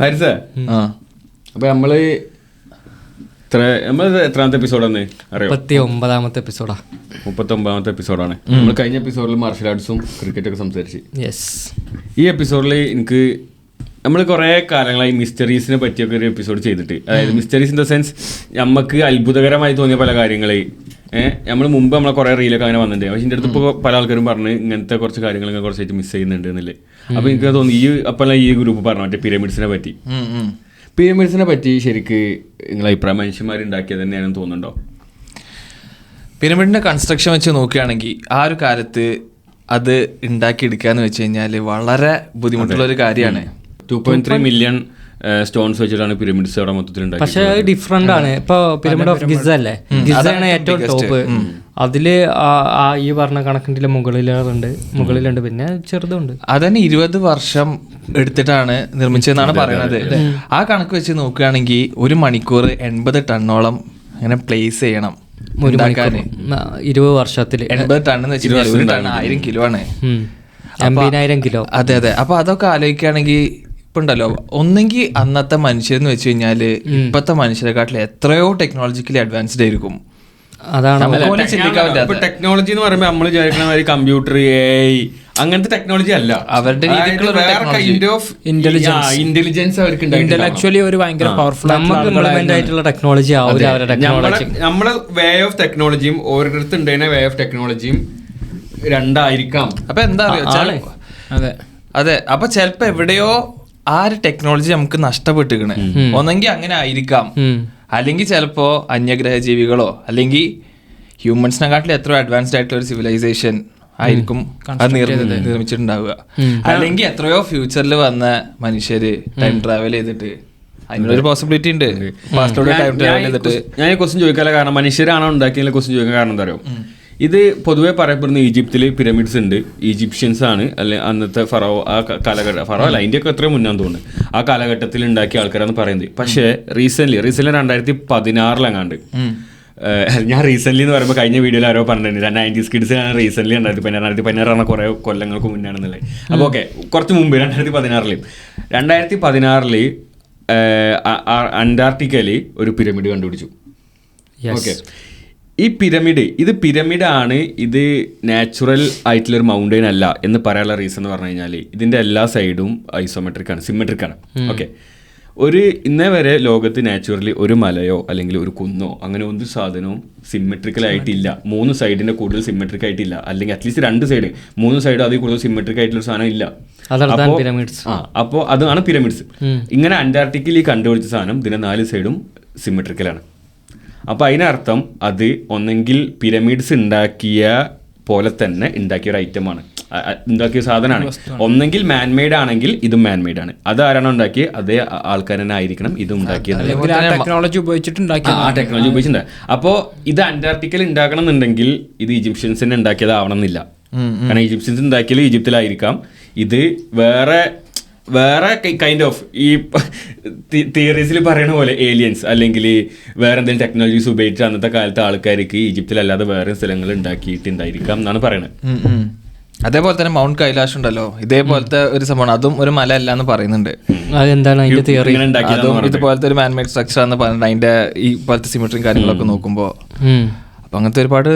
ഹരിസ, അപ്പൊ നമ്മള് എത്രാമത്തെ എപ്പിസോഡാണ് അറിയോ? 39ാമത്തെ എപ്പിസോഡാ. 39ാമത്തെ എപ്പിസോഡാണ്. നമ്മൾ കഴിഞ്ഞ എപ്പിസോഡിൽ മാർഷൽ ആർട്സും ക്രിക്കറ്റൊക്കെ സംസാരിച്ച്. ഈ എപ്പിസോഡിൽ എനിക്ക് നമ്മൾ കുറേ കാലങ്ങളായി മിസ്റ്ററീസിനെ പറ്റിയൊക്കെ ഒരു എപ്പിസോഡ് ചെയ്തിട്ട്, അതായത് മിസ്റ്ററീസ് ഇൻ ദ സെൻസ് നമുക്ക് അത്ഭുതകരമായി തോന്നിയ പല കാര്യങ്ങളെ നമ്മൾ മുമ്പ് നമ്മളെ കുറേ റീലൊക്കെ അങ്ങനെ വന്നിട്ടുണ്ട്. പക്ഷേ എൻ്റെ അടുത്ത് ഇപ്പോൾ പല ആൾക്കാരും പറഞ്ഞ് ഇങ്ങനത്തെ കുറച്ച് കാര്യങ്ങൾ ഇങ്ങനെ കുറച്ചായിട്ട് മിസ് ചെയ്യുന്നുണ്ട് എന്നല്ലേ. അപ്പോൾ എനിക്ക് തോന്നി ഈ ഗ്രൂപ്പ് പറഞ്ഞു മറ്റേ പിരമിഡ്സിനെ പറ്റി ശരിക്ക് നിങ്ങളെ അഭിപ്രായം മനുഷ്യന്മാരുണ്ടാക്കിയത് തന്നെയാണെന്ന് തോന്നുന്നുണ്ടോ? പിരമിഡിന്റെ കൺസ്ട്രക്ഷൻ വെച്ച് നോക്കുകയാണെങ്കിൽ ആ ഒരു കാലത്ത് അത് ഉണ്ടാക്കിയെടുക്കാന്ന് വെച്ച് കഴിഞ്ഞാൽ വളരെ ബുദ്ധിമുട്ടുള്ള ഒരു കാര്യമാണ്. 2.3 മില്യൺ സ്റ്റോൺസ് വെച്ചിട്ടാണ് പിരമിഡ്സ് അവിടെ മൊത്തത്തിൽ ഉണ്ടാക്കി. പക്ഷെ ഡിഫറെന്റ് ആണ്. ഇപ്പൊ പിരമിഡ് ഓഫ് ഗിസ അല്ലേ, ഗിസയാണ് ഏറ്റവും ടോപ്പ്. അതില് ഈ പറഞ്ഞ കണക്കിന്റെ മുകളിലുണ്ട്, പിന്നെ ചെറുതുണ്ട്. അതന്നെ 20 വർഷം എടുത്തിട്ടാണ് നിർമ്മിച്ചതെന്നാണ് പറയുന്നത്. ആ കണക്ക് വെച്ച് നോക്കുകയാണെങ്കിൽ 1 മണിക്കൂർ 80 ടണ്ണോളം അങ്ങനെ പ്ലേസ് ചെയ്യണം. 20 വർഷത്തില് 80 ടൺ എന്ന് വെച്ചാൽ 1 ടൺ 1000 കിലോ ആണ്. 80,000 കിലോ. അതെ. അപ്പൊ അതൊക്കെ ആലോചിക്കുകയാണെങ്കിൽ ഇപ്പൊ ഉണ്ടല്ലോ, ഒന്നെങ്കിൽ അന്നത്തെ മനുഷ്യരെന്ന് വെച്ച് കഴിഞ്ഞാല് ഇപ്പത്തെ മനുഷ്യരെക്കാട്ടിൽ എത്രയോ ടെക്നോളജിക്കലി അഡ്വാൻസ്ഡ് ആയിരിക്കും. അതാണ് ടെക്നോളജി എന്ന് പറയുമ്പോൾ നമ്മൾ വിചാരിക്കുന്ന മാതിരി കമ്പ്യൂട്ടർ, AI അങ്ങനത്തെ ടെക്നോളജി അല്ല. അവരുടെ ഇന്റലിജൻസ് അവർക്ക് ഇന്റലക്ച്വലി ഒരു ഭയങ്കര പവർഫുൾ ആയിട്ടുള്ള ടെക്നോളജി ആവില്ല അവരുടെ ടെക്നോളജി. നമ്മളെ വേ ഓഫ് ടെക്നോളജിയും ഓരോരുത്തർ ഉണ്ടായിരുന്ന വേ ഓഫ് ടെക്നോളജിയും രണ്ടായിരിക്കാം. അപ്പൊ എന്താ അറിയോ, അതെ അപ്പൊ ചിലപ്പോ എവിടെയോ ആ ഒരു ടെക്നോളജി നമുക്ക് നഷ്ടപ്പെട്ടിരിക്കണേ. ഒന്നെങ്കിൽ അങ്ങനെ ആയിരിക്കാം, അല്ലെങ്കിൽ ചിലപ്പോ അന്യഗ്രഹ ജീവികളോ അല്ലെങ്കിൽ ഹ്യൂമൻസിനെക്കാട്ടിലും എത്രയോ അഡ്വാൻസ്ഡ് ആയിട്ടുള്ള ഒരു സിവിലൈസേഷൻ ആയിരിക്കും അത് നിർമ്മിച്ചിട്ടുണ്ടാവുക. അല്ലെങ്കിൽ എത്രയോ ഫ്യൂച്ചറിൽ വന്ന മനുഷ്യര് ടൈം ട്രാവൽ ചെയ്തിട്ട് അതിനൊരു പോസിബിലിറ്റി ഉണ്ട്. ടൈം ട്രാവൽ ചെയ്തിട്ട് ഞാൻ ഈ ക്വസ്റ്റ്യൻ ചോദിക്കാനുള്ള കാരണം, മനുഷ്യരാണോ ഉണ്ടാക്കിയ ക്വസ്റ്റ്യൻ ചോദിക്കാൻ കാരണം എന്താ പറയുക, ഇത് പൊതുവെ പറയപ്പെടുന്ന ഈജിപ്തിൽ പിരമിഡ്സ് ഉണ്ട്, ഈജിപ്ഷ്യൻസ് ആണ് അല്ലെ അന്നത്തെ ഫറോ, ആ കാലഘട്ടം ഫറോ അല്ല ഇന്ത്യക്ക് എത്രയോ മുന്നാന്ന് തോന്നുന്നു, ആ കാലഘട്ടത്തിൽ ഉണ്ടാക്കിയ ആൾക്കാരാണ് പറയുന്നത്. പക്ഷേ റീസെന്റ് 2016 ഞാൻ റീസെന്റ് എന്ന് പറയുമ്പോൾ കഴിഞ്ഞ വീഡിയോയിൽ ആരോ പറഞ്ഞിട്ടുണ്ട് 90s കിഡ്സിലാണ് റീസെന്റ് 2016 കുറെ കൊല്ലങ്ങൾക്ക് മുന്നാണെന്നുള്ളത്. അപ്പോൾ ഓക്കെ, കുറച്ച് മുമ്പ് 2016 അന്റാർട്ടിക്കയില് ഒരു പിരമിഡ് കണ്ടുപിടിച്ചു. ഓക്കെ, ഈ പിരമിഡാണ്, ഇത് നാച്ചുറൽ ആയിട്ടുള്ളൊരു മൗണ്ടെയിൻ അല്ല എന്ന് പറയാനുള്ള റീസൺ എന്ന് പറഞ്ഞു കഴിഞ്ഞാൽ ഇതിൻ്റെ എല്ലാ സൈഡും സിമെട്രിക് ആണ്. ഓക്കെ, ഇന്നേ വരെ ലോകത്ത് നാച്ചുറലി ഒരു മലയോ അല്ലെങ്കിൽ ഒരു കുന്നോ അങ്ങനെ ഒരു സാധനവും സിമെട്രിക്കൽ ആയിട്ടില്ല. 3 സൈഡിന്റെ കൂടുതൽ സിമെട്രിക് ആയിട്ടില്ല, അല്ലെങ്കിൽ അറ്റ്ലീസ്റ്റ് 2 സൈഡ് 3 സൈഡും അതിൽ കൂടുതൽ സിമെട്രിക് ആയിട്ടുള്ള സാധനം ഇല്ല. അപ്പോൾ അതാണ് പിരമിഡ്സ്. ഇങ്ങനെ അന്റാർട്ടിക്കയിൽ ഈ കണ്ടുപിടിച്ച സാധനം ഇതിന്റെ 4 സൈഡും സിമെട്രിക്കലാണ്. അപ്പോൾ അതിനർത്ഥം അത് ഒന്നെങ്കിൽ പിരമിഡ്സ് ഉണ്ടാക്കിയ പോലെ തന്നെ ഉണ്ടാക്കിയ ഒരു ഐറ്റമാണ്, ഉണ്ടാക്കിയ സാധനമാണ്. ഒന്നെങ്കിൽ മാൻമെയ്ഡ് ആണെങ്കിൽ ഇതും മാൻമെയ്ഡ് ആണ്. അത് ആരാണോ ഉണ്ടാക്കിയത് അതേ ആൾക്കാർ തന്നെ ആയിരിക്കണം ഇതും ഉണ്ടാക്കിയത്. ടെക്നോളജി ഉപയോഗിച്ചിട്ടുണ്ട്. അപ്പോൾ ഇത് അന്റാർട്ടിക്കയിൽ ഉണ്ടാക്കണം എന്നുണ്ടെങ്കിൽ ഇത് ഈജിപ്ഷ്യൻസ് തന്നെ ഉണ്ടാക്കിയതാവണം എന്നില്ല. കാരണം ഈജിപ്ഷ്യൻസ് ഉണ്ടാക്കിയത് ഈജിപ്തിലായിരിക്കാം. ഇത് വേറെ കൈൻഡ് ഓഫ് ഈ തിയറീസിൽ പറയണ പോലെ ഏലിയൻസ് അല്ലെങ്കിൽ വേറെ എന്തെങ്കിലും ടെക്നോളജീസ് ഉപയോഗിച്ച് അന്നത്തെ കാലത്തെ ആൾക്കാർക്ക് ഈജിപ്തിലല്ലാതെ വേറെ സ്ഥലങ്ങൾ ഉണ്ടാക്കിയിട്ടുണ്ടായിരിക്കാം എന്നാണ് പറയുന്നത്. അതേപോലെ തന്നെ മൗണ്ട് കൈലാഷ് ഉണ്ടല്ലോ, ഇതേപോലത്തെ ഒരു സംഭവം, അതും ഒരു മല അല്ല എന്ന് പറയുന്നുണ്ട്. അതെന്താണ് അതിന്റെ തിയറി? അതും ഇതുപോലത്തെ ഒരു മാൻമെയ്ഡ് സ്ട്രക്ചർ എന്ന് പറയുന്നത് അതിന്റെ ഈ പോലത്തെ സിമെട്രിയും കാര്യങ്ങളൊക്കെ നോക്കുമ്പോൾ അപ്പൊ അങ്ങനത്തെ ഒരുപാട്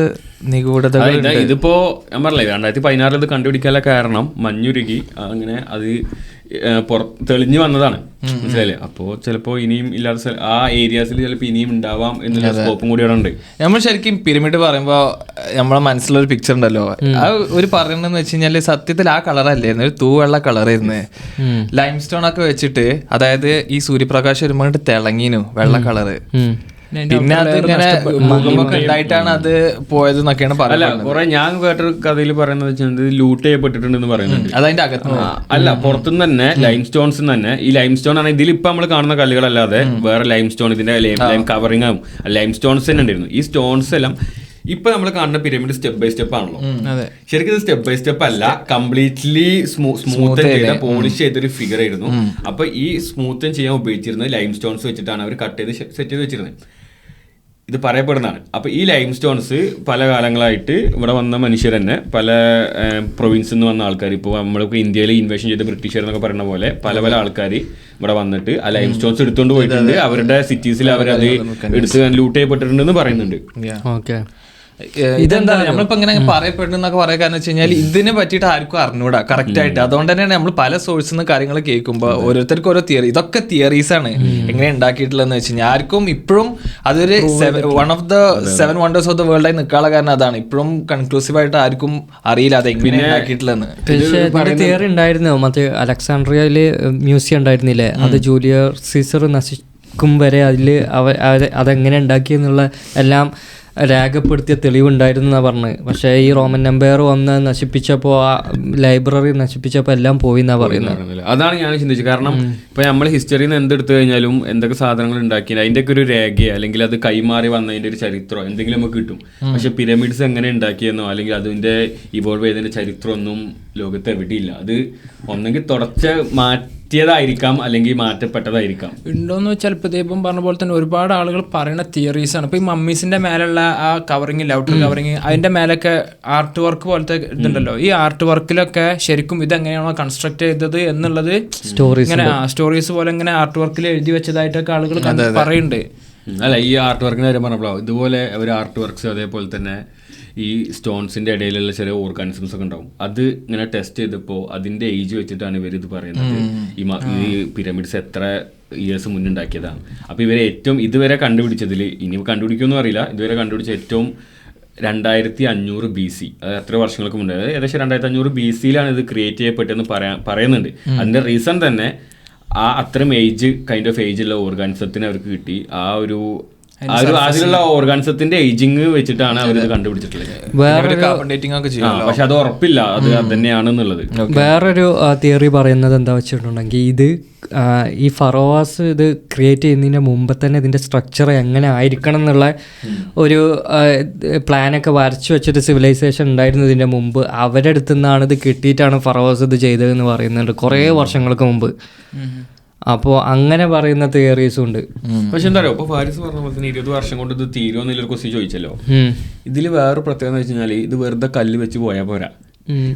നിഗൂഢതകൾ. ഇതിപ്പോ ഞാൻ പറഞ്ഞില്ലേ 2016 ഇത് കണ്ടുപിടിക്കാനുള്ള കാരണം മഞ്ഞുരുകി അങ്ങനെ അത് തെളിഞ്ഞു വന്നതാണ്, മനസ്സിലായില്ലേ? അപ്പോൾ ചിലപ്പോൾ ഇനിയും ഇല്ലാത്ത ആ ഏരിയാസിൽ ചിലപ്പോൾ ഇനിയും ഉണ്ടാവാം എന്നുള്ള സ്കോപ്പും കൂടി അവിടെ ഉണ്ട്. നമ്മൾ ശരിക്കും പിരമിഡ് പറയുമ്പോൾ നമ്മളെ മനസ്സിലൊരു പിക്ചർ ഉണ്ടല്ലോ, ആ ഒരു പറയണെന്ന് വെച്ച് കഴിഞ്ഞാല് സത്യത്തിൽ ആ കളറല്ലായിരുന്നു, ഒരു തൂവെള്ള കളറായിരുന്നു. ലൈം സ്റ്റോൺ ഒക്കെ വെച്ചിട്ട്, അതായത് ഈ സൂര്യപ്രകാശം വരുമ്പോൾ തിളങ്ങിനു വെള്ള കളറ്. പിന്നെ അതിങ്ങനെ ഉണ്ടായിട്ടാണ് അത് പോയത് എന്നൊക്കെയാണ് പറയുന്നത്. ഞാൻ കേട്ടൊരു കഥയിൽ പറയുന്നത് വെച്ചാൽ ലൂട്ട് ചെയ്യപ്പെട്ടിട്ടുണ്ടെന്ന് പറയുന്നുണ്ട്. അതതിന്റെ അകത്ത് അല്ല, പുറത്തുനിന്ന് തന്നെ ലൈം സ്റ്റോൺസ് തന്നെ. ഈ ലൈം സ്റ്റോൺ ആണ് ഇതിലിപ്പോ നമ്മൾ കാണുന്ന കല്ലുകളല്ലാതെ വേറെ ലൈം സ്റ്റോൺ, ഇതിന്റെ ലൈം കവറിങ്ങും ലൈം സ്റ്റോൺസ് തന്നെ ഉണ്ടായിരുന്നു. ഈ സ്റ്റോൺസ് എല്ലാം ഇപ്പൊ നമ്മൾ കാണുന്ന പിരമിഡ് സ്റ്റെപ്പ് ബൈ സ്റ്റെപ്പ് ആണല്ലോ. ശരിക്കും ഇത് സ്റ്റെപ്പ് ബൈ സ്റ്റെപ്പ് അല്ല, കംപ്ലീറ്റ്ലി സ്മൂത്ത് ചെയ്ത പോളിഷ് ചെയ്തൊരു ഫിഗർ ആയിരുന്നു. അപ്പൊ ഈ സ്മൂത്ത് ചെയ്യാൻ ഉപയോഗിച്ചിരുന്നത് ലൈം സ്റ്റോൺസ് വെച്ചിട്ടാണ് അവർ കട്ട് ചെയ്ത് സെറ്റ് ചെയ്ത് വെച്ചിരുന്നത്. ഇത് പറയപ്പെടുന്നതാണ്. അപ്പോൾ ഈ ലൈം സ്റ്റോൺസ് പല കാലങ്ങളായിട്ട് ഇവിടെ വന്ന മനുഷ്യർ തന്നെ, പല പ്രൊവിൻസിൽ നിന്ന് വന്ന ആൾക്കാർ, ഇപ്പോൾ നമ്മൾക്ക് ഇന്ത്യയിൽ ഇൻവേഷൻ ചെയ്ത ബ്രിട്ടീഷുകാർ എന്നൊക്കെ പറയുന്ന പോലെ പല ആൾക്കാർ ഇവിടെ വന്നിട്ട് ആ ലൈം സ്റ്റോൺസ് എടുത്തുകൊണ്ട് പോയിട്ടുണ്ട്. അവരുടെ സിറ്റീസിൽ അവരത് എടുത്ത് ലൂട്ട് ചെയ്യപ്പെട്ടിട്ടുണ്ടെന്ന് പറയുന്നുണ്ട്. ഓക്കെ, ഇതെന്താ നമ്മളിപ്പോ ഇങ്ങനെ പറയപ്പെടുന്നൊക്കെ പറയാൻ കാരണം വെച്ച് കഴിഞ്ഞാൽ ഇതിനെ പറ്റിയിട്ട് ആർക്കും അറിഞ്ഞൂടാ കറക്റ്റ് ആയിട്ട്. അതുകൊണ്ട് തന്നെയാണ് നമ്മൾ പല സോഴ്സിൽ നിന്ന് കാര്യങ്ങൾ കേൾക്കുമ്പോൾ ഓരോരുത്തർക്കും ഓരോ തിയറി, ഇതൊക്കെ തിയറീസ് ആണ് എങ്ങനെ ഉണ്ടാക്കിയിട്ടുള്ളതെന്ന് വെച്ച് കഴിഞ്ഞാൽ ആർക്കും ഇപ്പോഴും അതൊരു one of the 7 wonders of the world ആയി നിൽക്കാനുള്ള കാരണം അതാണ്. ഇപ്പോഴും കൺക്ലൂസീവ് ആയിട്ട് ആർക്കും അറിയില്ല അത് എങ്ങനെ ഉണ്ടാക്കിയിട്ടുള്ളതെന്ന്. പക്ഷേ തിയറി ഉണ്ടായിരുന്നു, മറ്റേ അലക്സാണ്ട്രിയയില് മ്യൂസിയം ഉണ്ടായിരുന്നില്ലേ, അത് ജൂലിയസ് സീസർ നശിക്കും വരെ അതിൽ അതെങ്ങനെ ഉണ്ടാക്കിയെന്നുള്ള എല്ലാം രേഖപ്പെടുത്തിയ തെളിവുണ്ടായിരുന്നു എന്നാണ് പറഞ്ഞത്. പക്ഷേ ഈ റോമൻ എംപയർ വന്ന് നശിപ്പിച്ചപ്പോൾ, ആ ലൈബ്രറി നശിപ്പിച്ചപ്പോൾ എല്ലാം പോയി എന്നാണ് പറയുന്നത്. അതാണ് ഞാൻ ചിന്തിച്ചത്. കാരണം ഇപ്പൊ നമ്മൾ ഹിസ്റ്ററിയിൽ നിന്ന് എന്തെടുത്തു കഴിഞ്ഞാലും എന്തൊക്കെ സാധനങ്ങൾ ഉണ്ടാക്കിയാൽ അതിൻ്റെയൊക്കെ ഒരു രേഖയോ അല്ലെങ്കിൽ അത് കൈമാറി വന്നതിന്റെ ഒരു ചരിത്രമോ എന്തെങ്കിലും നമുക്ക് കിട്ടും. പക്ഷെ പിരമിഡ്സ് എങ്ങനെ ഉണ്ടാക്കിയെന്നോ അല്ലെങ്കിൽ അതിന്റെ ഇവോൾവ് ചെയ്തതിന്റെ ചരിത്രമൊന്നും ലോകത്ത് എവിടെയില്ല. അത് ഒന്നെങ്കിൽ തുടച്ച് മാറ്റിയതായിരിക്കാം അല്ലെങ്കിൽ മാറ്റപ്പെട്ടതായിരിക്കാം. ഉണ്ടോന്ന് വെച്ചാൽ ഇപ്പൊ ദീപം പറഞ്ഞ പോലെ തന്നെ ഒരുപാട് ആളുകൾ പറയുന്ന തിയറീസ് ആണ്. ഇപ്പൊ ഈ മമ്മീസിന്റെ മേലുള്ള ആ കവറിങ്, ഔട്ടർ കവറിങ്, അതിന്റെ മേലൊക്കെ ആർട്ട് വർക്ക് പോലത്തെ ഇതുണ്ടല്ലോ. ഈ ആർട്ട് വർക്കിലൊക്കെ ശരിക്കും ഇതെങ്ങനെയാണോ കൺസ്ട്രക്ട് ചെയ്തത് എന്നുള്ളത് സ്റ്റോറീസ് പോലെ ഇങ്ങനെ ആർട്ട് വർക്കിൽ എഴുതി വെച്ചതായിട്ടൊക്കെ ആളുകൾ പറയുന്നുണ്ട്. അല്ല, ഈ ആർട്ട് വർക്കിന്റെ കാര്യം പറഞ്ഞപ്പോഴോ ഇതുപോലെ ഒരു ആർട്ട് വർക്ക്സ് അതേപോലെ തന്നെ ഈ സ്റ്റോൺസിന്റെ ഇടയിലുള്ള ചില ഓർഗാനിസംസ് ഒക്കെ ഉണ്ടാവും. അത് ഇങ്ങനെ ടെസ്റ്റ് ചെയ്തപ്പോൾ അതിന്റെ ഏജ് വെച്ചിട്ടാണ് ഇവർ ഇത് പറയുന്നത്. ഈ പിരമിഡ്സ് എത്ര ഇയേഴ്സ് മുന്നുണ്ടാക്കിയതാണ്. അപ്പോൾ ഇവരെ ഏറ്റവും ഇതുവരെ കണ്ടുപിടിച്ചതിൽ, ഇനി കണ്ടുപിടിക്കുമെന്നും അറിയില്ല, ഇതുവരെ കണ്ടുപിടിച്ച ഏറ്റവും 2500 BC, അത് എത്ര വർഷങ്ങൾക്ക് മുന്നേ, ഏകദേശം 2500 BC-യിലാണ് ഇത് ക്രിയേറ്റ് ചെയ്യപ്പെട്ടതെന്ന് പറയുന്നുണ്ട്. അതിന്റെ റീസൺ തന്നെ ആ അത്രയും കൈൻഡ് ഓഫ് ഏജ് ഉള്ള ഓർഗാനിസത്തിന് അവർക്ക് കിട്ടി. അതിലുള്ള ഓർഗാനിസത്തിന്റെ ഏജിങ് വെച്ചിട്ടാണ് അവരിത് കണ്ടുപിടിച്ചിട്ടുള്ളത്. പക്ഷെ അത് ഉറപ്പില്ല അത് തന്നെയാണെന്നുള്ളത്. വേറൊരു തിയറി പറയുന്നത് എന്താ വെച്ചിട്ടുണ്ടെങ്കിൽ, ഇത് ഈ ഫറോവാസ് ഇത് ക്രിയേറ്റ് ചെയ്യുന്നതിന് മുമ്പ് തന്നെ ഇതിന്റെ സ്ട്രക്ചർ എങ്ങനെ ആയിരിക്കണം എന്നുള്ള ഒരു പ്ലാനൊക്കെ വരച്ചു വെച്ചൊരു സിവിലൈസേഷൻ ഉണ്ടായിരുന്നതിന്റെ മുമ്പ് അവരുടെ അടുത്ത് നിന്നാണ് ഇത് കിട്ടിയിട്ടാണ് ഫറോവാസ് ഇത് ചെയ്തതെന്ന് പറയുന്നുണ്ട് കുറേ വർഷങ്ങൾക്ക് മുമ്പ്. അപ്പോൾ അങ്ങനെ പറയുന്ന തിയറീസും ഉണ്ട്. പക്ഷെ എന്താ പറയുക, ഇപ്പോൾ ഫാരിസ് പറഞ്ഞ പോലെ തന്നെ 20 വർഷം കൊണ്ട് ഇത് തീരുമെന്നുള്ളൊരു ക്വസ്റ്റ്യൻ ചോദിച്ചല്ലോ. ഇതിൽ വേറെ പ്രത്യേകത എന്ന് വെച്ച് കഴിഞ്ഞാൽ ഇത് വെറുതെ കല്ല് വെച്ച് പോയാൽ പോരാ,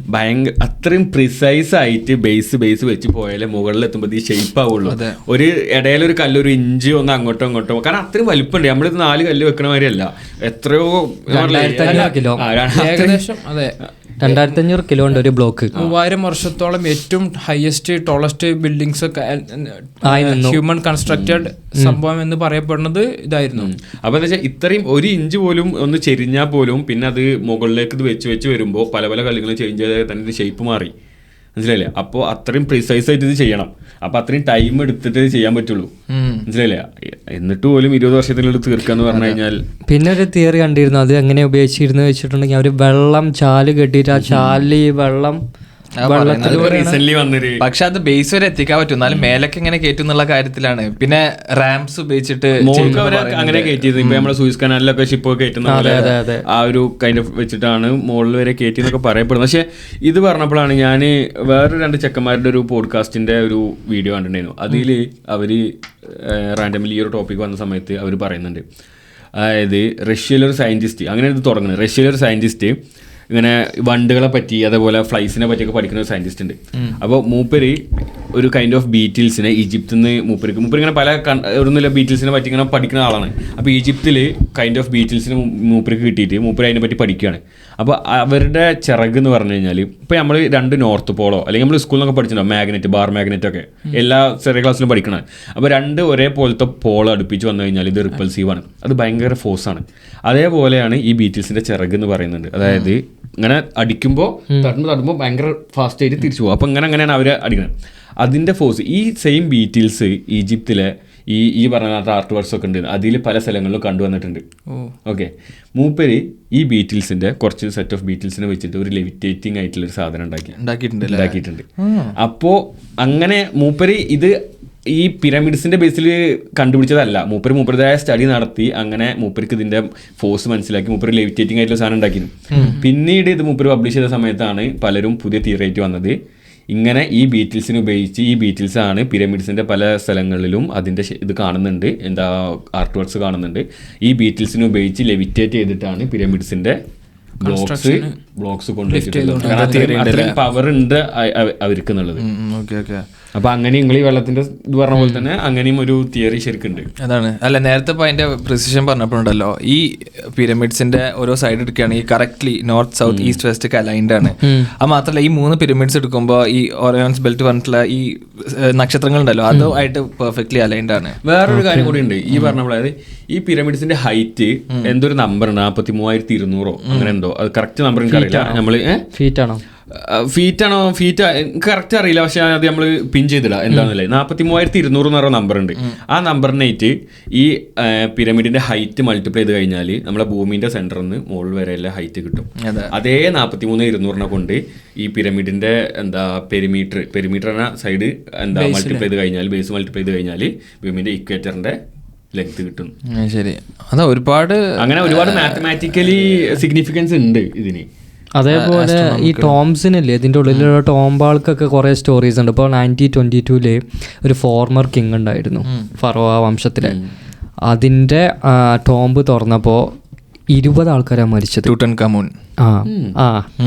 അത്രയും പ്രിസൈസ് ആയിട്ട് ബേസ് വെച്ച് പോയാലേ മുകളിൽ എത്തുമ്പോൾ ഈ ഷേപ്പ് ആവുള്ളൂ. ഒരു ഇടയിലൊരു കല്ല് 1 ഇഞ്ച് ഒന്ന് അങ്ങോട്ടോ ഇങ്ങോട്ടോ, കാരണം അത്രയും വലിപ്പമുണ്ട്. നമ്മളിത് 4 കല്ല് വെക്കണ മാതിരിയല്ല, എത്രയോ 2500 കിലോ ഉണ്ട് ഒരു ബ്ലോക്ക്. 3000 വർഷത്തോളം ഏറ്റവും ഹയസ്റ്റ് ടോളസ്റ്റ് ബിൽഡിങ്സ് ഒക്കെ ഹ്യൂമൻ കൺസ്ട്രക്റ്റഡ് സംഭവം എന്ന് പറയപ്പെടുന്നത് ഇതായിരുന്നു. അപ്പൊ എന്താ വെച്ചാൽ ഇത്രയും 1 ഇഞ്ച് പോലും ഒന്ന് ചെരിഞ്ഞാൽ പോലും പിന്നെ അത് മുകളിലേക്ക് ഇത് വെച്ച് വരുമ്പോൾ പല കല്ലുകളും ചേഞ്ച് ചെയ്താൽ തന്നെ ഷേപ്പ് മാറി. മനസ്സിലായില്ലേ? അപ്പോൾ അത്രയും പ്രിസൈസ് ആയിട്ട് ഇത് ചെയ്യണം. അപ്പൊ അത്രയും ടൈം എടുത്തിട്ട് ചെയ്യാൻ പറ്റുള്ളൂ. മനസ്സിലായില്ലേ? എന്നിട്ട് പോലും 20 വർഷത്തിനുള്ളിൽ തീർക്കാന്ന് പറഞ്ഞു കഴിഞ്ഞാൽ. പിന്നെ ഒരു തിയറി കണ്ടിരുന്നു, അത് എങ്ങനെ ഉപയോഗിച്ചിരുന്നു വെച്ചിട്ടുണ്ടെങ്കിൽ അവര് വെള്ളം ചാല് കെട്ടിയിട്ട് ആ ചാലിൽ ഈ വെള്ളം പക്ഷെ അത് ബേസ് വരെ എത്തിക്കാൻ പറ്റും. എന്നാലും മേലൊക്കെ എങ്ങനെ കയറ്റും എന്നുള്ള കാര്യത്തിലാണ്. പിന്നെ റാംസ് ഉപയോഗിച്ചിട്ട് അങ്ങനെ കയറ്റിയത്. ഇപ്പൊ നമ്മളെ സൂയിസ് കനാലിലൊക്കെ ഷിപ്പ് കയറ്റുന്ന പോലെ ആ ഒരു കൈൻഡ് ഓഫ് വെച്ചിട്ടാണ് മുകളിൽ വരെ കയറ്റി എന്നൊക്കെ പറയപ്പെടുന്നത്. പക്ഷെ ഇത് പറഞ്ഞപ്പോഴാണ് ഞാൻ വേറെ 2 ചെക്കന്മാരുടെ ഒരു പോഡ്കാസ്റ്റിന്റെ ഒരു വീഡിയോ കണ്ടിട്ടുണ്ടായിരുന്നു. അതിൽ അവര് റാൻഡംലി ഈ ഒരു ടോപ്പിക് വന്ന സമയത്ത് അവർ പറയുന്നുണ്ട്, അതായത് റഷ്യയിലൊരു സയന്റിസ്റ്റ്, അങ്ങനെ ഇത് തുടങ്ങുന്നത്, റഷ്യയിലൊരു സയന്റിസ്റ്റ് ഇങ്ങനെ വണ്ടുകളെ പറ്റി അതേപോലെ ഫ്ലൈസിനെ പറ്റിയൊക്കെ പഠിക്കുന്ന ഒരു സയന്റിസ്റ്റ് ഉണ്ട്. അപ്പോൾ മൂപ്പര് ഒരു കൈൻഡ് ഓഫ് ബീറ്റിൽസിനെ ഈജിപ്തിൽ നിന്ന് മൂപ്പർ ഇങ്ങനെ പല ഒന്നുമില്ല ബീറ്റിൽസിനെ പറ്റി ഇങ്ങനെ പഠിക്കുന്ന ആളാണ്. അപ്പോൾ ഈജിപ്തിൽ കൈൻഡ് ഓഫ് ബീറ്റിൽസിന് മൂപ്പർക്ക് കിട്ടിയിട്ട് മൂപ്പർ അതിനെ പറ്റി പഠിക്കുകയാണ്. അപ്പോൾ അവരുടെ ചിറക് എന്ന് പറഞ്ഞു കഴിഞ്ഞാൽ ഇപ്പോൾ നമ്മൾ 2 നോർത്ത് പോളോ അല്ലെങ്കിൽ നമ്മൾ സ്കൂളിൽ നിന്നൊക്കെ പഠിച്ചിട്ടുണ്ടാവും ബാർ മാഗ്നറ്റ് ഒക്കെ എല്ലാ ചെറിയ ക്ലാസ്സിലും പഠിക്കണം. അപ്പോൾ 2 ഒരേപോലത്തെ പോളോ അടുപ്പിച്ച് വന്നു കഴിഞ്ഞാൽ ഇത് റിപ്പൾസീവാണ്, അത് ഭയങ്കര ഫോഴ്സാണ്. അതേപോലെയാണ് ഈ ബീറ്റിൽസിന്റെ ചിറക് എന്ന് പറയുന്നുണ്ട്. അതായത് ഇങ്ങനെ അടിക്കുമ്പോൾ തട്ടുമ്പോൾ ഭയങ്കര ഫാസ്റ്റ് ആയിട്ട് തിരിച്ചു പോകും. അപ്പോൾ അങ്ങനെയാണ് അവർ അടിക്കുന്നത്. അതിൻ്റെ ഫോഴ്സ് ഈ സെയിം ബീറ്റിൽസ് ഈജിപ്തിലെ ഈ പറഞ്ഞ ആർട്ട് വർക്ക്സ് ഒക്കെ ഉണ്ട്, അതിൽ പല സ്ഥലങ്ങളിലും കണ്ടുവന്നിട്ടുണ്ട്. ഓക്കെ, മൂപ്പര് ഈ ബീറ്റിൽസിന്റെ കുറച്ച് സെറ്റ് ഓഫ് ബീറ്റിൽസിനെ വെച്ചിട്ട് ഒരു ലെവിറ്റേറ്റിംഗ് ആയിട്ടുള്ള ഒരു സാധനം ഉണ്ടാക്കിയിട്ടുണ്ട്. അപ്പോൾ അങ്ങനെ മൂപ്പര് ഇത് ഈ പിരമിഡ്സിന്റെ ബേസിൽ കണ്ടുപിടിച്ചതല്ല, മൂപ്പരുടേതായ സ്റ്റഡി നടത്തി അങ്ങനെ മൂപ്പർക്ക് ഇതിന്റെ ഫോഴ്സ് മനസ്സിലാക്കി മൂപ്പര് ലെവിറ്റേറ്റിംഗ് ആയിട്ടുള്ള സാധനം ഉണ്ടാക്കിയിരുന്നു. പിന്നീട് ഇത് മൂപ്പര് പബ്ലിഷ് ചെയ്ത സമയത്താണ് പലരും പുതിയ തിയറി ആയിട്ട് വന്നത്. ഇങ്ങനെ ഈ ബീറ്റിൽസിനെ ഉപയോഗിച്ച് ഈ ബീറ്റിൽസ് ആണ് പിരമിഡ്സിന്റെ പല സ്ഥലങ്ങളിലും അതിന്റെ ഇത് കാണുന്നുണ്ട്, എന്താ ആർട്ട് വർക്ക്സ് കാണുന്നുണ്ട്. ഈ ബീറ്റിൽസിനെ ഉപയോഗിച്ച് ലെവിറ്റേറ്റ് ചെയ്തിട്ടാണ് പിരമിഡ്സിന്റെ ബ്ലോക്സ് കൊണ്ടുവച്ചിട്ടുള്ളത്. പവർ ഉണ്ട് അവർക്ക് എന്നുള്ളത്. അപ്പൊ അങ്ങനെ നിങ്ങൾ ഈ വെള്ളത്തിന്റെ ഇത് പറഞ്ഞ പോലെ തന്നെ അങ്ങനെയും ഒരു തിയറി ശരിക്കുണ്ട്. അതാണ് അല്ല നേരത്തെ ഇപ്പോൾ അതിന്റെ പ്രിസിഷൻ പറഞ്ഞപ്പോഴുണ്ടല്ലോ, ഈ പിരമിഡ്സിന്റെ ഓരോ സൈഡ് എടുക്കുകയാണെങ്കിൽ correctly north south east west ഒക്കെ അലൈൻഡ് ആണ്. അത് മാത്രമല്ല ഈ 3 പിരമിഡ്സ് എടുക്കുമ്പോൾ ഈ ഓറിയോൺസ് ബെൽറ്റ് പറഞ്ഞിട്ടുള്ള ഈ നക്ഷത്രങ്ങളുണ്ടല്ലോ അതുമായിട്ട് പെർഫെക്റ്റ്ലി അലൈൻഡ് ആണ്. വേറൊരു കാര്യം കൂടി ഉണ്ട് ഈ പറഞ്ഞ പോലെ, അതായത് ഈ പിരമിഡ്സിന്റെ ഹൈറ്റ് എന്തൊരു നമ്പർ ഉണ്ട്, 43,200 അങ്ങനെ എന്തോ, അത് കറക്റ്റ് നമ്പർ എനിക്ക് അറിയില്ല. നമ്മള് ഫീറ്റ് ആണോ ഫീറ്റ് കറക്റ്റ് അറിയില്ല, പക്ഷെ അത് നമ്മൾ പിൻ ചെയ്തിടാം എന്താണെന്നല്ലേ. 43,200 എന്ന് പറയുന്ന നമ്പർ ഉണ്ട്. ആ നമ്പറിനായിട്ട് ഈ പിരമിഡിന്റെ ഹൈറ്റ് മൾട്ടിപ്ലൈ ചെയ്ത് കഴിഞ്ഞാൽ നമ്മളെ ഭൂമിന്റെ സെന്ററിൽ നിന്ന് മുകളിൽ വരെയുള്ള ഹൈറ്റ് കിട്ടും. അതേ 43,200 കൊണ്ട് ഈ പിരമിഡിന്റെ പെരിമീറ്റർ എന്ന സൈഡ് മൾട്ടിപ്ലൈ ചെയ്ത് കഴിഞ്ഞാൽ, ബേസ് മൾട്ടിപ്ലൈ ചെയ്ത് കഴിഞ്ഞാൽ ഭൂമിന്റെ ഇക്വേറ്ററിന്റെ ലെങ്ത് കിട്ടും. ശരി, അതാ ഒരുപാട് മാത്തമാറ്റിക്കലി സിഗ്നിഫിക്കൻസ് ഉണ്ട് ഇതിന്. അതേപോലെ ഈ ടോംസിനല്ലേ ഇതിൻ്റെ ഉള്ളിലുള്ള ടോംബാൾക്കൊക്കെ കുറേ സ്റ്റോറീസ് ഉണ്ട്. ഇപ്പോൾ 1922 ഒരു ഫോർമർ കിങ് ഉണ്ടായിരുന്നു ഫറോവ വംശത്തിലെ. അതിൻ്റെ ടോംബ് തുറന്നപ്പോൾ 20 ആൾക്കാരാണ് മരിച്ചത്. ടൂട്ടൻഖാമൂൻ.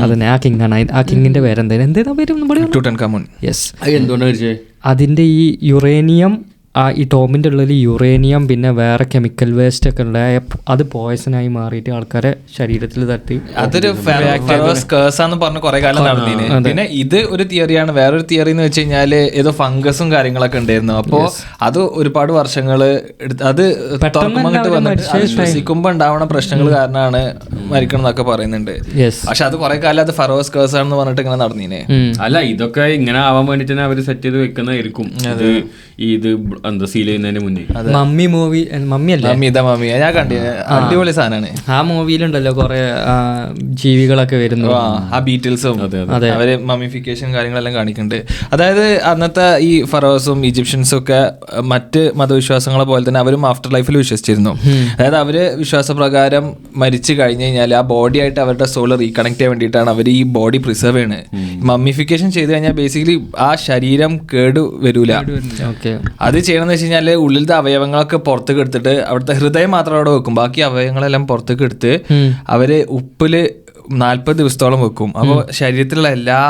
അതന്നെ ആ കിങ് ആണ്. ആ കിങ്ങിൻ്റെ പേരെന്താ പേര്? ടൂട്ടൻഖാമൂൻ. യെസ്. എന്തുകൊണ്ടാണ് മരിച്ചത്? അതിൻ്റെ ഈ യുറേനിയം, ഈ ടോമിൻ്റെ ഉള്ളിൽ യുറേനിയം പിന്നെ വേറെ കെമിക്കൽ വേസ്റ്റ് ഒക്കെ ഉണ്ടായ അത് പോയ്സണായി മാറിയിട്ട് ആൾക്കാരെ ശരീരത്തിൽ തട്ടി. അതൊരു കേസാന്ന് പറഞ്ഞ് കുറെ കാലം നടന്നീന്. പിന്നെ ഇത് ഒരു തിയറിയാണ്. വേറൊരു തിയറി എന്ന് വെച്ച് കഴിഞ്ഞാല് ഏതോ ഫംഗസും കാര്യങ്ങളൊക്കെ ഉണ്ടായിരുന്നു. അപ്പോ അത് ഒരുപാട് വർഷങ്ങള് അത് തുറക്കുമ്പോട്ട് വന്നിട്ട് ശ്വസിക്കുമ്പോ ഉണ്ടാവണ പ്രശ്നങ്ങൾ കാരണമാണ് മരിക്കണം എന്നൊക്കെ പറയുന്നുണ്ട്. പക്ഷെ അത് കുറെ കാലം അത് ഫറോസ് കേസാണെന്ന് പറഞ്ഞിട്ട് ഇങ്ങനെ നടന്നീനെ. അല്ല, ഇതൊക്കെ ഇങ്ങനെ ആവാൻ വേണ്ടിട്ട് തന്നെ അവര് സെറ്റ് ചെയ്ത് വെക്കുന്നതായിരിക്കും. ഇത് എന്താ സീൽ ചെയ്യുന്നതിന് മുന്നേ മമ്മി മൂവി, മമ്മി ഞാൻ കണ്ടിന്, അടിപൊളി സാധനമാണ്. ആ മൂവിയിലുണ്ടല്ലോ കുറെ ജീവികളൊക്കെ വരുന്നു, ആ ബീറ്റിൽസും അവര് മമ്മിഫിക്കേഷൻ കാര്യങ്ങളെല്ലാം കാണിക്കുന്നുണ്ട്. അതായത് അന്നത്തെ ഈ ഫറോസും ഈജിപ്ഷ്യൻസും ഒക്കെ മറ്റ് മതവിശ്വാസങ്ങളെ പോലെ തന്നെ അവരും ആഫ്റ്റർ ലൈഫിൽ വിശ്വസിച്ചിരുന്നു. അതായത് അവര് വിശ്വാസപ്രകാരം മരിച്ചു കഴിഞ്ഞ് കഴിഞ്ഞാൽ ആ ബോഡി ആയിട്ട് അവരുടെ സോൾ റീകണക്ട് ചെയ്യാൻ വേണ്ടിയിട്ടാണ് അവർ ഈ ബോഡി പ്രിസർവ് ചെയ്യണത്. മമ്മിഫിക്കേഷൻ ചെയ്ത് കഴിഞ്ഞാൽ ബേസിക്കലി ആ ശരീരം കേട് വരൂല. അത് ചെയ്യണമെന്ന് വെച്ച് കഴിഞ്ഞാൽ ഉള്ളിലത്തെ അവയവങ്ങളൊക്കെ പുറത്തേക്ക് എടുത്തിട്ട് അവിടുത്തെ ഹൃദയം മാത്രം അവിടെ വെക്കും, ബാക്കി അവയവങ്ങളെല്ലാം പുറത്തേക്ക് എടുത്ത് അവര് ഉപ്പില് 40 ദിവസത്തോളം വെക്കും. അപ്പോൾ ശരീരത്തിലുള്ള എല്ലാ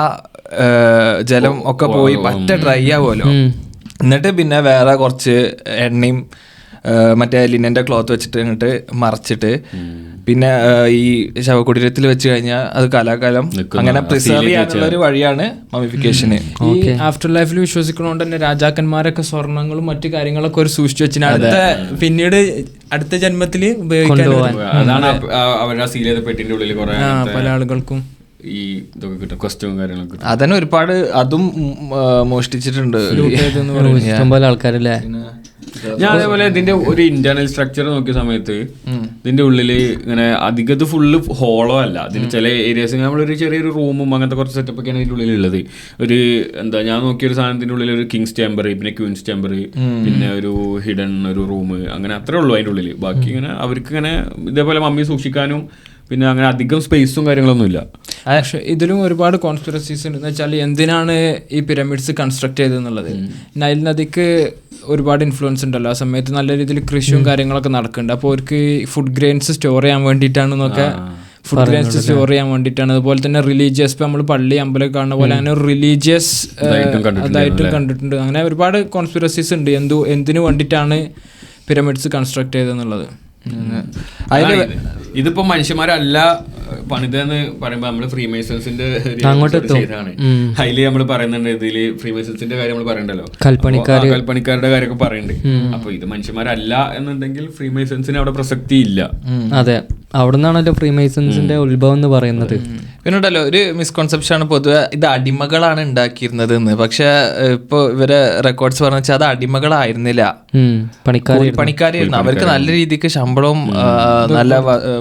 ജലം ഒക്കെ പോയി പറ്റ ഡ്രൈ ആവുമല്ലോ. എന്നിട്ട് പിന്നെ വേറെ കുറച്ച് എണ്ണയും മറ്റേ ലിനന്റെ ക്ലോത്ത് വെച്ചിട്ട് ഇങ്ങോട്ട് മറച്ചിട്ട് പിന്നെ ഈ ശവകുടീരത്തിൽ വെച്ച് കഴിഞ്ഞാൽ അത് കാലാകാലം അങ്ങനെ പ്രിസർവ് ചെയ്യാനുള്ള ഒരു വഴിയാണ് മമ്മിഫിക്കേഷന്. ഈ ആഫ്റ്റർ ലൈഫിൽ വിശ്വസിക്കുന്നതുകൊണ്ട് തന്നെ രാജാക്കന്മാരൊക്കെ സ്വർണ്ണങ്ങളും മറ്റു കാര്യങ്ങളൊക്കെ ഒരു സൂക്ഷിച്ചു വെച്ചാൽ പിന്നീട് അടുത്ത ജന്മത്തിൽ ഉപയോഗിക്കാൻ. അതാണ് അവരുടെ സീൽ ചെയ്ത പെട്ടിന്റെ ഉള്ളിൽ കുറെ പല ആളുകൾക്കും ഈ ഇതൊക്കെ കിട്ടും, കോസ്റ്റ്യൂം കാര്യങ്ങളൊക്കെ. അതന്നെ ഒരുപാട് അതും മോഷ്ടിച്ചിട്ടുണ്ട് ഇഷ്ടംപോലെ ആൾക്കാരല്ലേ. ഞാൻ അതേപോലെ ഇതിന്റെ ഒരു ഇന്റേണൽ സ്ട്രക്ചർ നോക്കിയ സമയത്ത് ഇതിന്റെ ഉള്ളില് ഇങ്ങനെ അധികം ഫുള്ള് ഹോളോ അല്ല. ഇതിന് ചില ഏരിയാസ് നമ്മളൊരു ചെറിയൊരു റൂമും അങ്ങനത്തെ കുറച്ച് സെറ്റപ്പ് ഒക്കെയാണ് ഇതിന്റെ ഉള്ളിലുള്ളത്. ഒരു ഞാൻ നോക്കിയൊരു സാധനത്തിന്റെ ഉള്ളിൽ ഒരു കിങ്സ് ചേംബർ, പിന്നെ ക്വീൻസ് ചേംബർ, പിന്നെ ഒരു ഹിഡൻ ഒരു റൂം, അങ്ങനെ അത്രേ ഉള്ളൂ അതിന്റെ ഉള്ളിൽ. ബാക്കി ഇങ്ങനെ അവർക്ക് ഇങ്ങനെ ഇതേപോലെ മമ്മി സൂക്ഷിക്കാനും പിന്നെ അങ്ങനെ അധികം സ്പേസും കാര്യങ്ങളൊന്നും ഇല്ല. പക്ഷെ ഇതിലും ഒരുപാട് കോൺസ്പിറസീസ് ഉണ്ട്. എന്ന് വെച്ചാൽ എന്തിനാണ് ഈ പിരമിഡ്സ് കൺസ്ട്രക്ട് ചെയ്തതെന്നുള്ളത്. നൈൽ നദിക്ക് ഒരുപാട് ഇൻഫ്ലുവൻസ് ഉണ്ടല്ലോ. ആ സമയത്ത് നല്ല രീതിയിൽ കൃഷിയും കാര്യങ്ങളൊക്കെ നടക്കുന്നുണ്ട്. അപ്പോൾ അവർക്ക് ഫുഡ് ഗ്രെയിൻസ് സ്റ്റോർ ചെയ്യാൻ വേണ്ടിയിട്ടാണെന്നൊക്കെ, ഫുഡ് ഗ്രെയിൻസ് സ്റ്റോർ ചെയ്യാൻ വേണ്ടിയിട്ടാണ്. അതുപോലെ തന്നെ റിലീജിയസ്, ഇപ്പോൾ നമ്മൾ പള്ളി അമ്പലം കാണുന്ന പോലെ അങ്ങനെ ഒരു റിലീജിയസ് അതായിട്ടും കണ്ടിട്ടുണ്ട്. അങ്ങനെ ഒരുപാട് കോൺസ്പിറസീസ് ഉണ്ട് എന്തിനു വേണ്ടിയിട്ടാണ് പിരമിഡ്സ് കൺസ്ട്രക്ട് ചെയ്തതെന്നുള്ളത്. ഇതിപ്പോ മനുഷ്യന്മാരല്ല പണിതെന്ന് പറയുമ്പോ നമ്മള് ഫ്രീമേസൺസിന്റെ ചെയ്താണ്. അതില് നമ്മൾ പറയുന്നുണ്ട്, ഇതില് ഫ്രീമേസൺസിന്റെ കാര്യം നമ്മൾ പറയണ്ടല്ലോ, കൽപ്പണിക്കാരുടെ കാര്യമൊക്കെ പറയുന്നുണ്ട്. അപ്പൊ ഇത് മനുഷ്യന്മാരല്ല എന്നുണ്ടെങ്കിൽ ഫ്രീമേസൺസിന് അവിടെ പ്രസക്തി ഇല്ല. അതെ, അവിടെ നിന്നാണല്ലോ ഫ്രീമേസൺസിന്റെ ഉത്ഭവം എന്ന് പറയുന്നത്. പിന്നെ ഉണ്ടല്ലോ ഒരു മിസ്കോൺസെപ്ഷൻ ആണ് പൊതുവെ ഇത് അടിമകളാണ് ഉണ്ടാക്കിയിരുന്നത് എന്ന്. പക്ഷെ ഇപ്പൊ ഇവരെ റെക്കോർഡ്സ് പറഞ്ഞു വെച്ചാൽ അത് അടിമകളായിരുന്നില്ല, പണിക്കാരായിരുന്നു. അവർക്ക് നല്ല രീതിക്ക് ശമ്പളവും നല്ല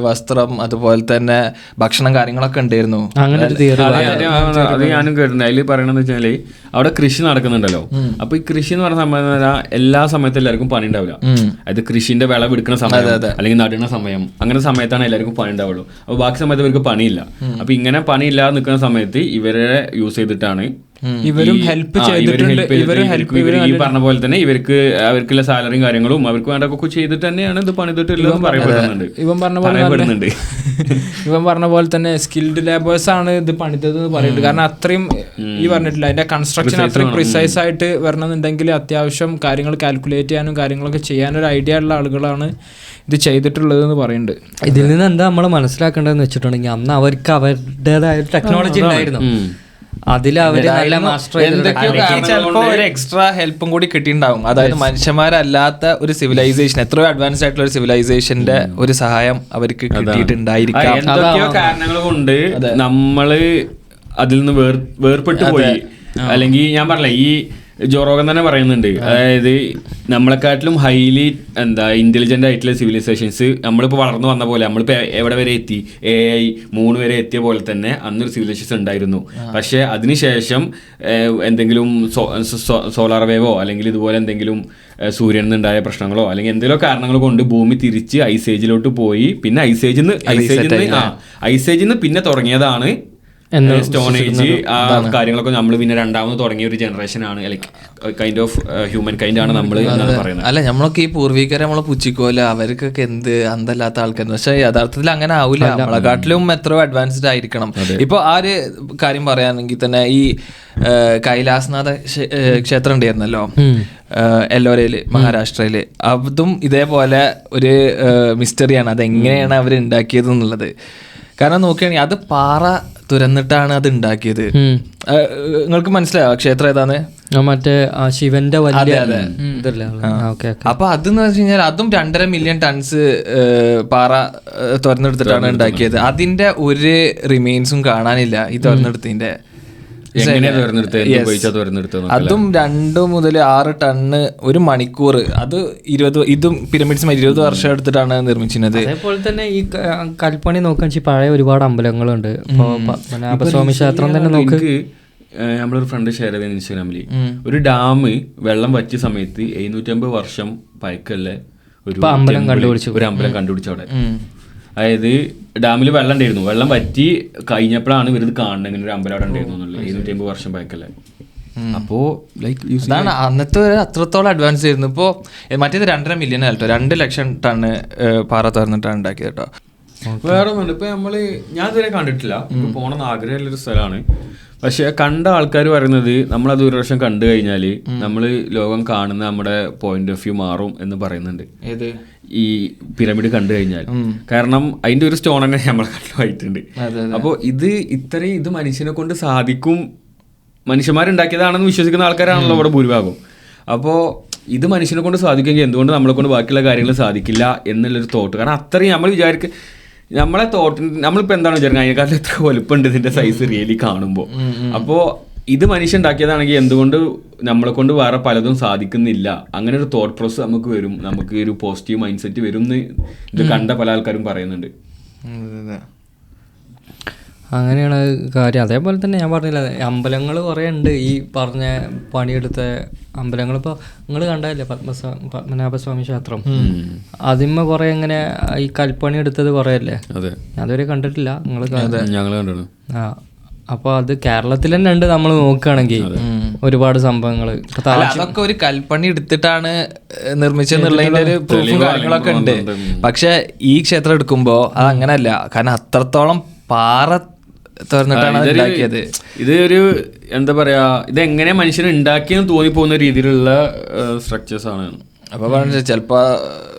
വസ്ത്രം അതുപോലെ തന്നെ ഭക്ഷണം കാര്യങ്ങളൊക്കെ ഉണ്ടായിരുന്നു. അത് ഞാനും കേട്ടിട്ടുണ്ട്. അതിൽ പറയണെന്ന് വെച്ചാല് അവിടെ കൃഷി നടക്കുന്നുണ്ടല്ലോ. അപ്പൊ ഈ കൃഷി എന്ന് പറഞ്ഞ സമയം എല്ലാ സമയത്തും എല്ലാവർക്കും പണി ഉണ്ടാവില്ല. അത് കൃഷിന്റെ വിളവെടുക്കുന്ന സമയം അല്ലെങ്കിൽ നടുന്ന സമയം, അങ്ങനെ സമയത്താണ് എല്ലാവർക്കും പണി ഉണ്ടാവുള്ളൂ. അപ്പൊ ബാക്കി സമയത്ത് ഇവർക്ക് പണിയില്ല. അപ്പൊ ഇങ്ങനെ പണിയില്ലാതെ നിൽക്കുന്ന സമയത്ത് ഇവരെ യൂസ് ചെയ്തിട്ടാണ് ഇവരും ഹെൽപ്പ് ചെയ്തിട്ടുണ്ട്. ഈ പറഞ്ഞ പോലെ തന്നെ അവർക്കുള്ള സാലറിയും കാര്യങ്ങളും അവർക്ക് വേണ്ടതൊക്കെ ചെയ്തിട്ട് തന്നെയാണ് ഇത് പണിതിട്ടുള്ളത് പറയപ്പെടുന്നുണ്ട്. ഇവൻ പറഞ്ഞ പോലെ തന്നെ സ്കിൽഡ് ലേബേഴ്സ് ആണ് ഇത് പണിതത് എന്ന് പറയുന്നുണ്ട്. കാരണം അത്രയും ഈ പറഞ്ഞിട്ടില്ല, അതിന്റെ കൺസ്ട്രക്ഷൻ അത്രയും പ്രിസൈസ് ആയിട്ട് വരണമെന്നുണ്ടെങ്കിൽ അത്യാവശ്യം കാര്യങ്ങൾ കാൽക്കുലേറ്റ് ചെയ്യാനും കാര്യങ്ങളൊക്കെ ചെയ്യാനൊരു ഐഡിയ ഉള്ള ആളുകളാണ് ഇത് ചെയ്തിട്ടുള്ളത് എന്ന് പറയുന്നുണ്ട്. ഇതിൽ നിന്ന് എന്താ നമ്മൾ മനസ്സിലാക്കേണ്ടതെന്ന് വെച്ചിട്ടുണ്ടെങ്കിൽ അന്ന് അവർക്ക് അവരുടേതായ ടെക്നോളജി ഉണ്ടായിരുന്നു, അതിൽ അവര് നല്ല മാസ്റ്റർ ചിലപ്പോ ഒരു എക്സ്ട്രാ ഹെൽപ്പും കൂടി കിട്ടിയിട്ടുണ്ടാവും. അതായത് മനുഷ്യന്മാരല്ലാത്ത ഒരു സിവിലൈസേഷൻ, എത്രയോ അഡ്വാൻസ്ഡ് ആയിട്ടുള്ള ഒരു സിവിലൈസേഷന്റെ ഒരു സഹായം അവർക്ക് കിട്ടിയിട്ടുണ്ടായിരിക്കാം. എന്തൊക്കെയോ കാരണങ്ങൾ കൊണ്ട് നമ്മള് അതിൽ നിന്ന് വേർപെട്ടു പോയി. അല്ലെങ്കിൽ ഞാൻ പറഞ്ഞില്ല, ഈ ജോറോഗൻ തന്നെ പറയുന്നുണ്ട്, അതായത് നമ്മളെക്കാട്ടിലും ഹൈലി ഇന്റലിജന്റ് ആയിട്ടുള്ള സിവിലൈസേഷൻസ് നമ്മളിപ്പോൾ വളർന്നു വന്ന പോലെ, നമ്മളിപ്പോൾ എവിടെ വരെ എത്തി, AI 3 വരെ എത്തിയ പോലെ തന്നെ അന്നൊരു സിവിലൈസേഷൻ ഉണ്ടായിരുന്നു. പക്ഷെ അതിനുശേഷം എന്തെങ്കിലും സോളാർ വേവോ അല്ലെങ്കിൽ ഇതുപോലെ എന്തെങ്കിലും സൂര്യനിൽ നിന്നുണ്ടായ പ്രശ്നങ്ങളോ അല്ലെങ്കിൽ എന്തെങ്കിലും കാരണങ്ങൾ കൊണ്ട് ഭൂമി തിരിച്ച് ഐസേജിലോട്ട് പോയി. പിന്നെ ഐസേജിൽ നിന്ന് പിന്നെ തുടങ്ങിയതാണ് സ്റ്റോൺ ഏജ്. ആ കാര്യങ്ങളൊക്കെ നമ്മൾ പിന്നെ രണ്ടാമത് തുടങ്ങിയ ഒരു ജനറേഷനാണ്, like kind of human kind ആണ് നമ്മൾ എന്നാണ് പറയുന്നത്. അല്ല, നമ്മളൊക്കെ ഈ പൂർവികരെ നമ്മളെ പുച്ഛിക്കോല, അവർക്കൊക്കെ എന്ത് അന്തല്ലാത്ത ആൾക്കാർ. പക്ഷെ യഥാർത്ഥത്തിൽ അങ്ങനെ ആവില്ല, നമ്മളെക്കാട്ടിലും എത്രയോ അഡ്വാൻസ്ഡ് ആയിരിക്കണം. ഇപ്പൊ ആ ഒരു കാര്യം പറയുകയാണെങ്കിൽ തന്നെ ഈ കൈലാസ്നാഥ ക്ഷേത്രം ഉണ്ടായിരുന്നല്ലോ എല്ലോരയില്, മഹാരാഷ്ട്രയില്. അതും ഇതേപോലെ ഒരു മിസ്റ്ററിയാണ്, അതെങ്ങനെയാണ് അവർ ഉണ്ടാക്കിയത് എന്നുള്ളത്. കാരണം നോക്കുകയാണെങ്കിൽ അത് പാറ തുരന്നിട്ടാണ് അത് ഉണ്ടാക്കിയത്. നിങ്ങൾക്ക് മനസ്സിലായോ ക്ഷേത്രം ഏതാന്ന്? മറ്റേ ശിവന്റെ വലിയ. അപ്പൊ അതെന്ന് വെച്ച് കഴിഞ്ഞാൽ അതും 2.5 മില്യൺ ടൺസ് പാറ തുരന്നെടുത്തിട്ടാണ് ഉണ്ടാക്കിയത്. അതിന്റെ ഒരു റിമെയിൻസും കാണാനില്ല ഈ തുരന്നെടുത്തതിന്റെ. അതും 2 മുതൽ 6 ടണ്ണ് 1 മണിക്കൂർ. അത് 20, ഇതും പിരമിഡ്സ് 20 വർഷം എടുത്തിട്ടാണ് നിർമ്മിച്ചിരുന്നത്. അതേപോലെ തന്നെ ഈ കൽപ്പണി നോക്കാൻ പഴയ ഒരുപാട് അമ്പലങ്ങളുണ്ട്. പത്മനാഭസ്വാമി ക്ഷേത്രം തന്നെ നോക്ക്. നമ്മളൊരു ഫ്രണ്ട് ഷെയർ ചെയ്ത ഇൻസ്റ്റാഗ്രാമിൽ ഒരു ഡാം വെള്ളം വറ്റിയ സമയത്ത് 750 വർഷം പഴക്കമുള്ള ഒരു അമ്പലം കണ്ടുപിടിച്ചു അവിടെ. അതായത് ഡാമിൽ വെള്ളം ഉണ്ടായിരുന്നു, വെള്ളം വറ്റി കഴിഞ്ഞപ്പോഴാണ് ഇവരിത് കാണുന്നത് ഇങ്ങനെ ഒരു അമ്പലം അവിടെ ഉണ്ടായിരുന്നു എന്നുള്ളത്. 750 വർഷം പഴക്കല്ലേ. അപ്പോ അതാണ് അന്നത്തെ അത്രത്തോളം അഡ്വാൻസ് ആയിരുന്നു. ഇപ്പോൾ മറ്റേത് 2.5 മില്യൺ കേട്ടോ, 2 ലക്ഷം ടണ്ണ് പാറ തുറന്നിട്ടാണ് ഉണ്ടാക്കിയത് കേട്ടോ. വേറെ ഒന്നുണ്ട്. ഇപ്പൊ ഞാൻ ഇതുവരെ കണ്ടിട്ടില്ല, പോകണമെന്ന് ആഗ്രഹമുള്ളൊരു സ്ഥലമാണ്. പക്ഷെ കണ്ട ആൾക്കാർ പറയുന്നത് നമ്മളത് ഒരു പ്രാവശ്യം കണ്ടു കഴിഞ്ഞാൽ നമ്മൾ ലോകം കാണുന്ന നമ്മുടെ പോയിന്റ് ഓഫ് വ്യൂ മാറും എന്ന് പറയുന്നുണ്ട്. ഏത് ഈ പിരമിഡ് കണ്ടു കഴിഞ്ഞാൽ. കാരണം അതിന്റെ ഒരു സ്റ്റോൺ തന്നെ നമ്മളെ കണ്ടിട്ടുണ്ട്. അപ്പോൾ ഇത് മനുഷ്യനെ കൊണ്ട് സാധിക്കും, മനുഷ്യന്മാരുണ്ടാക്കിയതാണെന്ന് വിശ്വസിക്കുന്ന ആൾക്കാരാണല്ലോ ഇവിടെ ഭൂരിഭാഗം. അപ്പോൾ ഇത് മനുഷ്യനെ കൊണ്ട് സാധിക്കുമെങ്കിൽ എന്തുകൊണ്ട് നമ്മളെ കൊണ്ട് ബാക്കിയുള്ള കാര്യങ്ങൾ സാധിക്കില്ല എന്നുള്ളൊരു തോട്ട്. കാരണം അത്രയും നമ്മൾ നമ്മളെ തോട്ടിന് നമ്മളിപ്പോൾ എന്താണ് വിചാരിക്കുന്നത്, അതിനെക്കാട്ടിൽ എത്ര വലുപ്പമുണ്ട് ഇതിന്റെ സൈസ് റിയലി കാണുമ്പോൾ. അപ്പോൾ ഇത് മനുഷ്യൻ ഉണ്ടാക്കിയതാണെങ്കിൽ എന്തുകൊണ്ട് നമ്മളെ കൊണ്ട് വേറെ പലതും സാധിക്കുന്നില്ല, അങ്ങനെ ഒരു തോട്ട് പ്രോസസ് നമുക്ക് വരും, നമുക്ക് ഒരു പോസിറ്റീവ് മൈൻഡ് സെറ്റ് വരും എന്ന് ഇത് കണ്ട പല ആൾക്കാരും പറയുന്നുണ്ട്. അങ്ങനെയാണ് കാര്യം. അതേപോലെ തന്നെ ഞാൻ പറഞ്ഞില്ല, അമ്പലങ്ങൾ കുറേ ഉണ്ട്. ഈ പറഞ്ഞ പണിയെടുത്ത അമ്പലങ്ങൾ ഇപ്പോൾ നിങ്ങൾ കണ്ടതല്ലേ പത്മനാഭസ്വാമി ക്ഷേത്രം, അതിന്മ കുറേ ഇങ്ങനെ ഈ കൽപ്പണി എടുത്തത് കുറേ അല്ലേ? അതുവരെ കണ്ടിട്ടില്ല നിങ്ങൾ? ആ, അപ്പോൾ അത് കേരളത്തിൽ തന്നെ ഉണ്ട്. നമ്മൾ നോക്കുകയാണെങ്കിൽ ഒരുപാട് സംഭവങ്ങൾ അതൊക്കെ ഒരു കൽപ്പണി എടുത്തിട്ടാണ് നിർമ്മിച്ചെന്നുള്ളതിന്റെ ഒരു പ്രൂഫും കാര്യങ്ങളൊക്കെ ഉണ്ട്. പക്ഷെ ഈ ക്ഷേത്രം എടുക്കുമ്പോൾ അത് അങ്ങനല്ല, കാരണം അത്രത്തോളം പാറ തുറന്നിട്ടാണ് ഉണ്ടാക്കിയത്. ഇത് ഒരു എന്താ പറയാ, ഇതെങ്ങനെ മനുഷ്യൻ ഉണ്ടാക്കിയെന്ന് തോന്നിപ്പോകുന്ന രീതിയിലുള്ള സ്ട്രക്ചേഴ്സ് ആണ്. അപ്പൊ പറഞ്ഞ ചിലപ്പോ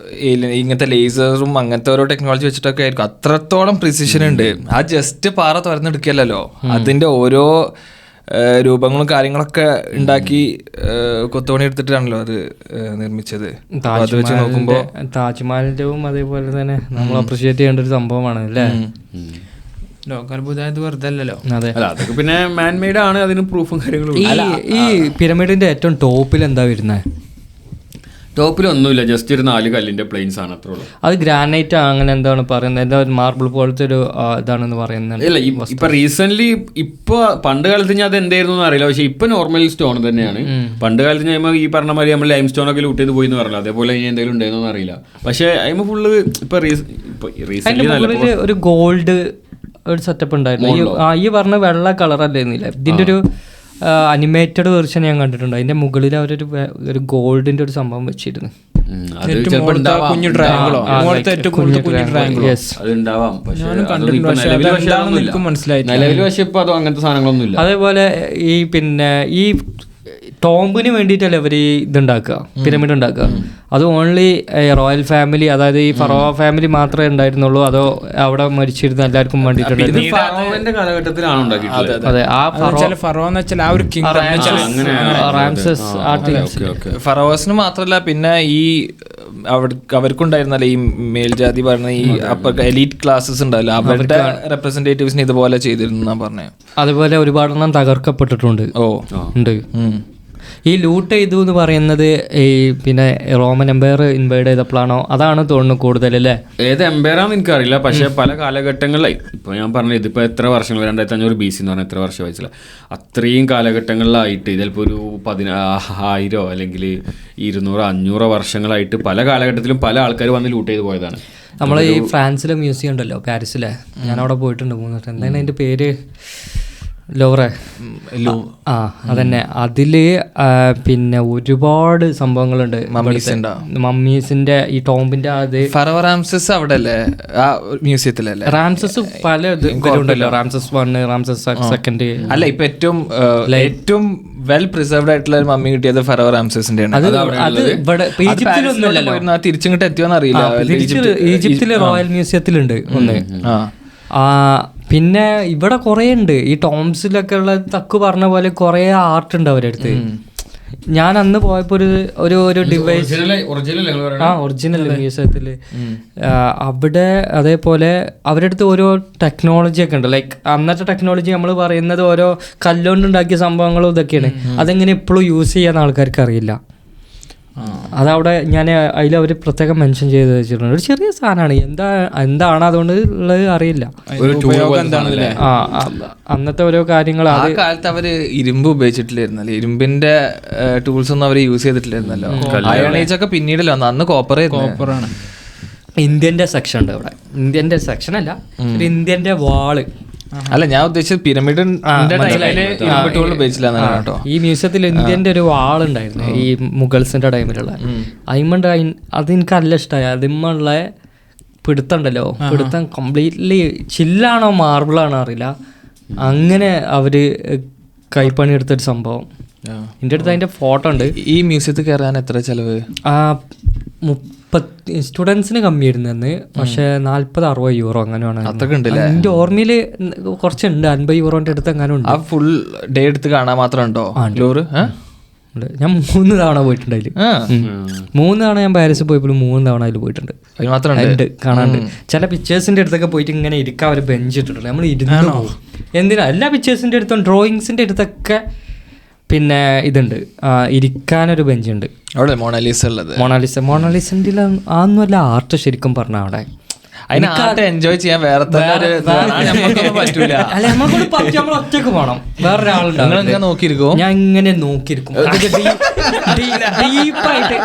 ഇങ്ങനത്തെ ലേസറും അങ്ങനത്തെ ഓരോ ടെക്നോളജി വെച്ചിട്ടൊക്കെ ആയിരിക്കും. അത്രത്തോളം പ്രിസിഷൻ ഉണ്ട്. ആ ജസ്റ്റ് പാറ തുറന്നെടുക്കല്ലോ, അതിന്റെ ഓരോ രൂപങ്ങളും കാര്യങ്ങളൊക്കെ ഉണ്ടാക്കി കൊത്തുപണി എടുത്തിട്ടാണല്ലോ അത് നിർമ്മിച്ചത്. അത് വെച്ച് നോക്കുമ്പോ താജ്മഹലിന്റെയും അതേപോലെ തന്നെ നമ്മൾ അപ്രീഷിയേറ്റ് ചെയ്യേണ്ട ഒരു സംഭവമാണ് അല്ലേ? ലോകാത്ഭുതമായത് വെറുതെ അല്ലല്ലോ. അതെ, അതൊക്കെ പിന്നെ മാൻമെയ്ഡ് ആണ്, അതിന് പ്രൂഫും കാര്യങ്ങളും. ഈ പിരമിഡിന്റെ ഏറ്റവും ടോപ്പിൽ എന്താ വരുന്നത്? ടോപ്പിലൊന്നുമില്ല, ജസ്റ്റ് ഒരു 4 കല്ലിന്റെ പ്ലെയിൻസ് ആണ്, അത്രേ ഉള്ളൂ. അത് ഗ്രാനൈറ്റ് അങ്ങനെ എന്താണ് പറയുന്നത്, എന്താ മാർബിൾ പോലത്തെ ഒരു ഇതാണെന്ന് പറയുന്നത്. ഇല്ല, ഇപ്പൊ റീസെന്റ് ഇപ്പൊ പണ്ട് കാലത്ത് ഞാൻ അത് എന്തായിരുന്നു അറിയില്ല, പക്ഷെ ഇപ്പൊ നോർമൽ സ്റ്റോൺ തന്നെയാണ്. പണ്ട് കാലത്ത് ഞാൻ ഈ പറഞ്ഞ മാതിരി നമ്മൾ ലൈം സ്റ്റോൺ ഒക്കെ ലൂട്ട് ചെയ്ത് പോയി എന്ന് പറഞ്ഞില്ല, അതേപോലെ ഇനി എന്തെങ്കിലും ഉണ്ടായിരുന്നോ അറിയില്ല. പക്ഷെ അതിന് ഫുള്ള് ഇപ്പൊ റീസെന്റ് ഒരു ഗോൾഡ് ഒരു സെറ്റപ്പ് ഉണ്ടായിരുന്നു. ഈ പറഞ്ഞ വെള്ള കളർ അല്ലായിരുന്നില്ല ഇതിന്റെ ഒരു അനിമേറ്റഡ് വെർഷൻ ഞാൻ കണ്ടിട്ടുണ്ട്. അതിന്റെ മുകളിൽ ഒരു ഗോൾഡിന്റെ ഒരു സംഭവം വെച്ചിരുന്നു. അത് ചിലപ്പോൾ ഉണ്ടാവാം. കുഞ്ഞു ട്രയാങ്കിളോ ഏറ്റവും കൂടുതൽ കുഞ്ഞു ട്രയാങ്കിളോ അത് ഉണ്ടാവാം. പക്ഷേ ഞാനും കണ്ടിട്ടുണ്ട്. പക്ഷേ അതെന്താണെന്ന് എനിക്ക് മനസ്സിലായിട്ടില്ല. നിലവിൽ പക്ഷേ ഇപ്പൊ അതോ അങ്ങനത്തെ സാധനങ്ങളൊന്നും ഇല്ല. അതേപോലെ ഈ ടോംബിന് വേണ്ടിയിട്ടല്ലേ അവർ ഇതുണ്ടാക്കുക, പിരമിഡ് ഉണ്ടാക്കുക. അത് ഓൺലി റോയൽ ഫാമിലി, അതായത് ഈ ഫറോ ഫാമിലി മാത്രമേ ഉണ്ടായിരുന്നുള്ളൂ, അതോ അവിടെ മരിച്ചിരുന്ന എല്ലാവർക്കും വേണ്ടിയിട്ടുണ്ടായിരുന്നു? ഫറോവന്റെ കാലഘട്ടത്തിലാണ് ഉണ്ടാക്കിയിട്ടുള്ളത്. അതെ, ആ ഫറോ എന്ന് വെച്ചാൽ ആ ഒരു റാംസസ് ഫറോസിന് മാത്രല്ല, പിന്നെ ഈ അവർക്കുണ്ടായിരുന്നല്ലോ ഈ മേൽജാതി പറഞ്ഞ ഈ എലീറ്റ് ക്ലാസ്സസ് ഉണ്ടല്ലോ, അവരുടെ റെപ്രസെന്റേറ്റീവ്സിന് ഇതുപോലെ ചെയ്തിരുന്നു എന്നാ പറഞ്ഞത്. അതുപോലെ ഒരുപാടെണ്ണം തകർക്കപ്പെട്ടിട്ടുണ്ട്. ഉണ്ട്. ഈ ലൂട്ട് ചെയ്തു എന്ന് പറയുന്നത് ഈ പിന്നെ റോമൻ എംപയർ ഇൻവൈഡ് ചെയ്തപ്പോഴാണോ അതാണ് തോന്നുന്നു കൂടുതൽ അല്ലേ? ഏത് എംപയറാന്ന് എനിക്കറിയില്ല. പക്ഷെ പല കാലഘട്ടങ്ങളിലായി, ഇപ്പോൾ ഞാൻ പറഞ്ഞത് ഇതിപ്പോൾ എത്ര വർഷങ്ങൾ 2500 BC എന്ന് പറഞ്ഞാൽ എത്ര വർഷം വെച്ചില്ല, അത്രയും കാലഘട്ടങ്ങളിലായിട്ട് ചിലപ്പോൾ ഒരു 1000 അല്ലെങ്കിൽ 200 500 വർഷങ്ങളായിട്ട് പല കാലഘട്ടത്തിലും പല ആൾക്കാർ വന്ന് ലൂട്ട് ചെയ്ത് പോയതാണ്. നമ്മളെ ഈ ഫ്രാൻസിലെ മ്യൂസിയം ഉണ്ടല്ലോ, പാരീസിലെ, ഞാനവിടെ പോയിട്ടുണ്ട് 3 വട്ടം. എന്താണ് അതിൻ്റെ പേര്? ലോറെ. അതന്നെ. അതില് പിന്നെ ഒരുപാട് സംഭവങ്ങളുണ്ട്. മമ്മീസിന്റെ ഈ ടോംബിന്റെ അത് ഫറോ റാംസസ് അവിടെ അല്ലേ, ആ മ്യൂസിയത്തിലല്ലേ? റാംസസ് പല ഇതുണ്ടല്ലോ, റാംസസ് 1, റാംസസ് 2. അല്ല, ഇപ്പൊ ഏറ്റവും വെൽ പ്രിസർവ്ഡ് ആയിട്ടുള്ള ഒരു മമ്മി കിട്ടിയത് ഫറോ റാംസസിന്റെ ആണ്. തിരിച്ചിങ്ങോട്ട് എത്തിയോന്ന് അറിയില്ല. ഈജിപ്തിലെ റോയൽ മ്യൂസിയത്തിലുണ്ട് ഒന്ന്. പിന്നെ ഇവിടെ കുറേ ഉണ്ട്. ഈ ടോംസിലൊക്കെ ഉള്ള തക്ക് പറഞ്ഞ പോലെ കുറേ ആർട്ട് ഉണ്ട് അവരുടെ അടുത്ത്. ഞാൻ അന്ന് പോയപ്പോ ഒരു ഡിവൈസ് ഒറിജിനൽ മ്യൂസിയത്തില് അവിടെ അതേപോലെ അവരുടെ അടുത്ത് ഓരോ ടെക്നോളജി ഒക്കെ ഉണ്ട്. ലൈക്ക് അന്നത്തെ ടെക്നോളജി നമ്മൾ പറയുന്നത് ഓരോ കല്ലുകൊണ്ടുണ്ടാക്കിയ സംഭവങ്ങളും ഇതൊക്കെയാണ്. അതെങ്ങനെ എപ്പോഴും യൂസ് ചെയ്യാൻ ആൾക്കാർക്ക് അറിയില്ല. അതവിടെ ഞാൻ അതിലവർ പ്രത്യേകം മെൻഷൻ ചെയ്ത് വെച്ചിട്ടുണ്ട്. ഒരു ചെറിയ സാധനമാണ്, എന്താണ് അതുകൊണ്ട് ഉള്ളത് അറിയില്ല. അന്നത്തെ ഓരോ കാര്യങ്ങൾ ആ കാലത്ത് അവര് ഇരുമ്പ് ഉപയോഗിച്ചിട്ടില്ലായിരുന്നല്ലോ, ഇരുമ്പിന്റെ ടൂൾസ് ഒന്നും അവര് യൂസ് ചെയ്തിട്ടില്ലായിരുന്നല്ലോ. അയൺ ഏജ് ഒക്കെ പിന്നീടല്ലോ, അന്ന് കോപ്പറാണ്. ഇന്ത്യന്റെ സെക്ഷൻ ഉണ്ട് അവിടെ. ഇന്ത്യന്റെ സെക്ഷൻ അല്ല, ഇന്ത്യന്റെ വാള്. അല്ല, ഞാൻ ഉദ്ദേശിച്ചത് പിരമിഡ് ഉപയോഗിച്ചില്ല കേട്ടോ. ഈ മ്യൂസിയത്തിൽ ഇന്ത്യന്റെ ഒരു വാളുണ്ടായിരുന്നു ഈ മുഗൾസിന്റെ ടൈമിലുള്ള. അതിമുണ്ട്, അത് എനിക്ക് നല്ല ഇഷ്ടമായി. അതിമുള്ള പിടുത്തമുണ്ടല്ലോ, പിടുത്തം കംപ്ലീറ്റ്ലി ചില്ലാണോ മാർബിളാണോ അറിയില്ല, അങ്ങനെ അവര് കൈപ്പണി എടുത്തൊരു സംഭവം. എൻ്റെ അടുത്ത് അതിന്റെ ഫോട്ടോ ഉണ്ട്. ഈ മ്യൂസിയത്തിൽ കയറാൻ എത്ര ചെലവ്? സ്റ്റുഡൻസിന് കമ്മിയായിരുന്നു അന്ന്, പക്ഷെ 40-60 യൂറോ അങ്ങനെയാണ്. അതൊക്കെ ഉണ്ടല്ലേ? എൻ്റെ ഓർമ്മയിൽ കുറച്ചുണ്ട്, 50 യൂറോന്റെ അടുത്ത് അങ്ങനെ ഉണ്ട്. ആ ഫുൾ ഡേ എടുത്ത് കാണാൻ മാത്രം ഉണ്ടോ? ഞാൻ 3 തവണ പോയിട്ടുണ്ട് അതിൽ. 3 തവണ ഞാൻ പാരീസിൽ പോയപ്പോൾ 3 തവണ അതിൽ പോയിട്ടുണ്ട്. ഉണ്ട്, കാണാണ്ട്. ചില പിക്ചേഴ്സിന്റെ അടുത്തൊക്കെ പോയിട്ട് ഇങ്ങനെ ഇരിക്കാൻ ഒരു ബെഞ്ച് ഇട്ടിട്ടുണ്ട്, നമ്മൾ ഇരുന്ന് പോകും. എന്തിനാ? എല്ലാ പിക്ചേഴ്സിന്റെ അടുത്തും ഡ്രോയിങ്സിന്റെ അടുത്തൊക്കെ പിന്നെ ഇതുണ്ട്, ഇരിക്കാനൊരു ബെഞ്ചുണ്ട് അവിടെ. മൊണാലിസന്റെ അതൊന്നുമല്ല ആർട്ട് ശരിക്കും പറഞ്ഞ അവിടെ. അതിന് എൻജോയ് ചെയ്യാൻ വേറെ പറ്റൂല. അല്ല, നമ്മളെ പറ്റും, നമ്മൾ ഒറ്റക്ക് പോകണം. വേറൊരാളുണ്ട്, നോക്കിയിരിക്കും. ഞാൻ ഇങ്ങനെ നോക്കിയിരിക്കും ഡീപ്പായിട്ട്.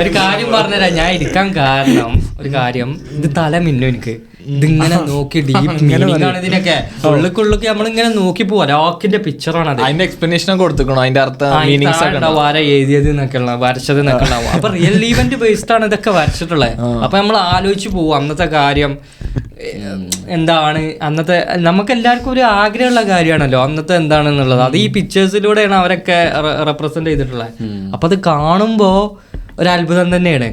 ഒരു കാര്യം പറഞ്ഞുതരാം, ഞാൻ ഇരിക്കാൻ കാരണം ഒരു കാര്യം, ഇത് തല മിന്നും എനിക്ക്. ഇതിങ്ങനെ നോക്കി ഡീപ്പ് മീനിങ് ആണ് ഇതിനൊക്കെ. ഉള്ളിക്കുള്ളിക്ക് നമ്മളിങ്ങനെ നോക്കി പോവാ. ലോക്കിന്റെ പിക്ചറാണ് അത്. അതിന്റെ എക്സ്പ്ലനേഷൻ കൊടുത്തിക്കണോ? അതിന്റെ അർത്ഥം ആരാ എഴുതിയത് എന്നൊക്കെ വരച്ചത് എന്നൊക്കെ ഉണ്ടാവും. അപ്പൊ റിയൽ ഈവന്റ് ബേസ്ഡ് ആണ് ഇതൊക്കെ വരച്ചിട്ടുള്ളത്. അപ്പൊ നമ്മൾ ആലോചിച്ച് പോവും അന്നത്തെ കാര്യം എന്താണ്. അന്നത്തെ നമുക്ക് എല്ലാവർക്കും ഒരു ആഗ്രഹമുള്ള കാര്യമാണല്ലോ അന്നത്തെ എന്താണെന്നുള്ളത്. അത് ഈ പിക്ചേഴ്സിലൂടെയാണ് അവരൊക്കെ റെപ്രസെന്റ് ചെയ്തിട്ടുള്ളത്. അപ്പൊ അത് കാണുമ്പോ ഒരു അത്ഭുതം തന്നെയാണ്.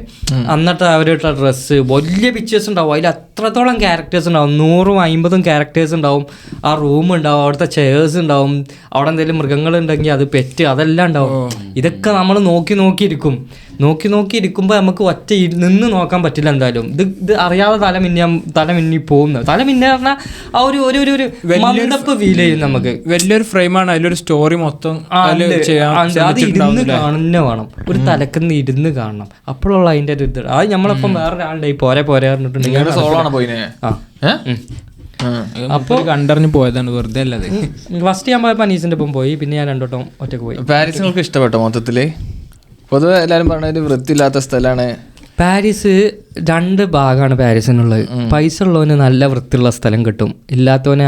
അന്നത്തെ അവരുടെ ഡ്രസ്സ്, വലിയ പിക്ചേഴ്സ് ഉണ്ടാവും, അതിൽ അത്രത്തോളം ക്യാരക്ടേഴ്സ് ഉണ്ടാവും. 100-50 ക്യാരക്ടേഴ്സ് ഉണ്ടാവും. ആ റൂം ഉണ്ടാവും, അവിടുത്തെ ചെയേഴ്സ് ഉണ്ടാവും, അവിടെ എന്തെങ്കിലും മൃഗങ്ങളുണ്ടെങ്കിൽ അത് പെറ്റ്, അതെല്ലാം ഉണ്ടാവും. ഇതൊക്കെ നമ്മൾ നോക്കിയിരിക്കും. നോക്കിയിരിക്കുമ്പോൾ നമുക്ക് ഒറ്റ നിന്ന് നോക്കാൻ പറ്റില്ല എന്തായാലും. ഇത് അറിയാതെ തല മിന്നി പോകുന്നത്. തല മിന്നെ പറഞ്ഞാൽ ആ ഒരു മന്ദപ്പ് ഫീൽ ചെയ്യും നമുക്ക്. വലിയൊരു ഫ്രെയിമാണ്, അതിലൊരു സ്റ്റോറി മൊത്തം അത് ഇരുന്ന് കാണുന്ന വേണം. ഒരു തലക്കുന്ന് ഇരുന്ന് കാണണം, അപ്പോഴുള്ള അതിന്റെ ഒരു ഇത്. അത് നമ്മളിപ്പം വേറൊരാളുടെ പോരെ പറഞ്ഞിട്ടുണ്ടെങ്കിൽ അപ്പോൾ കണ്ടറിഞ്ഞ് പോയതാണ്, വെറുതെ അല്ലാതെ. ഫസ്റ്റ് ഞാൻ പോയപ്പോൾ അനീസിന്റെ ഒപ്പം പോയി, പിന്നെ ഞാൻ 2 വട്ടം ഒറ്റക്ക് പോയി. പാരീസ് നിങ്ങൾക്ക് ഇഷ്ടപ്പെട്ടോ മൊത്തത്തില്? പൊതുവെ എല്ലാവരും പറഞ്ഞ ഒരു വൃത്തിയില്ലാത്ത സ്ഥലമാണ്. പാരീസ് 2 ഭാഗമാണ് പാരീസിനുള്ളത്. പൈസ ഉള്ളവന് നല്ല വൃത്തിയുള്ള സ്ഥലം കിട്ടും, ഇല്ലാത്തവന്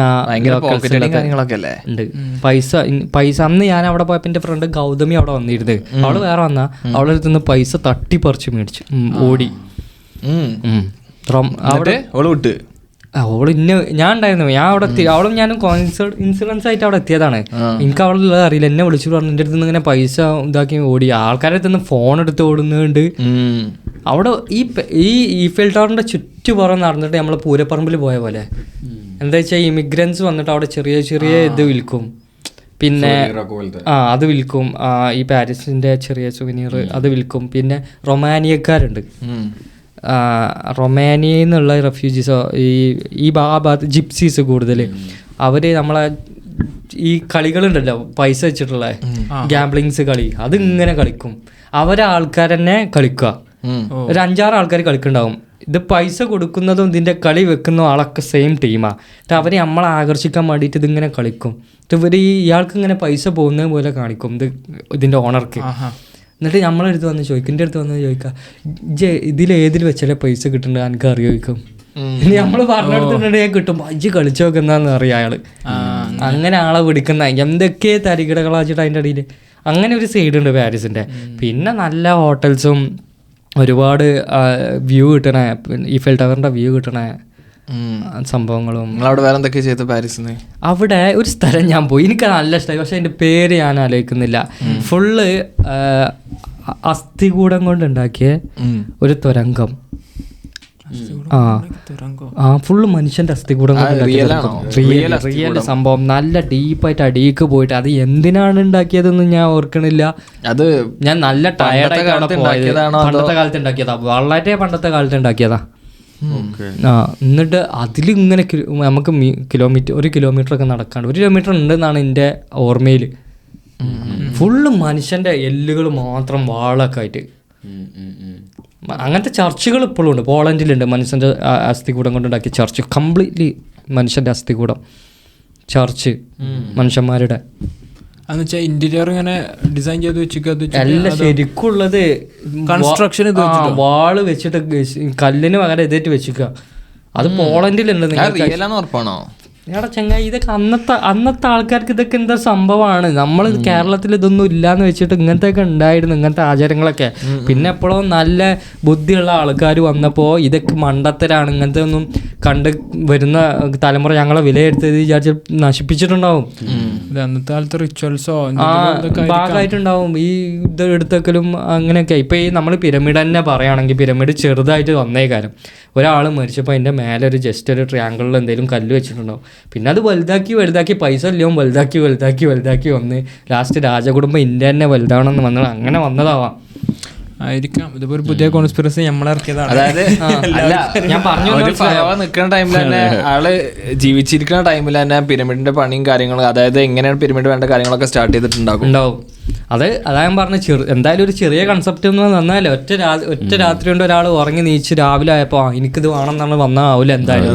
കാര്യങ്ങളൊക്കെ അല്ലേ ഉണ്ട്. പൈസ അന്ന് ഞാൻ അവിടെ പോയപ്പോൾ എൻ്റെ ഫ്രണ്ട് ഗൗതമി അവിടെ വന്നിരുന്നത്. അവള് വേറെ വന്നാ അവളുടെ അടുത്ത് നിന്ന് പൈസ തട്ടിപ്പറിച്ച് മേടിച്ചു ഓടി. അവിടെ അവള് വിട്ട് അവള് ഞാൻ ഉണ്ടായിരുന്നു, ഞാൻ അവിടെ എത്തി. അവളും ഞാനും ഇൻഷുറൻസ് ആയിട്ട് അവിടെ എത്തിയതാണ്. എനിക്ക് അവളുള്ളത് അറിയില്ല. എന്നെ വിളിച്ചു പറഞ്ഞു എൻ്റെ അടുത്ത് നിന്ന് ഇങ്ങനെ പൈസ ഇതാക്കി ഓടി. ആൾക്കാരുടെ അടുത്ത് നിന്ന് ഫോൺ എടുത്ത് ഓടുന്നുണ്ട്. അവിടെ ഈ ഈഫൽ ടവറിന്റെ ചുറ്റുപുറം നടന്നിട്ട് നമ്മൾ പൂരപ്പറമ്പിൽ പോയ പോലെ. എന്താ വെച്ചാൽ ഇമിഗ്രൻസ് വന്നിട്ട് അവിടെ ചെറിയ ചെറിയ ഇത് വിൽക്കും. പിന്നെ അത് വിൽക്കും. ഈ പാരീസിന്റെ ചെറിയ സുവനീർ അത് വിൽക്കും. പിന്നെ റൊമാനിയക്കാരുണ്ട്, റൊമാനിയയിൽ നിന്നുള്ള റെഫ്യൂജീസോ ഈ ഭാഗത്ത് ജിപ്സീസ് കൂടുതൽ. അവർ നമ്മളെ ഈ കളികളുണ്ടല്ലോ പൈസ വെച്ചിട്ടുള്ള ഗാംബ്ലിങ്സ് കളി, അത് ഇങ്ങനെ കളിക്കും. അവരെ ആൾക്കാർ തന്നെ കളിക്കുക. ഒരു 5-6 ആൾക്കാർ കളിക്കുന്നുണ്ടാവും. ഇത് പൈസ കൊടുക്കുന്നതും ഇതിൻ്റെ കളി വെക്കുന്ന ആളൊക്കെ സെയിം ടീമാണ്. എന്നിട്ട് അവർ നമ്മളെ ആകർഷിക്കാൻ വേണ്ടിയിട്ട് ഇതിങ്ങനെ കളിക്കും. ഇവർ ഇയാൾക്ക് ഇങ്ങനെ പൈസ പോകുന്നത് പോലെ കാണിക്കും ഇതിൻ്റെ ഓണർക്ക്. എന്നിട്ട് നമ്മളെടുത്ത് വന്ന് ചോദിക്കും, എൻ്റെ അടുത്ത് വന്ന് ചോദിക്കുക, ഇതിലേതിൽ വെച്ചാലേ പൈസ കിട്ടുന്നുണ്ട് എനിക്ക് അറിയിക്കും. നമ്മൾ പറഞ്ഞെടുത്തിട്ടുണ്ടെങ്കിൽ കിട്ടും. ഇജ്ജ് കളിച്ചു നോക്കുന്നാന്ന് അറിയാം അയാള്. അങ്ങനെ ആളെ പിടിക്കുന്ന എന്തൊക്കെ തരികിടകളാച്ചിട്ട് അതിൻ്റെ അടിയിൽ. അങ്ങനെ ഒരു സൈഡുണ്ട് പാരീസിൻ്റെ. പിന്നെ നല്ല ഹോട്ടൽസും ഒരുപാട് വ്യൂ കിട്ടണ, ഈഫൽ ടവറിൻ്റെ വ്യൂ കിട്ടണ സംഭവങ്ങളും. അവിടെ വേറെ എന്തൊക്കെയാ ചെയ്തു പാരീസിൽ? അവിടെ ഒരു സ്ഥലം ഞാൻ പോയി, എനിക്ക് നല്ല ഇഷ്ടമായി. പക്ഷെ അതിൻ്റെ പേര് ഞാൻ ആലോചിക്കുന്നില്ല. ഫുള്ള് അസ്ഥികൂടം കൊണ്ടുണ്ടാക്കിയ ഒരു തുരങ്കം. ഫുള്ള് മനുഷ്യന്റെ അസ്ഥികൂടം റിയൽ സംഭവം. നല്ല ഡീപ്പായിട്ട് അടിയിക്ക് പോയിട്ട് അത് എന്തിനാണ് ഉണ്ടാക്കിയതെന്ന് ഞാൻ ഓർക്കണില്ല. അത് ഞാൻ നല്ല ടയർഡായിട്ടാണ് പോയത്. പണ്ടത്തെ കാലത്ത് ഉണ്ടാക്കിയതാ, വളരെ പണ്ടത്തെ കാലത്ത് ഉണ്ടാക്കിയതാ. എന്നിട്ട് അതിലിങ്ങനെ നമുക്ക് 1 കിലോമീറ്റർ ഒക്കെ നടക്കാണ്ട്, 1 കിലോമീറ്റർ ഉണ്ടെന്നാണ് എൻ്റെ ഓർമ്മയിൽ. ഫുള്ള് മനുഷ്യന്റെ എല്ലുകൾ മാത്രം വാളൊക്കെ ആയിട്ട്. അങ്ങനത്തെ ചർച്ചുകൾ ഇപ്പോഴും ഉണ്ട്. പോളണ്ടിലുണ്ട് മനുഷ്യന്റെ അസ്ഥികൂടം കൊണ്ടുണ്ടാക്കിയ ചർച്ച്. കംപ്ലീറ്റ്ലി മനുഷ്യന്റെ അസ്ഥികൂടം ചർച്ച്, മനുഷ്യന്മാരുടെ. ഇന്റീരിയർ ഇങ്ങനെ ഡിസൈൻ ചെയ്ത് വെച്ചിട്ട് അല്ല, ശരിക്കുള്ളത് കൺസ്ട്രക്ഷൻ വാള് വെച്ചിട്ട് കല്ലിന് പകരം ഇതായിട്ട് വെച്ചിക്കുക. അത് പോളണ്ടിലുണ്ട്. ഉറപ്പാണോ? എടാ ചങ്ങായി, ഇതൊക്കെ അന്നത്തെ ആൾക്കാർക്ക് ഇതൊക്കെ എന്താ സംഭവമാണ്. നമ്മൾ കേരളത്തിൽ ഇതൊന്നും ഇല്ലാന്ന് വെച്ചിട്ട് ഇങ്ങനത്തെയൊക്കെ ഉണ്ടായിരുന്നു, ഇങ്ങനത്തെ ആചാരങ്ങളൊക്കെ. പിന്നെ എപ്പോഴും നല്ല ബുദ്ധിയുള്ള ആൾക്കാർ വന്നപ്പോൾ ഇതൊക്കെ മണ്ടത്തരാണ്, ഇങ്ങനത്തെ ഒന്നും കണ്ട് വരുന്ന തലമുറ ഞങ്ങളെ വിലയിരുത്തത് വിചാരിച്ച് നശിപ്പിച്ചിട്ടുണ്ടാവും. അന്നത്തെ കാലത്ത് റിച്വൽസോ ഭാഗമായിട്ടുണ്ടാവും ഈ ഇത് എടുത്തേക്കലും അങ്ങനെയൊക്കെ. ഇപ്പം ഈ നമ്മൾ പിരമിഡ് തന്നെ പറയുകയാണെങ്കിൽ പിരമിഡ് ചെറുതായിട്ട് വന്നേ കാര്യം. ഒരാൾ മരിച്ചപ്പോൾ അതിൻ്റെ മേലെ ഒരു ട്രയാങ്കിളിൽ എന്തെങ്കിലും കല്ല് വെച്ചിട്ടുണ്ടാവും. പിന്നെ അത് വലുതാക്കി പൈസ ഇല്ലയോ വലുതാക്കി വന്ന് ലാസ്റ്റ് രാജകുടുംബം ഇന്ത്യ തന്നെ വലുതാവണമെന്ന് വന്നത് അങ്ങനെ വന്നതാവാം ആയിരിക്കാം. ഇതിപ്പോ ഒരു പുതിയ കോൺസ്പിറസി നമ്മളിറക്കിയതാണ്. അതായത് ഞാൻ പറഞ്ഞു നിൽക്കുന്ന ടൈമിൽ തന്നെ ആള് ജീവിച്ചിരിക്കുന്ന ടൈമിൽ തന്നെ പിരമിഡിന്റെ പണിയും കാര്യങ്ങളും, അതായത് എങ്ങനെയാണ് പിരമിഡ് വേണ്ട കാര്യങ്ങളൊക്കെ സ്റ്റാർട്ട് ചെയ്തിട്ടുണ്ടാവും. അതാ ഞാൻ പറഞ്ഞ എന്തായാലും ഒരു ചെറിയ കൺസെപ്റ്റ് ഒന്നും വന്നാലേ ഒറ്റ രാത്രി കൊണ്ട് ഒരാൾ ഉറങ്ങി നീച്ച് രാവിലെ ആയപ്പോ എനിക്കിത് വേണമെന്നാണ് വന്നാവില്ല എന്തായാലും.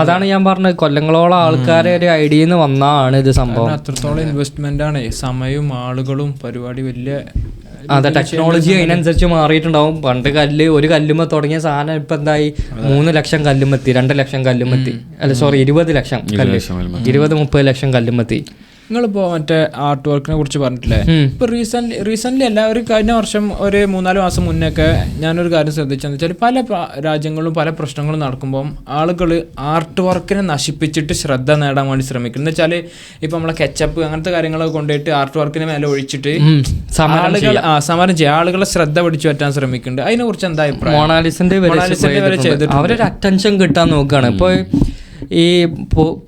അതാണ് ഞാൻ പറഞ്ഞത്, കൊല്ലങ്ങളോളം ആൾക്കാരെ ഒരു ഐഡിയന്ന് വന്നാണ് ഇത് സംഭവം. അത്രത്തോളം ഇൻവെസ്റ്റ്മെന്റ് ആണ്, സമയവും ആളുകളും പരിപാടി വലിയ. അതെ, ടെക്നോളജി അതിനനുസരിച്ച് മാറിയിട്ടുണ്ടാവും. പണ്ട് ഒരു കല്ലുമ്മ തുടങ്ങിയ സാധനം ഇപ്പൊ എന്തായി 3 ലക്ഷം കല്ലുമെത്തി, 2 ലക്ഷം കല്ലുമെത്തി. അല്ല സോറി, 20 ലക്ഷം കല്ല്, 20-30 ലക്ഷം കല്ലുമെത്തി. നിങ്ങളിപ്പോൾ മറ്റേ ആർട്ട് വർക്കിനെ കുറിച്ച് പറഞ്ഞിട്ടില്ലേ? ഇപ്പോൾ റീസെൻ്റ്ലി അല്ല, ഒരു കഴിഞ്ഞ വർഷം ഒരു 3-4 മാസം മുന്നേയൊക്കെ ഞാനൊരു കാര്യം ശ്രദ്ധിച്ചെന്ന് വെച്ചാൽ പല രാജ്യങ്ങളിലും പല പ്രശ്നങ്ങളും നടക്കുമ്പം ആളുകൾ ആർട്ട് വർക്കിനെ നശിപ്പിച്ചിട്ട് ശ്രദ്ധ നേടാൻ വേണ്ടി ശ്രമിക്കും. എന്ന് വെച്ചാൽ ഇപ്പോൾ നമ്മളെ കെച്ചപ്പ് അങ്ങനത്തെ കാര്യങ്ങളൊക്കെ കൊണ്ടുപോയിട്ട് ആർട്ട് വർക്കിന് മേലെ ഒഴിച്ചിട്ട് ആളുകൾ സമരം ചെയ്യുക, ആളുകളെ ശ്രദ്ധ പിടിച്ചു പറ്റാൻ ശ്രമിക്കുന്നുണ്ട്. അതിനെ കുറിച്ച് എന്താ അഭിപ്രായം? മൊണാലിസിന്റെ വരെ ചെയ്തിട്ട് അവരൊരു അറ്റൻഷൻ കിട്ടാൻ നോക്കുകയാണ്. ഇപ്പോൾ ഈ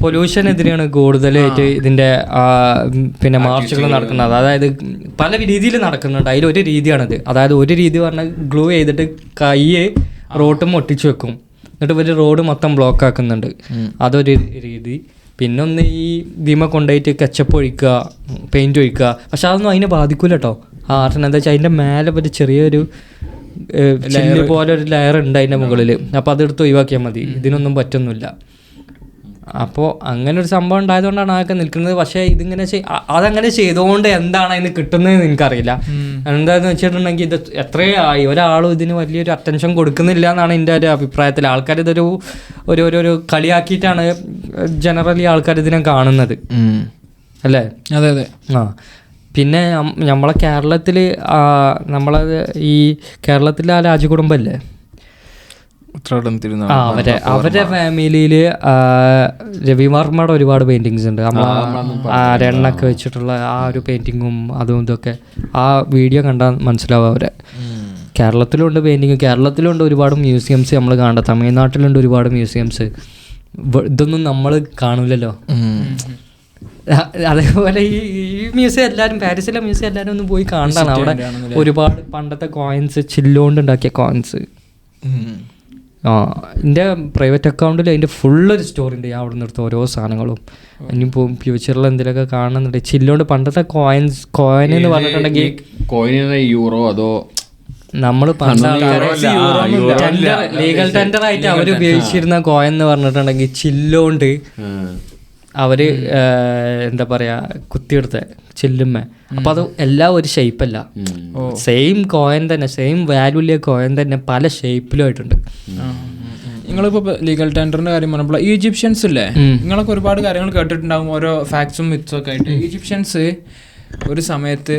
പൊല്യൂഷനെതിരെയാണ് കൂടുതലായിട്ട് ഇതിൻ്റെ പിന്നെ മാർച്ചുകൾ നടക്കുന്നത്. അതായത് പല രീതിയിൽ നടക്കുന്നുണ്ട്. അതിലൊരു രീതിയാണിത്. അതായത് ഒരു രീതി പറഞ്ഞാൽ ഗ്ലൂ ചെയ്തിട്ട് കയ്യെ റോട്ടും ഒട്ടിച്ചു വെക്കും, എന്നിട്ട് ഇവർ റോഡ് മൊത്തം ബ്ലോക്ക് ആക്കുന്നുണ്ട്. അതൊരു രീതി. പിന്നൊന്ന് ഈ ദിമ കൊണ്ടുപോയിട്ട് കെച്ചപ്പ് ഒഴിക്കുക, പെയിൻറ്റ് ഒഴിക്കുക. പക്ഷെ അതൊന്നും അതിനെ ബാധിക്കൂല കേട്ടോ. ആർട്ടിന് എന്താ വെച്ചാൽ അതിൻ്റെ മേലെ ഒരു ചെറിയൊരു ചില്ല് പോലെ ഒരു ലെയർ ഉണ്ട് അതിൻ്റെ മുകളിൽ. അപ്പോൾ അതെടുത്ത് ഒഴിവാക്കിയാൽ മതി. ഇതിനൊന്നും പറ്റൊന്നുമില്ല. അപ്പോൾ അങ്ങനെ ഒരു സംഭവം ഉണ്ടായതുകൊണ്ടാണ് അതൊക്കെ നിൽക്കുന്നത്. പക്ഷേ ഇതിങ്ങനെ അതങ്ങനെ ചെയ്തുകൊണ്ട് എന്താണ് അതിന് കിട്ടുന്നതെന്ന് എനിക്കറിയില്ല. എന്താണെന്ന് വെച്ചിട്ടുണ്ടെങ്കിൽ ഇത് എത്രയായി ഒരാളും ഇതിന് വലിയൊരു അറ്റൻഷൻ കൊടുക്കുന്നില്ല എന്നാണ് എൻ്റെ ഒരു അഭിപ്രായത്തിൽ. ആൾക്കാർ ഇതൊരു ഒരു കളിയാക്കിയിട്ടാണ് ജനറലി ആൾക്കാർ ഇതിനെ കാണുന്നത് അല്ലേ? അതെ അതെ. ആ പിന്നെ നമ്മളെ കേരളത്തിൽ ഈ കേരളത്തിലെ ആ രാജകുടുംബല്ലേ, അവരുടെ ഫാമിലിയിൽ രവിവർമ്മയുടെ ഒരുപാട് പെയിന്റിങ്സ് ഉണ്ട്. എണ്ണൊക്കെ വെച്ചിട്ടുള്ള ആ ഒരു പെയിന്റിങ്ങും അതും ഇതൊക്കെ ആ വീഡിയോ കണ്ടാൽ മനസ്സിലാവും. അവരെ കേരളത്തിലുണ്ട് പെയിന്റിങ്, കേരളത്തിലുണ്ട് ഒരുപാട് മ്യൂസിയംസ് നമ്മൾ കാണേണ്ട, തമിഴ്നാട്ടിലുണ്ട് ഒരുപാട് മ്യൂസിയംസ്. ഇതൊന്നും നമ്മൾ കാണില്ലല്ലോ. അതേപോലെ ഈ മ്യൂസിയം എല്ലാവരും, പാരീസിലെ മ്യൂസിയം എല്ലാവരും ഒന്ന് പോയി കാണാനാണ്. അവിടെ ഒരുപാട് പണ്ടത്തെ കോയിൻസ്, ചില്ലുകൊണ്ട് ഉണ്ടാക്കിയ കോയിൻസ്. എൻ്റെ പ്രൈവറ്റ് അക്കൗണ്ടിൽ അതിൻ്റെ ഫുള്ളൊരു സ്റ്റോറി ഉണ്ട്. ഞാൻ അവിടെ നിന്ന് എടുത്ത ഓരോ സാധനങ്ങളും. ഇനിയിപ്പോൾ ഫ്യൂച്ചറിൽ എന്തെങ്കിലുമൊക്കെ കാണുന്നുണ്ട്. ചില്ലുകൊണ്ട് പണ്ടത്തെ കോയിൻ എന്ന് പറഞ്ഞിട്ടുണ്ടെങ്കിൽ യൂറോ അതോ നമ്മൾ ലീഗൽ ടെൻഡർ ആയിട്ട് അവർ ഉപയോഗിച്ചിരുന്ന കോയിൻ എന്ന് പറഞ്ഞിട്ടുണ്ടെങ്കിൽ ചില്ലുകൊണ്ട് അവര് എന്താ പറയാ കുത്തിയെടുത്ത ചില്ലുമ്മ. അപ്പൊ അത് എല്ലാം ഒരു ഷേപ്പല്ല, സെയിം കോയിൻ തന്നെ, സെയിം വാല്യൂലിയ കോയിൻ തന്നെ പല ഷേപ്പിലുമായിട്ടുണ്ട്. നിങ്ങളിപ്പോ ലീഗൽ ടെൻഡറിന്റെ കാര്യം പറഞ്ഞപ്പോൾ ഈജിപ്ഷ്യൻസ് ഇല്ലേ, നിങ്ങളൊക്കെ ഒരുപാട് കാര്യങ്ങൾ കേട്ടിട്ടുണ്ടാകും, ഓരോ ഫാക്ട്സും മിത്സും ഒക്കെ ആയിട്ട്. ഈജിപ്ഷ്യൻസ് ഒരു സമയത്ത്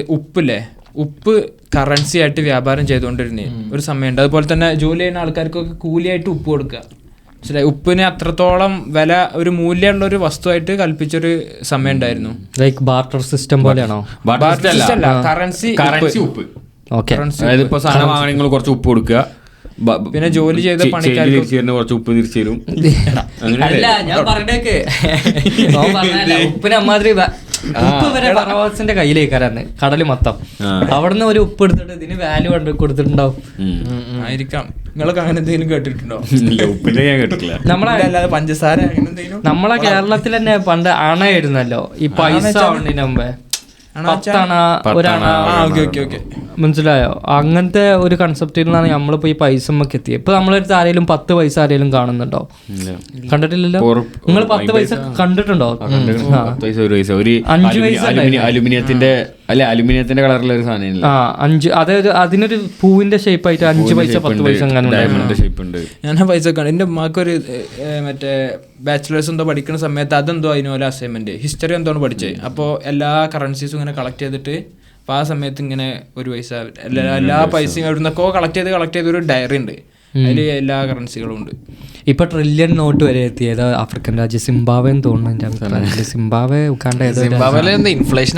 ഉപ്പ് കറൻസി ആയിട്ട് വ്യാപാരം ചെയ്തുകൊണ്ടിരുന്നേ ഒരു സമയമുണ്ട്. അതുപോലെ തന്നെ ജോലി ചെയ്യുന്ന ആൾക്കാർക്കൊക്കെ കൂലിയായിട്ട് ഉപ്പ് കൊടുക്കുക. മനസ്സിലായി? ഉപ്പിന് അത്രത്തോളം വില, ഒരു മൂല്യമുള്ള ഒരു വസ്തുവായിട്ട് കൽപ്പിച്ചൊരു സമയം ഉണ്ടായിരുന്നു. ലൈക്ക് ബാർട്ടർ സിസ്റ്റം പോലെയാണോ? കറൻസി ഉപ്പ്. ഓക്കെ, അതായത് ഇപ്പൊ സാധനം വാങ്ങണമെങ്കിൽ കുറച്ച് ഉപ്പ് കൊടുക്കുക, പിന്നെ ജോലി ചെയ്ത പണിക്കാർക്ക് കുറച്ച് ഉപ്പ് തിരിച്ചു തരും. അല്ല, ഞാൻ പറഞ്ഞേക്ക് ഉപ്പിന് അമ്മാതിരി ഉപ്പ് വരെ ഫറോവസിന്റെ കയ്യിലേക്കാരാന്ന് കടല് മൊത്തം. അവിടുന്ന് ഒരു ഉപ്പ് എടുത്തിട്ട് ഇതിന് വാല്യൂ കൊടുത്തിട്ടുണ്ടാവും ആയിരിക്കാം. നിങ്ങളൊക്കെ അങ്ങനെ എന്തെങ്കിലും കേട്ടിട്ടുണ്ടോ? ഉപ്പിന്റെ ഞാൻ കേട്ടിട്ടില്ല. നമ്മളല്ലാതെ പഞ്ചസാര അങ്ങനെ എന്തെങ്കിലും. നമ്മളെ കേരളത്തിൽ തന്നെ പണ്ട് അണയായിരുന്നല്ലോ ഈ പൈസ ആവുന്നതിന് മുമ്പേ. 10 അണ, 1 അണ, മനസ്സിലായോ? അങ്ങനത്തെ ഒരു കൺസെപ്റ്റിലാണ് നമ്മളിപ്പോ ഈ പൈസ നമുക്ക് എത്തിയത്. ഇപ്പൊ നമ്മളടുത്ത് ആരെങ്കിലും 10 പൈസ ആരെങ്കിലും കാണുന്നുണ്ടോ? കണ്ടിട്ടില്ലല്ലോ. നിങ്ങൾ 10 പൈസ കണ്ടിട്ടുണ്ടോ? 5 പൈസ അലുമിനിയത്തിന്റെ കളറിലുള്ള ഒരു സാധനം. 5, അതായത് അതിനൊരു പൂവിന്റെ ഷേപ്പ് ആയിട്ട് 5 പൈസ 10 പൈസ ഷേപ്പുണ്ട്. ഞാൻ പൈസ കാണും. എന്റെ ഉമ്മാക്കൊരു മറ്റേ ബാച്ചിലേഴ്സ് എന്തോ പഠിക്കുന്ന സമയത്ത് അതെന്തോ അതിനോലെ അസൈൻമെന്റ് ഹിസ്റ്ററി എന്തോ പഠിച്ചത്. അപ്പോൾ എല്ലാ കറൻസീസും ഇങ്ങനെ കളക്ട് ചെയ്തിട്ട് അപ്പോൾ ആ സമയത്ത് ഇങ്ങനെ ഒരു പൈസ എല്ലാ പൈസയും എവിടുന്നൊക്കെ കളക്ട് ചെയ്ത് ഒരു ഡയറി ഉണ്ട്, അതിൽ എല്ലാ കറൻസികളും ഉണ്ട്. ഇപ്പൊ ട്രില്യൺ നോട്ട് വരെ എത്തിയത് ആഫ്രിക്കൻ രാജ്യം സിംബാബ്വെ എന്ന് തോന്നുന്നു. സിംബാബ്വെ ഇൻഫ്ലേഷൻ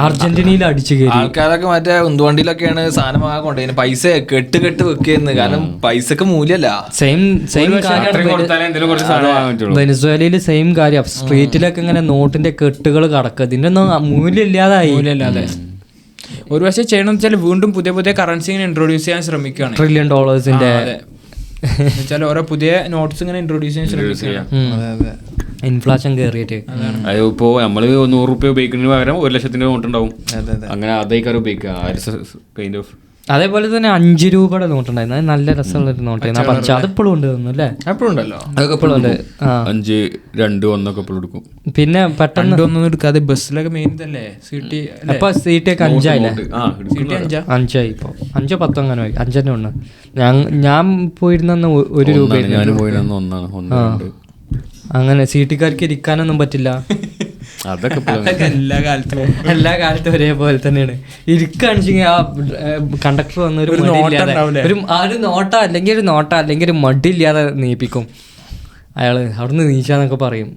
അർജന്റീനയിൽ അടിച്ചു കയറി. ആൾക്കാരൊക്കെ മറ്റേ ഉന്തുവണ്ടിയിലൊക്കെയാണ് സാധനം വാങ്ങാൻ കൊണ്ടുപോയി പൈസ കെട്ട് വെക്കുന്നത്. കാരണം പൈസക്ക് മൂല്യമല്ല. സെയിം കാര്യം വെനസ്വേലയിൽ സെയിം കാര്യം. സ്ട്രീറ്റിലൊക്കെ ഇങ്ങനെ നോട്ടിന്റെ കെട്ടുകൾ കടക്കുക. ഇതിന്റെ ഒന്നും മൂല്യമില്ലാതായി. ഒരു പക്ഷേ ചെയ്യണമെന്ന് വെച്ചാൽ വീണ്ടും പുതിയ കറൻസി ഇങ്ങനെ ഇൻട്രൊഡ്യൂസ് ചെയ്യാൻ ശ്രമിക്കുകയാണ്. $1 ട്രില്യൺ വെച്ചാൽ ഓരോ പുതിയ നോട്ട്സ് ഇങ്ങനെ ഇൻട്രൊഡ്യൂസ് ചെയ്യാൻ ശ്രമിക്കുകയാണ്. ഇൻഫ്ലേഷൻ കയറിയിട്ട് ഇപ്പോ നമ്മള് $100 ഉപയോഗിക്കുന്നതിന് പകരം 1,00,000 നോട്ട് ഉണ്ടാവും. അങ്ങനെ അതേക്കാരം ഉപയോഗിക്കുക. അതേപോലെ തന്നെ 5 രൂപയുടെ നോട്ടുണ്ടായിരുന്നു. അത് നല്ല രസമുള്ളൊരു നോട്ടായിരുന്നു. പക്ഷെ അതിപ്പോഴും ഉണ്ട് തോന്നുന്നു. എപ്പോഴും ഉണ്ടല്ലോ, അതൊക്കെ ഇപ്പോഴും ഉണ്ട്. 5, 2, 1 ഒക്കെ ഇപ്പോഴും എടുക്കും. പിന്നെ പെട്ടെന്ന് ഒന്നും എടുക്കാതെ ബസ്സിലൊക്കെ മെയിൻ തന്നെ സീറ്റ്. അപ്പൊ സീറ്റൊക്കെ 5 ആയില്ലേ? 5 ഇപ്പൊ 5, 10 അങ്ങനെ 5 തന്നെ ഉണ്ട്. ഞാൻ പോയിരുന്ന ₹1. ഞാനും പോയിരുന്ന 1 അങ്ങനെ സീറ്റുകാർക്ക് ഇരിക്കാനൊന്നും പറ്റില്ല. അതൊക്കെ എല്ലാ കാലത്തും ഒരേപോലെ തന്നെയാണ്. ഇരിക്കുകയാണെന്നുവെച്ചെങ്കിൽ ആ കണ്ടക്ടർ വന്ന ഒരു നോട്ട അല്ലെങ്കിൽ ഒരു മടിയില്ലാതെ നീപ്പിക്കും അയാള്. അവിടുന്ന് നീച്ചാന്നൊക്കെ പറയും.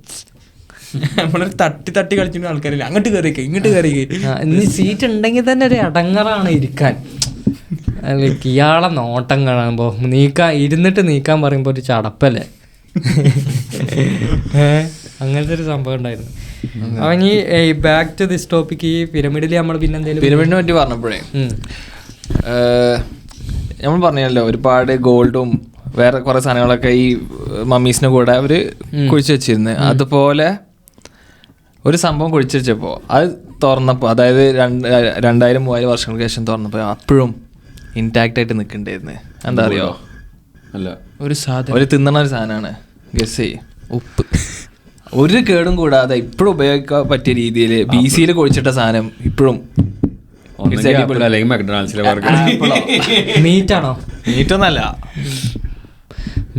നമ്മളൊരു തട്ടി കളിച്ചിട്ട് ആൾക്കാരില്ല, അങ്ങോട്ട് കയറിക്ക് ഇങ്ങോട്ട് കയറിക്ക്. ഇനി സീറ്റ് ഉണ്ടെങ്കിൽ തന്നെ ഒരു അടങ്ങറാണ് ഇരിക്കാൻ. ഇയാളെ നോട്ടം കാണുമ്പോ ഇരുന്നിട്ട് നീക്കാൻ പറയുമ്പോ ഒരു ചടപ്പല്ലേ. അങ്ങനത്തെ ഒരു സംഭവം ഉണ്ടായിരുന്നു. അവൻ ഈ ബാക്ക് ടു ദിസ് ടോപ്പിക്, ഈ പിരമിഡിൽ നമ്മൾ പിന്നെ എന്തെങ്കിലും പിരമിഡിനെ പറ്റി പറഞ്ഞപ്പോഴേ നമ്മൾ പറഞ്ഞല്ലോ ഒരുപാട് ഗോൾഡും വേറെ കുറെ സാധനങ്ങളൊക്കെ ഈ മമ്മീസിന്റെ കൂടെ അവര് കുഴിച്ചു വെച്ചിരുന്നത്. അതുപോലെ ഒരു സംഭവം കുഴിച്ചു വെച്ചപ്പോ അത് തുറന്നപ്പോ, അതായത് 2000-3000 വർഷങ്ങൾക്ക് ശേഷം തുറന്നപ്പോ അപ്പോഴും ഇൻടാക്ട് ആയിട്ട് നിൽക്കണ്ടായിരുന്നു. എന്താ അറിയോ? അല്ല, ഒരു സാധനം, ഒരു തിന്നണ ഒരു സാധനമാണ്. ഗസ് ചെയ്യും. ഉപ്പ് ഒരു കേടും കൂടാതെ ഇപ്പോഴും ഉപയോഗിക്കാൻ പറ്റിയ രീതിയിൽ BC-യിൽ കുഴിച്ചിട്ട സാധനം ഇപ്പോഴും അല്ലെങ്കിൽ മക്ഡൊണാൾഡ്സിലെ ബർഗർ. മീറ്റാണോ? നീറ്റൊന്നല്ല,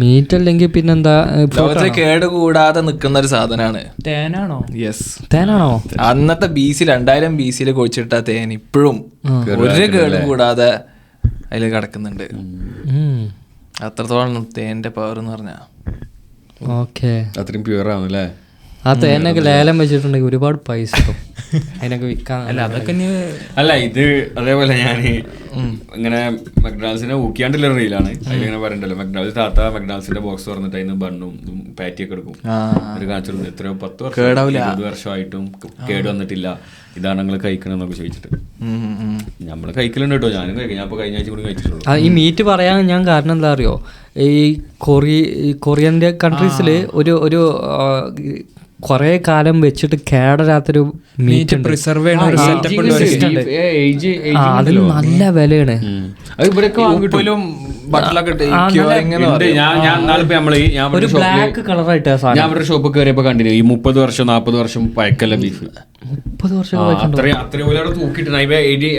മീറ്റ് അല്ലെങ്കിൽ പിന്നെന്താ? ലോകത്തിൽ കേട് കൂടാതെ നിൽക്കുന്ന ഒരു സാധനമാണ്. തേനാണോ? യെസ്, തേനാണോ? അന്നത്തെ BC 2000 BC-യിൽ കുഴിച്ചിട്ട തേൻ ഇപ്പോഴും ഒരു കേടും കൂടാതെ അതിൽ കിടക്കുന്നുണ്ട്. അത്രത്തോളം തേന്റെ പവർ എന്ന് പറഞ്ഞാ. ഓക്കെ, അത്രയും പ്യൂർ ആണല്ലേ. ആ തേനൊക്കെ ലേലം വെച്ചിട്ടുണ്ടെങ്കിൽ ഒരുപാട് പൈസ അതിനൊക്കെ വിൽക്കാൻ. അല്ല അതൊക്കെ അല്ല ഇത് അതേപോലെ ഞാൻ ഇങ്ങനെ മക്ഡൊണാൾഡ്സിനെ ഊക്കിയാണ്ടുള്ള റീലാണ്. അതിലിങ്ങനെ പറയണ്ടല്ലോ, മക്ഡൊണാൾഡ്സിന്റെ ബോക്സ് തുറന്നിട്ട് അതിന് ബണ്ണും പാറ്റിയൊക്കെ എടുക്കും. ഒരു കാണിച്ചിട്ടുണ്ട് എത്രയോ 10 വർഷം 20 വർഷമായിട്ടും കേട് വന്നിട്ടില്ല, ഇതാണ് നിങ്ങൾ കഴിക്കണമെന്നൊക്കെ ചോദിച്ചിട്ട്. നമ്മള് കഴിക്കലുണ്ട് കേട്ടോ, ഞാനും കഴിക്കും. ഞാൻ ഇപ്പൊ കഴിഞ്ഞ ആഴ്ച കൂടി കഴിച്ചിട്ടുള്ളൂ. ഈ മീറ്റ് പറയാൻ ഞാൻ കാരണം എന്താ അറിയോ, ഈ കൊറിയൻ്റെ കൺട്രീസിൽ ഒരു കുറേ കാലം വെച്ചിട്ട് കേടരാത്തൊരു മീറ്റ് പ്രിസർവ് ചെയ്യുന്ന ഒരു സെറ്റപ്പ് ഉണ്ട്. അതിന് നല്ല വിലയാണ്. അത് ഇവിടെയൊക്കെ ഉപ്പിലും ബട്ടലൊക്കെ ഒരു ബ്ലാക്ക് കളറായിട്ട് ഞാൻ അവരുടെ ഷോപ്പ് കയറിയപ്പോ കണ്ടിന്യൂ ഈ 30 വർഷം 40 വർഷം പഴക്കല്ല ബീഫ്. 30 വർഷം അത്രയും തൂക്കിട്ട്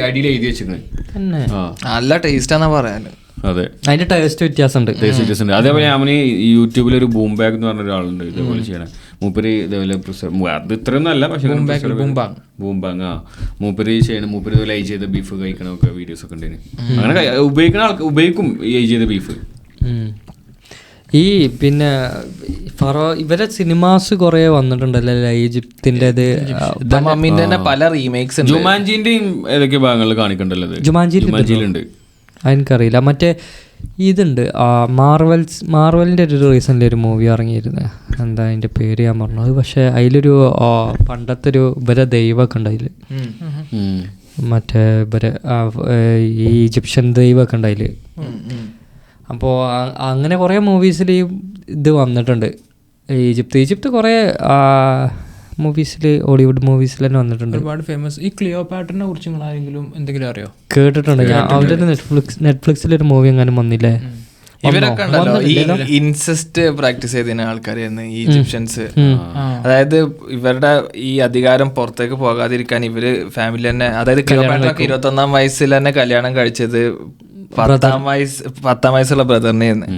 അടിയിൽ എഴുതി വെച്ചിരുന്നത്. നല്ല ടേസ്റ്റാന്നാ പറയാന്. അതെ, അതിന്റെ ടേസ്റ്റ് വ്യത്യാസമുണ്ട്. അതേപോലെ ഞാൻ യൂട്യൂബിൽ ഒരു ബൂം ബാഗ് എന്ന് പറഞ്ഞ ഒരാളുണ്ട് ഇതേപോലെ ചെയ്യണം. മൂപ്പര് ഇതേപോലെ അത് ഇത്രയൊന്നും അല്ല, പക്ഷെ ബൂംബാങ് മൂപ്പര് ചെയ്യണം. മൂപ്പര് ഇതുപോലെ ഏജ് ചെയ്ത ബീഫ് കഴിക്കണമൊക്കെ വീഡിയോസ് ഒക്കെ ഉണ്ടായിരുന്നു. അങ്ങനെ ഉപയോഗിക്കും ഈ ഏജ് ചെയ്ത ബീഫ്. ഈ പിന്നെ ഇവരെ സിനിമാസ് കുറെ വന്നിട്ടുണ്ടല്ലോ, ഈജിപ്തിൻ്റെത് മമ്മീന്റെ തന്നെ പല റീമേക്സ്. ജുമാൻജിന്റെയും ഏതൊക്കെ ഭാഗങ്ങളിൽ കാണിക്കണ്ടല്ലോ. ജുമാൻജിയിലുണ്ട്, എനിക്കറിയില്ല. മറ്റേ ഇതുണ്ട് മാർവലിൻ്റെ ഒരു റീസെൻ്റ് ഒരു മൂവി ഇറങ്ങിയിരുന്നു, എന്താ അതിൻ്റെ പേര് ഞാൻ പറഞ്ഞു. അത് പക്ഷേ അതിലൊരു പണ്ടത്തെ ഒരു ഇവരെ ദൈവമൊക്കെ ഉണ്ട് അതിൽ, മറ്റേ ഇവരെ ഈ ഈജിപ്ഷ്യൻ ദൈവമൊക്കെ ഉണ്ട് അതിൽ. അപ്പോൾ അങ്ങനെ കുറേ മൂവീസിൽ ഇത് വന്നിട്ടുണ്ട്. ഈജിപ്ത് കുറേ മൂവീസിൽ, ഹോളിവുഡ് മൂവീസിൽ തന്നെ വന്നിട്ടുണ്ട്, ഒരുപാട് ഫേമസ്. ഈ ക്ലിയോപാട്രനെ കുറിച്ച് നിങ്ങൾ ആരെങ്കിലും എന്തെങ്കിലും അറിയോ? കേട്ടിട്ടുണ്ട് ഞാൻ. അവരുടെ നെറ്റ്ഫ്ലിക്സിലൊരു മൂവി എങ്ങാനും വന്നില്ലേ? ഇവരൊക്കെ ഉണ്ടല്ലോ ഈ ഇൻസെസ്റ്റ് പ്രാക്ടീസ് ചെയ്തിരുന്ന ആൾക്കാരായിരുന്നു ഈജിപ്ഷ്യൻസ്. അതായത് ഇവരുടെ ഈ അധികാരം പുറത്തേക്ക് പോകാതിരിക്കാൻ ഇവര് ഫാമിലി തന്നെ, അതായത് ക്ലിയോപാട്രക്ക് 21-ാം വയസ്സിൽ തന്നെ കല്യാണം കഴിച്ചത് 10-ാം വയസ്സുള്ള ബ്രദറിനെയായിരുന്നു.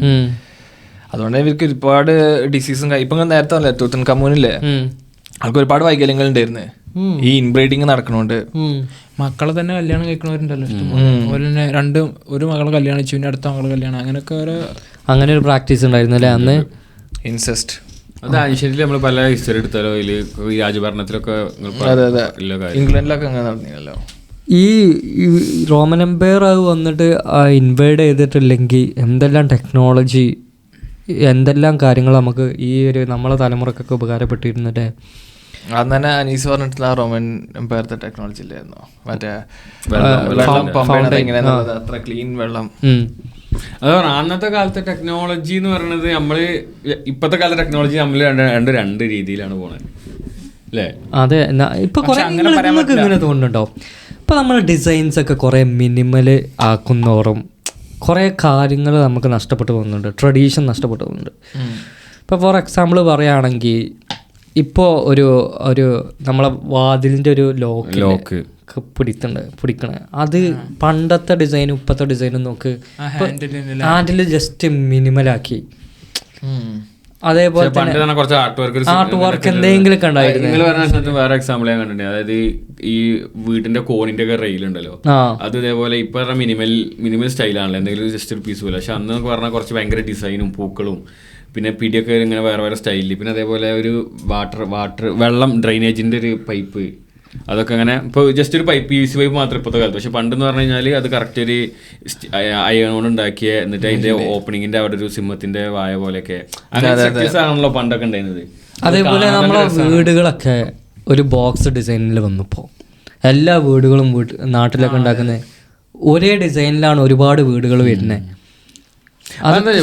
അതുകൊണ്ട് ഇവർക്ക് ഒരുപാട് ഡിസീസും ഇപ്പൊ നേരത്തെ അല്ലേ തൂത്തൻഖാമൂനില്ലേ, ആൾക്ക് ഒരുപാട് വൈകല്യങ്ങൾ ഉണ്ടായിരുന്നു ഈ ഇൻബ്രീഡിങ് നടക്കണോണ്ട്. മക്കളെ തന്നെ കല്യാണം കഴിക്കണവരുണ്ടല്ലോ ഇഷ്ടംപോലെ. ഒരു മകളെ കല്യാണം കഴിച്ചു, പിന്നെ അടുത്ത മകളെ കല്യാണം, അങ്ങനെയൊക്കെ അങ്ങനെ ഒരു പ്രാക്ടീസ് ഉണ്ടായിരുന്നു അല്ലേ അന്ന്, ഇൻസെസ്റ്റ്. അത് ആൻഷ്യന്റിൽ നമ്മൾ പല ഹിസ്റ്ററി എടുത്താലോ ഈ രാജഭരണത്തിലൊക്കെ ഇംഗ്ലണ്ടിലൊക്കെ അങ്ങനെ നടന്നില്ലല്ലോ. ഈ റോമൻ എംപയർ അത് വന്നിട്ട് ഇൻവൈഡ് ചെയ്തിട്ടില്ലെങ്കിൽ എന്തെല്ലാം ടെക്നോളജി, എന്തെല്ലാം കാര്യങ്ങൾ നമുക്ക് ഈ ഒരു നമ്മളെ തലമുറക്കൊക്കെ ഉപകാരപ്പെട്ടിരുന്നില്ലേ. അന്ന് തന്നെ അനീസ് പറഞ്ഞിട്ടുള്ള റോമൻ എംപയർത്തെ ടെക്നോളജി ഇല്ലായിരുന്നോ, മറ്റേ വെള്ളം പമ്പ് ചെയ്യുന്നത്, അത്ര ക്ലീൻ വെള്ളം. അത് പറഞ്ഞ അന്നത്തെ കാലത്തെ ടെക്നോളജി എന്ന് പറയുന്നത് നമ്മള് ഇപ്പത്തെ കാലത്തെ ടെക്നോളജി നമ്മൾ രണ്ട് രീതിയിലാണ് പോണത് അല്ലേ? അതെ. ഇപ്പൊ നിങ്ങൾക്ക് ഇങ്ങനെ തോന്നുന്നുണ്ടോ, ഇപ്പൊ നമ്മൾ ഡിസൈൻസ് ഒക്കെ കുറെ മിനിമൽ ആക്കുന്നോറും കുറേ കാര്യങ്ങൾ നമുക്ക് നഷ്ടപ്പെട്ടു പോകുന്നുണ്ട്, ട്രഡീഷൻ നഷ്ടപ്പെട്ടു പോകുന്നുണ്ട്. ഇപ്പോൾ ഫോർ എക്സാമ്പിൾ പറയുകയാണെങ്കിൽ ഇപ്പോൾ ഒരു നമ്മളെ വാതിലിൻ്റെ ഒരു ലോക്ക് പിടിക്കണേ, അത് പണ്ടത്തെ ഡിസൈനും ഇപ്പോഴത്തെ ഡിസൈനും നോക്ക്, ഹാൻഡിൽ ജസ്റ്റ് മിനിമലാക്കി. അതേപോലെ ആർട്ട് വർക്ക് എന്തെങ്കിലും ഉണ്ടായിരുന്നു. വേറെ എക്സാമ്പിൾ ഞാൻ കണ്ടിട്ടുണ്ട്, അതായത് ഈ വീട്ടിന്റെ കോണിന്റെ ഒക്കെ റെയിൽ ഉണ്ടല്ലോ, അത് ഇതേപോലെ ഇപ്പൊ മിനിമൽ സ്റ്റൈലാണല്ലോ, എന്തെങ്കിലും ജസ്റ്റ് ഒരു പീസ് പോലെ. പക്ഷെ അന്ന് നമുക്ക് പറഞ്ഞാൽ കുറച്ച് ഭയങ്കര ഡിസൈനും പൂക്കളും പിന്നെ പിടിയൊക്കെ ഇങ്ങനെ വേറെ സ്റ്റൈലിൽ. പിന്നെ അതേപോലെ ഒരു വാട്ടർ വെള്ളം ഡ്രെയിനേജിന്റെ ഒരു പൈപ്പ്, അതൊക്കെ അങ്ങനെ ഇപ്പോൾ ജസ്റ്റ് ഒരു പൈപ്പ് PVC പൈപ്പ് മാത്രം ഇപ്പോഴത്തെ കാലത്ത്. പക്ഷെ പണ്ടെന്ന് പറഞ്ഞു കഴിഞ്ഞാൽ അത് കറക്റ്റ് ഒരു അയൺ കൊണ്ട് ഉണ്ടാക്കിയ, എന്നിട്ട് അതിന്റെ ഓപ്പണിങ്ങിന്റെ അവിടെ ഒരു സിംഹത്തിന്റെ വായ പോലെയൊക്കെ ആണല്ലോ പണ്ടൊക്കെ ഉണ്ടായിരുന്നത്. അതേപോലെ നമ്മളെ വീടുകളൊക്കെ ഒരു ബോക്സ് ഡിസൈനിൽ വന്നപ്പോൾ എല്ലാ വീടുകളും നാട്ടിലൊക്കെ ഉണ്ടാക്കുന്നത് ഒരേ ഡിസൈനിലാണ് ഒരുപാട് വീടുകൾ വരുന്നത്.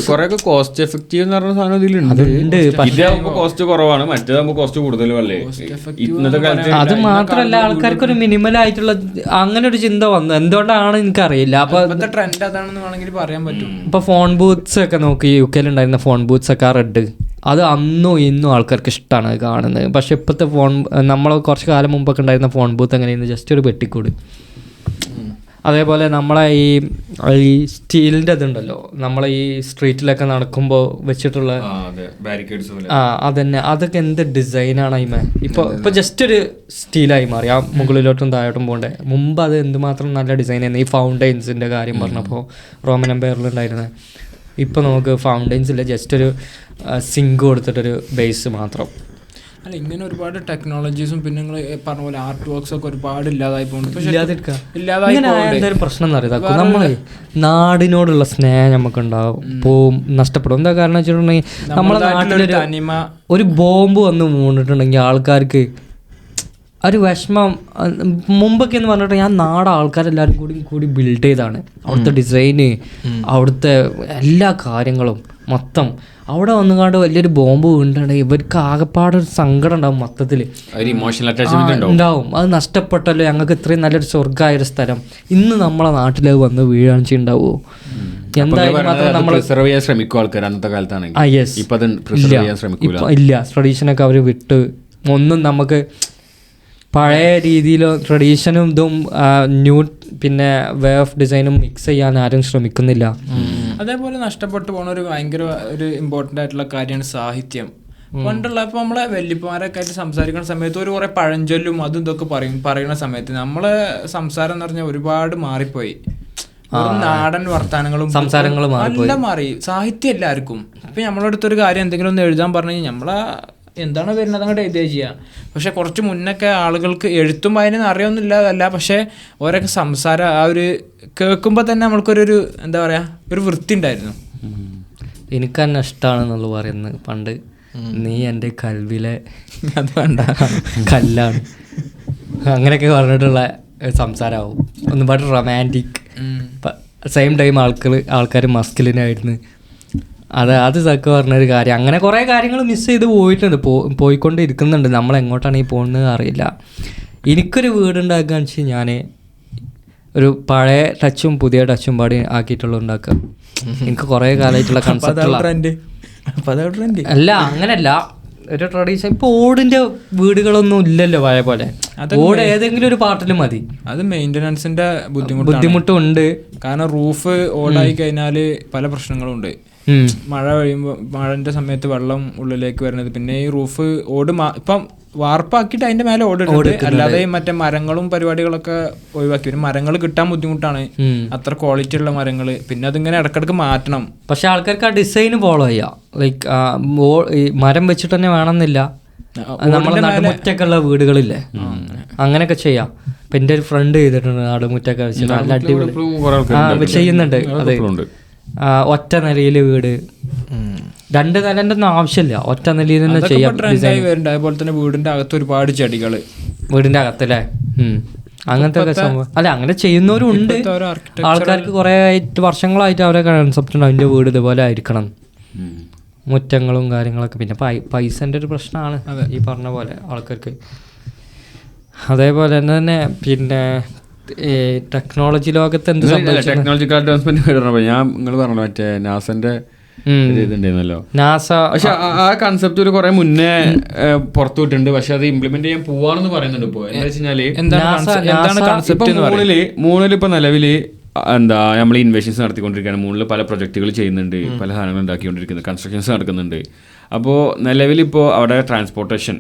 കൊറേയൊക്കെ കോസ്റ്റ് എഫക്റ്റീവ് എന്ന് പറഞ്ഞ സാധനം ഇതിലുണ്ട്. ഇതാകുമ്പോ കോസ്റ്റ് കുറവാണ്, മറ്റേതാകുമ്പോ കോസ്റ്റ് കൂടുതലും അല്ലേ ഇന്നത്തെ കാലത്ത്. അത് മാത്രല്ല ആൾക്കാർക്ക് ഒരു മിനിമൽ ആയിട്ടുള്ള അങ്ങനെ ഒരു ചിന്ത വന്നു, എന്തുകൊണ്ടാണ് എനിക്കറിയില്ല. അപ്പൊ ട്രെൻഡ് അതാണെന്ന് വേണമെങ്കിൽ പറയാൻ പറ്റും. ഇപ്പൊ ഫോൺ ബൂത്ത്സ് ഒക്കെ നോക്കി, UK ഉണ്ടായിരുന്ന ഫോൺ ബൂത്ത്സ് ഒക്കെ റെഡ് അത് അന്നും ഇന്നും ആൾക്കാർക്ക് ഇഷ്ടമാണ് അത് കാണുന്നത്. പക്ഷെ ഇപ്പോഴത്തെ ഫോൺ, നമ്മൾ കുറച്ച് കാലം മുമ്പൊക്കെ ഉണ്ടായിരുന്ന ഫോൺ ബൂത്ത് എങ്ങനെയായിരുന്നു, ജസ്റ്റ് ഒരു പെട്ടിക്കൂട്. അതേപോലെ നമ്മളെ ഈ സ്റ്റീലിൻ്റെ ഇതുണ്ടല്ലോ, നമ്മളെ ഈ സ്ട്രീറ്റിലൊക്കെ നടക്കുമ്പോൾ വെച്ചിട്ടുള്ള അതന്നെ, അതൊക്കെ എന്ത് ഡിസൈനാണ് അതിമേ. ഇപ്പോൾ ജസ്റ്റ് ഒരു സ്റ്റീലായി മാറി, ആ മുകളിലോട്ടും താഴോട്ടും പോകണ്ടേ. മുമ്പ് അത് എന്തുമാത്രം നല്ല ഡിസൈനായിരുന്നു. ഈ ഫൗണ്ടൈൻസിൻ്റെ കാര്യം പറഞ്ഞപ്പോൾ റോമൻ എംപയറിലുണ്ടായിരുന്നത്. ഇപ്പോൾ നമുക്ക് ഫൗണ്ടൈൻസ് ഇല്ല, ജസ്റ്റ് ഒരു സിങ്ക് കൊടുത്തിട്ടൊരു ബേസ് മാത്രം. അല്ല, ഇങ്ങനെ ഒരുപാട് ടെക്നോളജീസും പിന്നെ നിങ്ങൾ പറഞ്ഞ പോലെ ആർട്ട് വർക്ക്സ് ഒക്കെ ഒരുപാട് ഇല്ലാതായി പോകുന്നുണ്ട്. പ്രശ്നം എന്ന് പറയുന്നത് നമ്മൾ നാടിനോടുള്ള സ്നേഹം നമുക്കുണ്ടാവും, പോവും, നഷ്ടപ്പെടും. എന്താ കാരണം വെച്ചിട്ടുണ്ടെങ്കിൽ നമ്മളെ നാട്ടിലൊരു ഒരു ബോംബ് വന്ന് വീണിട്ടുണ്ടെങ്കിൽ ആൾക്കാർക്ക് ഒരു വിഷമം. മുമ്പൊക്കെ എന്ന് പറഞ്ഞിട്ട് ഞാൻ നാട് ആൾക്കാരെല്ലാവരും കൂടി ബിൽഡ് ചെയ്താണ് അവിടുത്തെ ഡിസൈന്, അവിടുത്തെ എല്ലാ കാര്യങ്ങളും മൊത്തം. അവിടെ വന്നുകൊണ്ട് വലിയൊരു ബോംബ് വീണിട്ടുണ്ടെങ്കിൽ ഇവർക്ക് ആകെപ്പാടൊരു സങ്കടം ഉണ്ടാവും, മൊത്തത്തിൽ ഉണ്ടാവും. അത് നഷ്ടപ്പെട്ടല്ലോ, ഞങ്ങൾക്ക് ഇത്രയും നല്ലൊരു സ്വർഗ്ഗമായൊരു സ്ഥലം ഇന്ന് നമ്മളെ നാട്ടിൽ വന്ന് വീഴാണിച്ചുണ്ടാവുമോ? ഇല്ല, ട്രഡീഷനൊക്കെ അവർ വിട്ട് ഒന്നും നമുക്ക് പഴയ രീതിയിലോ ട്രഡീഷനും ഇതും ന്യൂ പിന്നെ വേ ഓഫ് ഡിസൈനും മിക്സ് ചെയ്യാൻ ആരും ശ്രമിക്കുന്നില്ല. അതേപോലെ നഷ്ടപ്പെട്ടു പോണ ഒരു ഭയങ്കര ഒരു ഇമ്പോർട്ടൻ്റ് ആയിട്ടുള്ള കാര്യമാണ് സാഹിത്യം. പണ്ടുള്ള ഇപ്പോൾ നമ്മളെ വല്യപ്പന്മാരൊക്കെ ആയിട്ട് സംസാരിക്കുന്ന സമയത്ത് ഒരു കുറേ പഴഞ്ചൊല്ലും അതും ഇതൊക്കെ പറയുന്ന സമയത്ത് നമ്മളെ സംസാരം എന്ന് പറഞ്ഞാൽ ഒരുപാട് മാറിപ്പോയി. നാടൻ വർത്താനങ്ങളും സംസാരങ്ങളും എല്ലാം മാറി. സാഹിത്യം എല്ലാവർക്കും ഇപ്പം നമ്മളെ അടുത്തൊരു കാര്യം എന്തെങ്കിലും ഒന്ന് എഴുതാൻ പറഞ്ഞു കഴിഞ്ഞാൽ നമ്മളെ എന്താണ് വരുന്നത് അങ്ങോട്ട് എഴുതുക ചെയ്യുക. പക്ഷെ കുറച്ച് മുന്നൊക്കെ ആളുകൾക്ക് എഴുത്തും വായനയും അറിയൊന്നുമില്ലാതല്ല, പക്ഷേ ഓരോക്കെ സംസാരം ആ ഒരു കേൾക്കുമ്പോൾ തന്നെ നമ്മൾക്കൊരു എന്താ പറയുക, ഒരു വൃത്തി ഉണ്ടായിരുന്നു. എനിക്ക് തന്നെ ഇഷ്ടമാണെന്നുള്ളത് പറയുന്നത് പണ്ട്. നീ എൻ്റെ കൽവിലെ അത് വേണ്ട കല്ലാണ് അങ്ങനെയൊക്കെ പറഞ്ഞിട്ടുള്ള സംസാരമാവും. ഒരുപാട് റൊമാൻറ്റിക്, സെയിം ടൈം ആൾക്കാർ മസ്കുലിനായിരുന്നു. അത് സക്ക് പറഞ്ഞൊരു കാര്യം. അങ്ങനെ കുറേ കാര്യങ്ങൾ മിസ് ചെയ്ത് പോയിട്ടുണ്ട്, പോയിക്കൊണ്ട് ഇരിക്കുന്നുണ്ട്. നമ്മൾ എങ്ങോട്ടാണ് ഈ പോകുന്നത് അറിയില്ല. എനിക്കൊരു വീടുണ്ടാക്കുകയെന്ന് വെച്ചാൽ ഞാൻ ഒരു പഴയ ടച്ചും പുതിയ ടച്ചും പാടി ആക്കിയിട്ടുള്ള ഉണ്ടാക്കുക. എനിക്ക് കുറേ കാലമായിട്ടുള്ള കൺസെപ്റ്റ് അല്ല, അങ്ങനല്ല ഒരു ട്രഡീഷൻ. ഇപ്പോൾ ഓടിൻ്റെ വീടുകളൊന്നും ഇല്ലല്ലോ പഴയ പോലെ. ഓട് ഏതെങ്കിലും ഒരു പാർട്ടിൽ മതി. അത് മെയിൻ്റനൻസിൻ്റെ ബുദ്ധിമുട്ടും ഉണ്ട്. കാരണം റൂഫ് ഓടായി കഴിഞ്ഞാൽ പല പ്രശ്നങ്ങളും ഉണ്ട്. മഴ കഴിയുമ്പോൾ മഴൻ്റെ സമയത്ത് വെള്ളം ഉള്ളിലേക്ക് വരുന്നത്. പിന്നെ ഈ റൂഫ് ഓട് ഇപ്പം വാർപ്പാക്കിയിട്ട് അതിൻ്റെ മേലെ ഓടിട്ടുണ്ട്. അല്ലാതെ മറ്റേ മരങ്ങളും പരിപാടികളൊക്കെ ഒഴിവാക്കി. പിന്നെ മരങ്ങൾ കിട്ടാൻ ബുദ്ധിമുട്ടാണ്, അത്ര ക്വാളിറ്റി ഉള്ള മരങ്ങൾ. പിന്നെ അതിങ്ങനെ ഇടക്കിടക്ക് മാറ്റണം. പക്ഷെ ആൾക്കാർക്ക് ആ ഡിസൈൻ ഫോളോ ചെയ്യാം. ലൈക്ക് മരം വെച്ചിട്ട് തന്നെ വേണമെന്നില്ല. നമ്മളെ നടുമുറ്റൊക്കെയുള്ള വീടുകളില്ലേ, അങ്ങനെയൊക്കെ ചെയ്യാം. ഇപ്പം എൻ്റെ ഒരു ഫ്രണ്ട് ചെയ്തിട്ടുണ്ട് നടുമുറ്റൊക്കെ വെച്ചിട്ട്, നല്ല അടിപൊളി ചെയ്യുന്നുണ്ട്. അത് ഒറ്റ നിലയിൽ വീട്, 2 നിലൻ്റെ ഒന്നും ആവശ്യമില്ല, ഒറ്റ നിലയിൽ തന്നെ ചെയ്യാം. അതേപോലെ തന്നെ വീടിന്റെ അകത്ത് ഒരുപാട് ചെടികൾ, വീടിന്റെ അകത്തല്ലേ, അങ്ങനത്തെ ഒക്കെ സംഭവം. അല്ല, അങ്ങനെ ചെയ്യുന്നവരും ഉണ്ട്. ആൾക്കാർക്ക് കുറേ വർഷങ്ങളായിട്ട് അവരെ കൺസെപ്റ്റ് ഉണ്ട്, അതിൻ്റെ വീട് ഇതുപോലെ ആയിരിക്കണം, മുറ്റങ്ങളും കാര്യങ്ങളൊക്കെ. പിന്നെ പൈസൻ്റെ ഒരു പ്രശ്നമാണ് ഈ പറഞ്ഞ പോലെ ആൾക്കാർക്ക്. അതേപോലെ തന്നെ പിന്നെ ടെക്നോളജി ലോകത്ത് എന്ത് ടെക്നോളജിക്കൽ അഡ്വാൻസ്മെന്റ് പറഞ്ഞപ്പോൾ നിങ്ങൾ പറഞ്ഞു മറ്റേ നാസന്റെ ഇതുണ്ടായിരുന്നല്ലോ. നാസ പക്ഷെ ആ കൺസെപ്റ്റ് ഒരു കുറെ മുന്നേ പുറത്തു വിട്ടിട്ടുണ്ട്. പക്ഷെ അത് ഇംപ്ലിമെന്റ് ചെയ്യാൻ പോവാണെന്ന് പറയുന്നുണ്ട്. ഇപ്പോൾ എന്താ വെച്ചാല് മൂന്നിൽ ഇപ്പൊ നിലവില് എന്താ നമ്മൾ ഇൻവെസ്റ്റൻസ് നടത്തിക്കൊണ്ടിരിക്കുകയാണ്. മൂന്നിൽ പല പ്രൊജക്ടുകൾ ചെയ്യുന്നുണ്ട്, പല സാധനങ്ങൾ ഉണ്ടാക്കിക്കൊണ്ടിരിക്കുന്നത്, കൺസ്ട്രക്ഷൻസ് നടക്കുന്നുണ്ട്. അപ്പോൾ നിലവിലിപ്പോൾ അവിടെ ട്രാൻസ്പോർട്ടേഷൻ,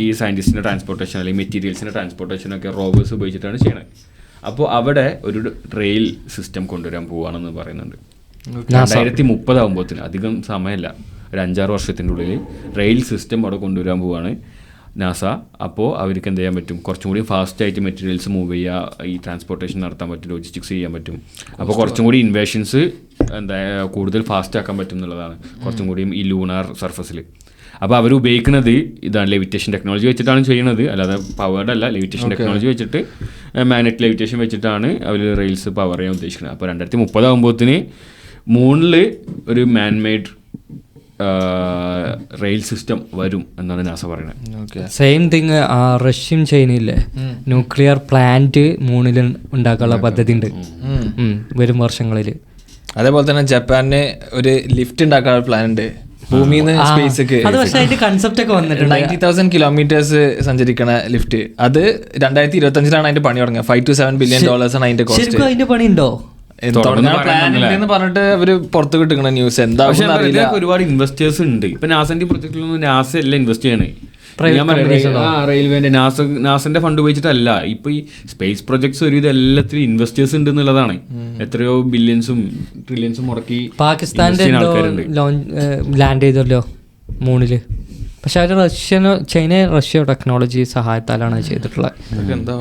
ഈ സയൻറ്റിസ്റ്റിൻ്റെ ട്രാൻസ്പോർട്ടേഷൻ അല്ലെങ്കിൽ മെറ്റീരിയൽസിൻ്റെ ട്രാൻസ്പോർട്ടേഷൻ ഒക്കെ റോവേഴ്സ് ഉപയോഗിച്ചിട്ടാണ് ചെയ്യണത്. അപ്പോൾ അവിടെ ഒരു റെയിൽ സിസ്റ്റം കൊണ്ടുവരാൻ പോവുകയാണെന്ന് പറയുന്നുണ്ട്. 2030 ആകുമ്പോഴത്തേന്, അധികം സമയമല്ല, ഒരു 5-6 വർഷത്തിൻ്റെ ഉള്ളിൽ റെയിൽ സിസ്റ്റം അവിടെ കൊണ്ടുവരാൻ പോവുകയാണ് നാസ. അപ്പോൾ അവർക്ക് എന്ത് ചെയ്യാൻ പറ്റും, കുറച്ചും കൂടി ഫാസ്റ്റായിട്ട് മെറ്റീരിയൽസ് മൂവ് ചെയ്യുക, ഈ ട്രാൻസ്പോർട്ടേഷൻ നടത്താൻ പറ്റും, ലോജിസ്റ്റിക്സ് ചെയ്യാൻ പറ്റും. അപ്പോൾ കുറച്ചും കൂടി ഇൻവേഷൻസ് കൂടുതൽ ഫാസ്റ്റ് ആക്കാൻ പറ്റും എന്നുള്ളതാണ്. കുറച്ചും കൂടിയും ഈ ലൂണാർ സർഫസിൽ. അപ്പോൾ അവർ ഉപയോഗിക്കുന്നത് ഇതാണ്, ലെവിറ്റേഷൻ ടെക്നോളജി വെച്ചിട്ടാണ് ചെയ്യുന്നത്. അല്ലാതെ പവേർഡ് അല്ല, ലെവിറ്റേഷൻ ടെക്നോളജി വെച്ചിട്ട്, മാഗ്നറ്റിക് ലെവിറ്റേഷൻ വെച്ചിട്ടാണ് അവർ റെയിൽസ് പവർ ചെയ്യാൻ ഉദ്ദേശിക്കുന്നത്. അപ്പോൾ 2030 ആകുമ്പോഴത്തേന് മൂണിൽ ഒരു മാൻമെയ്ഡ് റെയിൽ സിസ്റ്റം വരും എന്നാണ് നാസ പറയുന്നത്. സെയിം തിങ് റഷ്യൻ ചൈനയിലെ ന്യൂക്ലിയർ പ്ലാന്റ് മൂണിൽ ഉണ്ടാക്കാനുള്ള പദ്ധതി ഉണ്ട് വരും വർഷങ്ങളിൽ. അതേപോലെ തന്നെ ജപ്പാനിന് ഒരു ലിഫ്റ്റ് ഉണ്ടാക്കാനുള്ള പ്ലാൻ ഉണ്ട്. ഭൂമിന്ന് സ്പേസ് അത് പക്ഷെ അതിന്റെ കൺസെപ്റ്റ് ഒക്കെ വന്നിട്ടുണ്ട്. 90,000 കിലോമീറ്റേഴ്സ് സഞ്ചരിക്കണ ലിഫ്റ്റ്. അത് 2025 അതിന്റെ പണി തുടങ്ങുക. $5 to $7 billion ആണ് അതിന്റെ കോസ്റ്റ്. ശരിക്കും അതിന്റെ പണി ഉണ്ടോ? പ്ലാൻ ഉണ്ടെന്ന് പറഞ്ഞിട്ട് അവര് പുറത്ത് കിട്ടുന്ന ന്യൂസ് എന്താ അറിയില്ല. ഒരുപാട് ഇൻവെസ്റ്റേഴ്സ് ഉണ്ട്. ഇപ്പൊ നാസന്റെ പ്രൊജക്റ്റിലൊന്നും നാസ അല്ല ഇൻവെസ്റ്റ് ചെയ്യണേ. റെയിൽവേന്റെ നാസന്റെ ഫണ്ട് ഉപയോഗിച്ചിട്ടല്ല. ഇപ്പൊ ഈ സ്പേസ് പ്രൊജക്ട്സ് ഒരു എല്ലാത്തിലും ഇൻവെസ്റ്റേഴ്സ് ഉണ്ട് എന്നുള്ളതാണ്. എത്രയോ ബില്യൺസും ട്രില്യൺസും മുടക്കി പാകിസ്ഥാന്റെ ലാൻഡ് ചെയ്തല്ലോ മൂണില്. പക്ഷെ അവർ ചൈന റഷ്യ ടെക്നോളജി സഹായത്താലാണ് ചെയ്തിട്ടുള്ളത്. എന്താ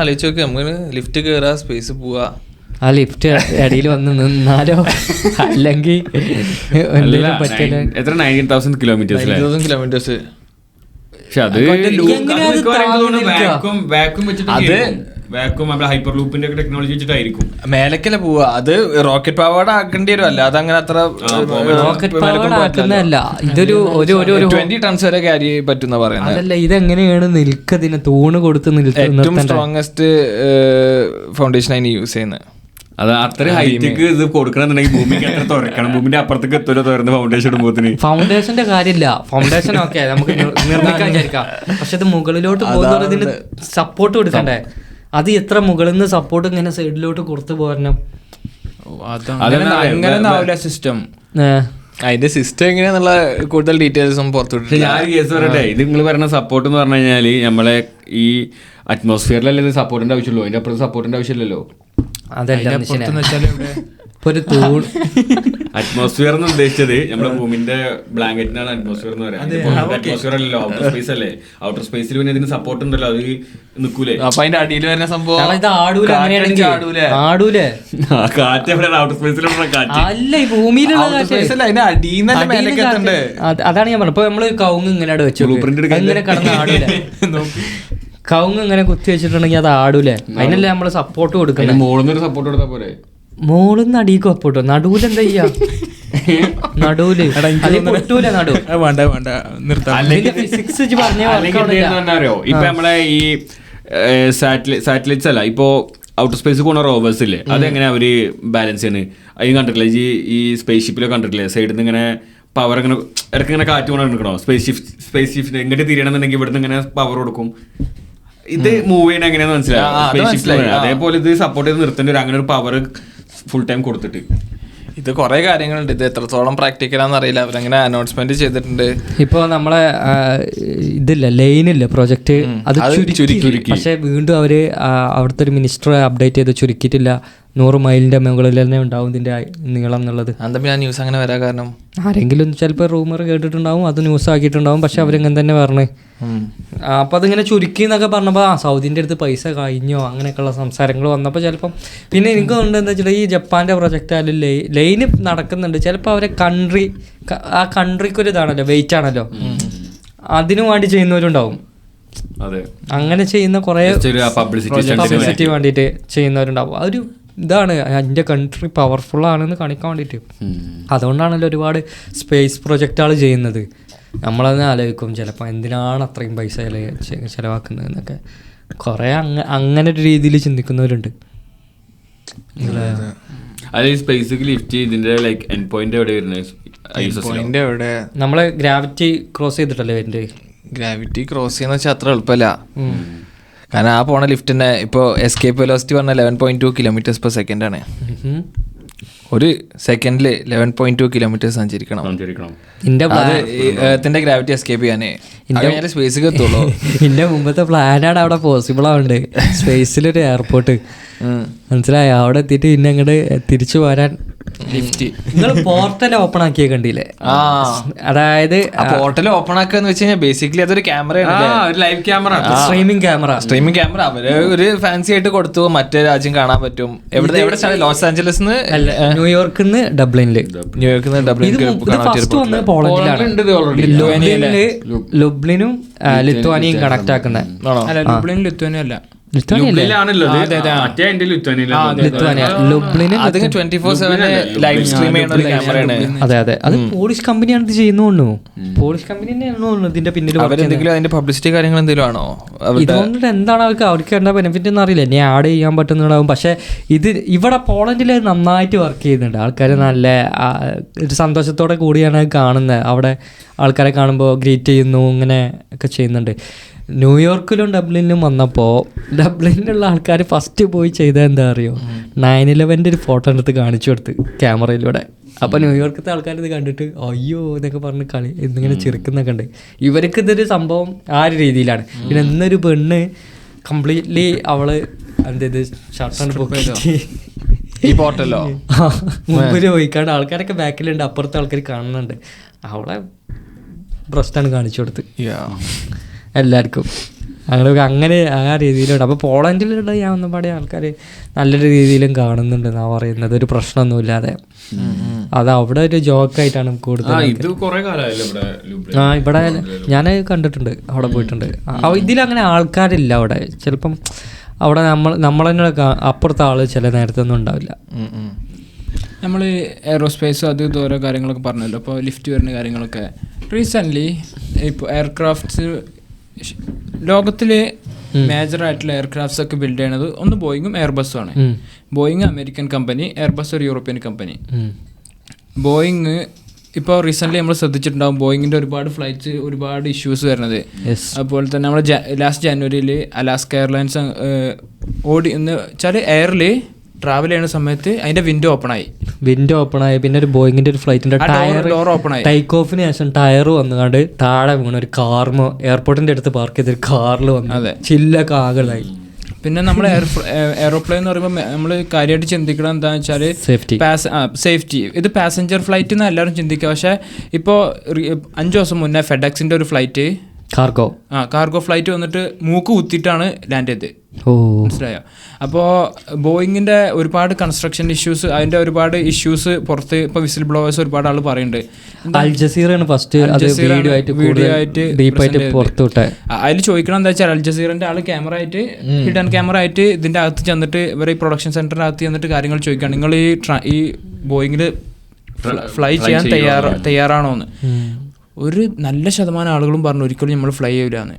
ആലോചിച്ച് നോക്കി, നമുക്ക് ലിഫ്റ്റ് കയറാ, സ്പേസ് പോവാ, ആ ലിഫ്റ്റ് ഇടയിൽ വന്ന് നിന്നാലോ അല്ലെങ്കിൽ എത്ര 19,000 കിലോമീറ്റേഴ്സ്. പക്ഷെ അത് ഹൈപ്പർ ലൂപ്പിന്റെ ടെക്നോളജി വെച്ചിട്ടായിരിക്കും മേലക്കല്ല പോവാ. അത് റോക്കറ്റ് പവേർഡ് ആക്കേണ്ടി വരും. അല്ലാതെ അങ്ങനെ അത്ര ഇതൊരു 20 ടൺസ് വരെ ക്യാരി പറ്റുന്ന പറയുന്നത്. അതല്ല, ഇതെങ്ങനെയാണ് നിൽക്കതിന് തൂണ് കൊടുത്ത് ഏറ്റവും സ്ട്രോങ്സ്റ്റ് ഫൗണ്ടേഷൻ അതിന് യൂസ് ചെയ്യുന്നത്. അത് അത്ര ഹൈറ്റേക്ക് ഇത് കൊടുക്കണമെന്നുണ്ടെങ്കിൽ ഭൂമിക്ക് എത്ര തുറക്കണം, ഭൂമിന്റെ അപ്പുറത്തേക്ക് എത്തുമല്ലോ തുറന്ന് ഫൗണ്ടേഷൻ ഇടുമ്പോത്തിന്. ഫൗണ്ടേഷന്റെ കാര്യമില്ല, ഫൗണ്ടേഷൻ ഓക്കെ നമുക്ക് നിർമ്മിക്കാൻ വിചാരിക്കാം. പക്ഷെ ഇത് മുകളിലോട്ട് പോകുന്ന ഇതിന് സപ്പോർട്ട് കൊടുക്കണ്ടേ? അത് എത്ര മുകളിൽ നിന്ന് സപ്പോർട്ട് ഇങ്ങനെ സൈഡിലോട്ട് കൊടുത്തു പോരണം. അങ്ങനെ സിസ്റ്റം, അതിന്റെ സിസ്റ്റം എങ്ങനെയാന്നുള്ള കൂടുതൽ ഡീറ്റെയിൽസും പുറത്തുവിട്ടു. ഞാൻ കേസ് പറയട്ടെ, ഇത് നിങ്ങൾ പറയുന്ന സപ്പോർട്ട് എന്ന് പറഞ്ഞു കഴിഞ്ഞാല് നമ്മളെ ഈ അറ്റ്മോസ്ഫിയറിലല്ലേ ഇത് സപ്പോർട്ടിന്റെ ആവശ്യമുള്ളൂ, അതിന്റെ അപ്പുറത്ത് സപ്പോർട്ടിന്റെ ആവശ്യമില്ലല്ലോ. അറ്റ്മോസ്ഫിയർ എന്ന് ഉദ്ദേശിച്ചത് നമ്മുടെ ഭൂമിന്റെ ബ്ലാങ്കറ്റിനാണ് അറ്റ്മോസ്ഫിയർ എന്ന് പറയാം. അറ്റ്മോസ്ഫിയർ അല്ലല്ലോ, ഔട്ടർ സ്പേസ് അല്ലേ. ഔട്ടർ സ്പേസിൽ പിന്നെ ഇതിന് സപ്പോർട്ട് ഉണ്ടല്ലോ, അത് നിൽക്കൂലേ. അപ്പൊ അതിന്റെ അടിയിൽ വരുന്ന സംഭവം ആടൂലേ. കാറ്റ് എവിടെ? ഔട്ടർ സ്പേസിലുള്ള കാറ്റ് അല്ല, ഈ ഭൂമിയിലുള്ള അതാണ് ഞാൻ പറഞ്ഞത്. ഇപ്പൊ നമ്മള് കവുങ്ങ് ഇങ്ങനെ വെച്ചു, ഇങ്ങനെ കടന്ന് ആടൂലേ. കവുങ്ങ് ഇങ്ങനെ കുത്തി വെച്ചിട്ടുണ്ടെങ്കിൽ അത് ആടൂലേ. അതിനല്ലേ നമ്മള് സപ്പോർട്ട് കൊടുക്കണം. മോളിന്നൊരു സപ്പോർട്ട് കൊടുത്താ പോരെ? മോളിന്ന് അടിക്ക് സപ്പോർട്ടോ? നടുവിൽ എന്താ ചെയ്യാ? നടുവില് പൊട്ടൂല, നടു ഫിസിക്സ് പറഞ്ഞോ. ഇപ്പൊ നമ്മളെ ഈ സാറ്റലൈറ്റ്സ് അല്ല, ഇപ്പോ ഔട്ടർ സ്പേസ് പോണ റോവേഴ്സ് ഇല്ലേ, അതെങ്ങനെ അവര് ബാലൻസ് ചെയ്യണ്? അതിന് കണ്ടിട്ടില്ലേ ഈ സ്പേസ് ഷിപ്പിലൊക്കെ കണ്ടിട്ടില്ലേ, സൈഡിൽ നിന്ന് ഇങ്ങനെ പവർ ഇങ്ങനെ ഇടയ്ക്ക് ഇങ്ങനെ കാറ്റ് കൊണ്ട് എടുക്കണോ? സ്പേസ് ഷിഫ്റ്റ് എങ്ങോട്ട് തിരിയണമെന്നുണ്ടെങ്കിൽ ഇവിടുന്ന് ഇങ്ങനെ പവർ കൊടുക്കും. ഇത് മൂവ് ചെയ്യണ എങ്ങനെയാന്ന് മനസ്സിലായി. അതേപോലെ ഇത് സപ്പോർട്ട് ചെയ്ത് നിർത്തേണ്ടി വരും, അങ്ങനെ ഒരു പവർ ഫുൾ ടൈം കൊടുത്തിട്ട്. ഇത് കുറെ കാര്യങ്ങളുണ്ട്. ഇത് എത്രത്തോളം പ്രാക്ടിക്കലാന്ന് അറിയില്ല. അവരങ്ങനെ അനൗൺസ്മെന്റ് ചെയ്തിട്ടുണ്ട്. ഇപ്പൊ നമ്മളെ ഇതില്ല, ലൈനില്ല പ്രൊജക്ട്, അത് ചുരുക്കി. പക്ഷെ വീണ്ടും അവര് അവിടുത്തെ ഒരു മിനിസ്റ്റർ അപ്ഡേറ്റ് ചെയ്ത് ചുരുക്കിയിട്ടില്ല. 100 മൈലിന്റെ മുകളിൽ തന്നെ ഉണ്ടാവും ഇതിന്റെ നീളം എന്നുള്ളത്. എന്താ ന്യൂസ് അങ്ങനെ വരാൻ കാരണം? ആരെങ്കിലും ചിലപ്പോൾ റൂമർ കേട്ടിട്ടുണ്ടാവും, അത് ന്യൂസ് ആക്കിയിട്ടുണ്ടാവും. പക്ഷെ അവരിങ്ങനെ തന്നെ പറഞ്ഞ് അപ്പം അതിങ്ങനെ ചുരുക്കി എന്നൊക്കെ പറഞ്ഞപ്പോൾ സൗദിൻ്റെ അടുത്ത് പൈസ കഴിഞ്ഞോ അങ്ങനെയൊക്കെയുള്ള സംസാരങ്ങൾ വന്നപ്പോൾ ചിലപ്പം പിന്നെ എനിക്ക് തോന്നുന്നത് എന്താ വെച്ചാൽ ഈ ജപ്പാൻ്റെ പ്രൊജക്റ്റ് ആയാലും ലൈന് നടക്കുന്നുണ്ട്. ചിലപ്പോൾ അവരെ ആ കൺട്രിക്കൊരു ഇതാണല്ലോ, വെയിറ്റ് ആണല്ലോ, അതിനു വേണ്ടി ചെയ്യുന്നവരുണ്ടാവും. അങ്ങനെ ചെയ്യുന്ന കുറേ പബ്ലിസിറ്റി വേണ്ടിയിട്ട് ചെയ്യുന്നവരുണ്ടാവും. അതൊരു ഇതാണ് എൻ്റെ കൺട്രി പവർഫുൾ ആണെന്ന് കാണിക്കാൻ വേണ്ടിയിട്ട്. അതുകൊണ്ടാണല്ലോ ഒരുപാട് സ്പേസ് പ്രൊജക്റ്റുകൾ ചെയ്യുന്നത്. നമ്മളതിനെ ആലോചിക്കും ചിലപ്പോൾ എന്തിനാണ് അത്രയും പൈസ ചിലവാക്കുന്നത് എന്നൊക്കെ. കുറേ അങ്ങനെ ഒരു രീതിയിൽ ചിന്തിക്കുന്നവരുണ്ട്. നമ്മളെ ഗ്രാവിറ്റി ക്രോസ് ചെയ്തിട്ടല്ലേ വരുന്നത്. ഗ്രാവിറ്റി ക്രോസ് ചെയ്യുന്ന വെച്ചാൽ അത്ര എളുപ്പമല്ല. കാരണം ആ പോണ ലിഫ്റ്റിന്റെ ഇപ്പോൾ എസ്കേപ്പ് വെലോസിറ്റി പറഞ്ഞാൽ 11.2 km/s ആണ്. ഒരു സെക്കൻഡിൽ 11.2 km സഞ്ചരിക്കണം. എർത്തിന്റെ ഗ്രാവിറ്റി എസ്കേപ്പ് ചെയ്യാനേ സ്പേസിൽ എത്തുള്ളൂ. എന്റെ മുമ്പത്തെ പ്ലാനാണ് അവിടെ പോസിബിൾ ആവുന്നുണ്ട്. സ്പേസിലൊരു എയർപോർട്ട് മനസ്സിലായോ, അവിടെ എത്തിയിട്ട് പിന്നെ അങ്ങോട്ട് തിരിച്ചു പോരാൻ ലിഫ്റ്റ്. നിങ്ങൾ പോർട്ടൽ ഓപ്പൺ ആക്കിയ കണ്ടില്ലേ? അതായത് പോർട്ടൽ ഓപ്പൺ ആക്കാന്ന് വെച്ച് കഴിഞ്ഞാൽ ബേസിക്കലി അതൊരു ക്യാമറയാണ്, ലൈവ് ക്യാമറ, സ്ട്രീമിംഗ് ക്യാമറ. അവര് ഒരു ഫാൻസി ആയിട്ട് കൊടുത്തു, മറ്റേ രാജ്യം കാണാൻ പറ്റും. എവിടെ ലോസ് ആഞ്ചലസ്, ന്യൂയോർക്കിൽ നിന്ന് ഡബ്ലിനില്. ലുബ്ലിനും ലിത്വാനിയും കണക്ട് ആക്കുന്നത്. ലുബ്ലിനും ലിത്വാനിയും അല്ല, ലുബ്ലിനിലാണുള്ളത്. മറ്റേ എൻ്റെ ലുത്വാനിയയിലാണ്. ലിത്വാനിയ ലുബ്ലിന് അത് 24/7 ലൈവ് സ്ട്രീം ചെയ്യുന്ന ഒരു ക്യാമറയാണ്. അതെ അതെ, അത് പോളിഷ് കമ്പനിയാണ് ഇത് ചെയ്യുന്നു തോന്നുന്നു. പോളിഷ് കമ്പനി തന്നെയാണോ ഇതിന്റെ പിന്നിൽ. അവരെന്തെങ്കിലും അതിന്റെ പബ്ലിസിറ്റി കാര്യങ്ങൾ എന്തെങ്കിലും ആണോ? ഇതുകൊണ്ടിട്ട് എന്താണ് അവർക്ക് എന്താ ബെനിഫിറ്റ് എന്ന് അറിയില്ല. ഇനി ആഡ് ചെയ്യാൻ പറ്റുന്നുണ്ടാവും. പക്ഷെ ഇത് ഇവിടെ പോളണ്ടിൽ നന്നായിട്ട് വർക്ക് ചെയ്യുന്നുണ്ട്. ആൾക്കാർ നല്ല ഒരു സന്തോഷത്തോടെ കൂടിയാണ് കാണുന്നത്. അവിടെ ആൾക്കാരെ കാണുമ്പോൾ ഗ്രീറ്റ് ചെയ്യുന്നു, ഇങ്ങനെ ഒക്കെ ചെയ്യുന്നുണ്ട്. ന്യൂയോർക്കിലും ഡബ്ലിനിലും വന്നപ്പോൾ ഡബ്ലിനിലുള്ള ആൾക്കാർ ഫസ്റ്റ് പോയി ചെയ്തത് എന്താ അറിയോ, 9/11 ഒരു ഫോട്ടോ എടുത്ത് കാണിച്ചു കൊടുത്ത് ക്യാമറയിലൂടെ. അപ്പോൾ ന്യൂയോർക്കത്തെ ആൾക്കാർ ഇത് കണ്ടിട്ട് അയ്യോ എന്നൊക്കെ പറഞ്ഞ് കളി എന്നിങ്ങനെ ചിരിക്കുന്നൊക്കെ ഉണ്ട്. ഇവർക്ക് ഇതൊരു സംഭവം ആ ഒരു രീതിയിലാണ്. പിന്നെ ഇന്നൊരു പെണ്ണ് കംപ്ലീറ്റ്ലി അവള് എന്തേത് ഷർട്ടാണ് പൊക്കിയിട്ട് ഈ പോർട്ടലോ മുമ്പിൽ പോയിക്കാണ്ട് ആൾക്കാരൊക്കെ ബാക്കിലുണ്ട്, അപ്പുറത്തെ ആൾക്കാർ കാണുന്നുണ്ട്. അവളെ ബ്രസ്റ്റാണ് കാണിച്ചു കൊടുത്ത് എല്ലാവർക്കും. അങ്ങനെ ആ രീതിയിലുണ്ട്. അപ്പോൾ പോളണ്ടിലുള്ള ഞാൻ ഒന്നുപാടെ ആൾക്കാർ നല്ലൊരു രീതിയിലും കാണുന്നുണ്ടെന്നാണ് പറയുന്നത്, ഒരു പ്രശ്നമൊന്നുമില്ലാതെ. അത് അവിടെ ഒരു ജോക്കായിട്ടാണ് കൂടുതൽ. ഇവിടെ ഞാൻ കണ്ടിട്ടുണ്ട്, അവിടെ പോയിട്ടുണ്ട്. ഇതിലങ്ങനെ ആൾക്കാരില്ല അവിടെ. ചിലപ്പം അവിടെ നമ്മൾ തന്നെ അപ്പുറത്തെ ആള് ചില നേരത്തൊന്നും ഉണ്ടാവില്ല. നമ്മൾ എയറോസ്പേസും അത് ഓരോ കാര്യങ്ങളൊക്കെ പറഞ്ഞല്ലോ. ഇപ്പോൾ ലിഫ്റ്റ് വരുന്ന കാര്യങ്ങളൊക്കെ റീസെൻ്റ്ലി ഇപ്പോൾ എയർക്രാഫ്റ്റ്സ് ലോകത്തിൽ മേജറായിട്ടുള്ള എയർക്രാഫ്റ്റ്സ് ഒക്കെ ബിൽഡ് ചെയ്യണത് ഒന്ന് ബോയിങ്ങും എയർബസും ആണ്. ബോയിങ് അമേരിക്കൻ കമ്പനി, എയർബസ് ഒരു യൂറോപ്യൻ കമ്പനി. ബോയിങ് ഇപ്പോൾ റീസെൻ്റ്ലി നമ്മൾ ശ്രദ്ധിച്ചിട്ടുണ്ടാകും ബോയിങ്ങിൻ്റെ ഒരുപാട് ഫ്ലൈറ്റ്സ് ഒരുപാട് ഇഷ്യൂസ് വരുന്നത്. അതുപോലെ തന്നെ നമ്മൾ ലാസ്റ്റ് ജനുവരിയിൽ അലാസ്ക എയർലൈൻസ് എന്ന് വെച്ചാൽ എയറിൽ ട്രാവൽ ചെയ്യുന്ന സമയത്ത് അതിന്റെ വിൻഡോ ഓപ്പൺ ആയി. പിന്നെ ഒരു ബോയിങ്ങിന്റെ ഒരു ഫ്ലൈറ്റിന്റെ ഡോർ ഓപ്പൺ ആയി. ടേക്ക് ഓഫിന് ശേഷം ടയർ വന്നുകൊണ്ട് താഴെ വീണ ഒരു കാറിന് എയർപോർട്ടിന്റെ അടുത്ത് പാർക്ക് ചെയ്തൊരു കാറിൽ വന്നു. അതെ, ചില്ലൊക്കെ ആകലായി. പിന്നെ നമ്മൾ എയറോപ്ലെയിൻ എന്ന് പറയുമ്പോൾ നമ്മൾ കാര്യമായിട്ട് ചിന്തിക്കണം എന്താണെന്ന് വെച്ചാൽ സേഫ്റ്റി. ഇത് പാസഞ്ചർ ഫ്ലൈറ്റ് എന്ന് എല്ലാവരും ചിന്തിക്കുക. പക്ഷേ ഇപ്പോൾ 5 ദിവസം മുന്നേ ഫെഡെക്സിന്റെ ഒരു ഫ്ലൈറ്റ് കാർഗോ ഫ്ലൈറ്റ് വന്നിട്ട് മൂക്ക് കുത്തിയിട്ടാണ് ലാൻഡ് ചെയ്തത്. മനസ്സിലായോ? അപ്പോൾ ബോയിങ്ങിന്റെ ഒരുപാട് കൺസ്ട്രക്ഷൻ ഇഷ്യൂസ്, അതിന്റെ ഒരുപാട് ഇഷ്യൂസ് പുറത്ത് ഇപ്പോൾ വിസിൽ ബ്ലോവേഴ്സ് ഒരുപാട് ആൾ പറയുന്നുണ്ട്. അൽജസീറയാണ് ഫസ്റ്റ് വീഡിയോ ആയിട്ട് അതിൽ ചോദിക്കണം എന്താ വെച്ചാൽ അൽജസീറിന്റെ ആള് ക്യാമറ ആയിട്ട് ഹിഡൻ ക്യാമറ ആയിട്ട് ഇതിന്റെ അകത്ത് ചെന്നിട്ട് ഇവരെ ഈ പ്രൊഡക്ഷൻ സെന്ററിന്റെ അകത്ത് ചെന്നിട്ട് കാര്യങ്ങൾ ചോദിക്കുകയാണ്, നിങ്ങൾ ഈ ബോയിങ്ങിൽ ഫ്ലൈ ചെയ്യാൻ തയ്യാറാണോന്ന്. ഒരു നല്ല ശതമാനം ആളുകളും പറഞ്ഞു ഒരിക്കലും നമ്മൾ ഫ്ലൈ ചെയ്യില്ലാന്ന്.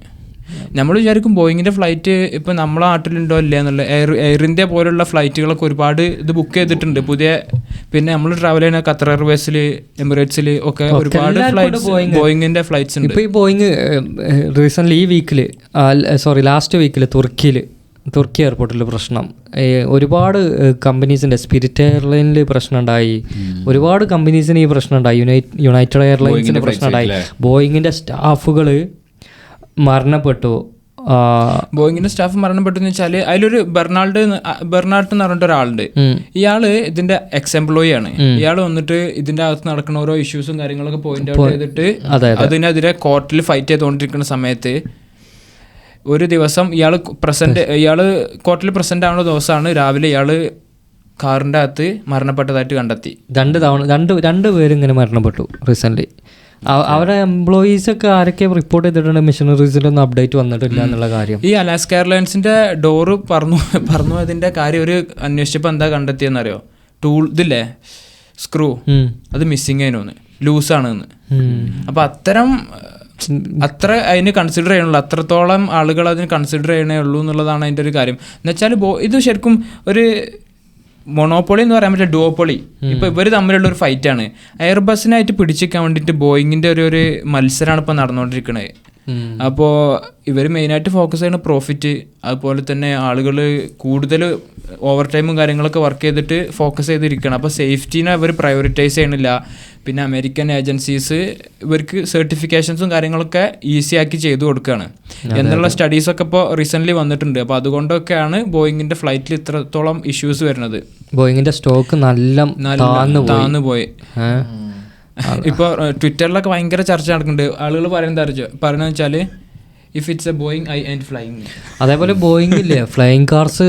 നമ്മൾ വിചാരിക്കും ബോയിങ്ങിൻ്റെ ഫ്ലൈറ്റ് ഇപ്പോൾ നമ്മളെ നാട്ടിലുണ്ടോ ഇല്ല എന്നുള്ള. എയർ ഇന്ത്യ പോലുള്ള ഫ്ലൈറ്റുകളൊക്കെ ഒരുപാട് ഇത് ബുക്ക് ചെയ്തിട്ടുണ്ട് പുതിയ. പിന്നെ നമ്മൾ ട്രാവൽ ചെയ്യുന്ന ഖത്തർ എയർവേസിൽ, എമിറേറ്റ്സിൽ ഒക്കെ ഒരുപാട് ബോയിങ്ങിൻ്റെ ഫ്ലൈറ്റ്സ് ഉണ്ട്. ഇപ്പോൾ ഈ ബോയിങ് റീസെൻ്റ്ലി ലാസ്റ്റ് വീക്കിൽ തുർക്കി എയർപോർട്ടിൽ പ്രശ്നം, ഒരുപാട് കമ്പനീസിൻ്റെ സ്പിരിറ്റ് എയർലൈനിൽ പ്രശ്നം ഉണ്ടായി, ഒരുപാട് കമ്പനീസിന് ഈ പ്രശ്നം ഉണ്ടായി, യുണൈറ്റഡ് എയർലൈൻസിന് പ്രശ്നം ഉണ്ടായി. ബോയിങ്ങിൻ്റെ സ്റ്റാഫുകൾ മരണപ്പെട്ടു. ബോയിങ്ങിന്റെ സ്റ്റാഫ് മരണപ്പെട്ടു എന്ന് വെച്ചാൽ അതിലൊരു ബെർണാൾട്ട് എന്ന് പറഞ്ഞിട്ട് ഒരാളുണ്ട്. ഇയാള് ഇതിന്റെ എക്സ് എംപ്ലോയി ആണ്. ഇയാൾ വന്നിട്ട് ഇതിന്റെ അകത്ത് നടക്കുന്ന ഓരോ ഇഷ്യൂസും കാര്യങ്ങളൊക്കെ പോയിന്റ് ഔട്ട് ചെയ്തിട്ട് അതിനെതിരെ കോർട്ടിൽ ഫൈറ്റ് ചെയ്തുകൊണ്ടിരിക്കുന്ന സമയത്ത് ഒരു ദിവസം ഇയാള് കോർട്ടിൽ പ്രസന്റ് ആവുന്ന ദിവസമാണ് രാവിലെ ഇയാള് കാറിന്റെ അകത്ത് മരണപ്പെട്ടതായിട്ട് കണ്ടെത്തി. രണ്ട് പേരും ഇങ്ങനെ മരണപ്പെട്ടു റീസെന്റ്. അവരുടെ എംപ്ലോയീസ് ഒക്കെ ആരൊക്കെ റിപ്പോർട്ട് ചെയ്തിട്ടുണ്ട്, മിഷനറീസിലൊന്നും അപ്ഡേറ്റ് വന്നിട്ടില്ല എന്നുള്ള കാര്യം. ഈ അലാസ്ക എയർലൈൻസിന്റെ ഡോറ് പറഞ്ഞു അതിന്റെ കാര്യം ഒരു അന്വേഷിച്ചപ്പോൾ എന്താ കണ്ടെത്തിയെന്നറിയോ, ഇതില്ലേ സ്ക്രൂ അത് മിസ്സിങ് ആയിരുന്നു, ലൂസാണെന്ന്. അപ്പൊ അത്ര അതിന് കൺസിഡർ ചെയ്യണുള്ളൂ, അത്രത്തോളം ആളുകൾ അതിന് കൺസിഡർ ചെയ്യണേ ഉള്ളൂ എന്നുള്ളതാണ് അതിൻ്റെ ഒരു കാര്യം. എന്നുവെച്ചാൽ ഇത് ശരിക്കും ഒരു മൊണോപ്പൊളി എന്ന് പറയാൻ പറ്റില്ല, ഡുവോപ്പൊളി. ഇപ്പൊ ഇവർ തമ്മിലുള്ള ഒരു ഫൈറ്റാണ്. എയർബസിനായിട്ട് പിടിച്ചിരിക്കാൻ വേണ്ടിയിട്ട് ബോയിങ്ങിന്റെ ഒരു മത്സരമാണ് ഇപ്പൊ നടന്നുകൊണ്ടിരിക്കുന്നത്. അപ്പോൾ ഇവർ മെയിനായിട്ട് ഫോക്കസ് ചെയ്യുന്ന പ്രോഫിറ്റ്, അതുപോലെ തന്നെ ആളുകൾ കൂടുതൽ ഓവർ ടൈമും കാര്യങ്ങളൊക്കെ വർക്ക് ചെയ്തിട്ട് ഫോക്കസ് ചെയ്തിരിക്കണം. അപ്പോൾ സേഫ്റ്റീനെ അവർ പ്രയോറിറ്റൈസ് ചെയ്യണില്ല. പിന്നെ അമേരിക്കൻ ഏജൻസീസ് ഇവർക്ക് സർട്ടിഫിക്കേഷൻസും കാര്യങ്ങളൊക്കെ ഈസി ആക്കി ചെയ്തു കൊടുക്കുകയാണ് എന്നുള്ള സ്റ്റഡീസൊക്കെ ഇപ്പോൾ റീസെൻ്റ്ലി വന്നിട്ടുണ്ട്. അപ്പോൾ അതുകൊണ്ടൊക്കെയാണ് ബോയിങ്ങിൻ്റെ ഫ്ലൈറ്റിൽ ഇത്രത്തോളം ഇഷ്യൂസ് വരുന്നത്. ബോയിങ്ങിൻ്റെ സ്റ്റോക്ക് നല്ല താന്നു പോയി. ഇപ്പോൾ ട്വിറ്ററിലൊക്കെ ഭയങ്കര ചർച്ച നടക്കുന്നുണ്ട്. ആളുകൾ പറയുന്നത് വെച്ചാൽ if it's A Boeing I and flying. അതേപോലെ ബോയിങ് ഇല്ലേ ഫ്ലൈയിങ് കാർസ്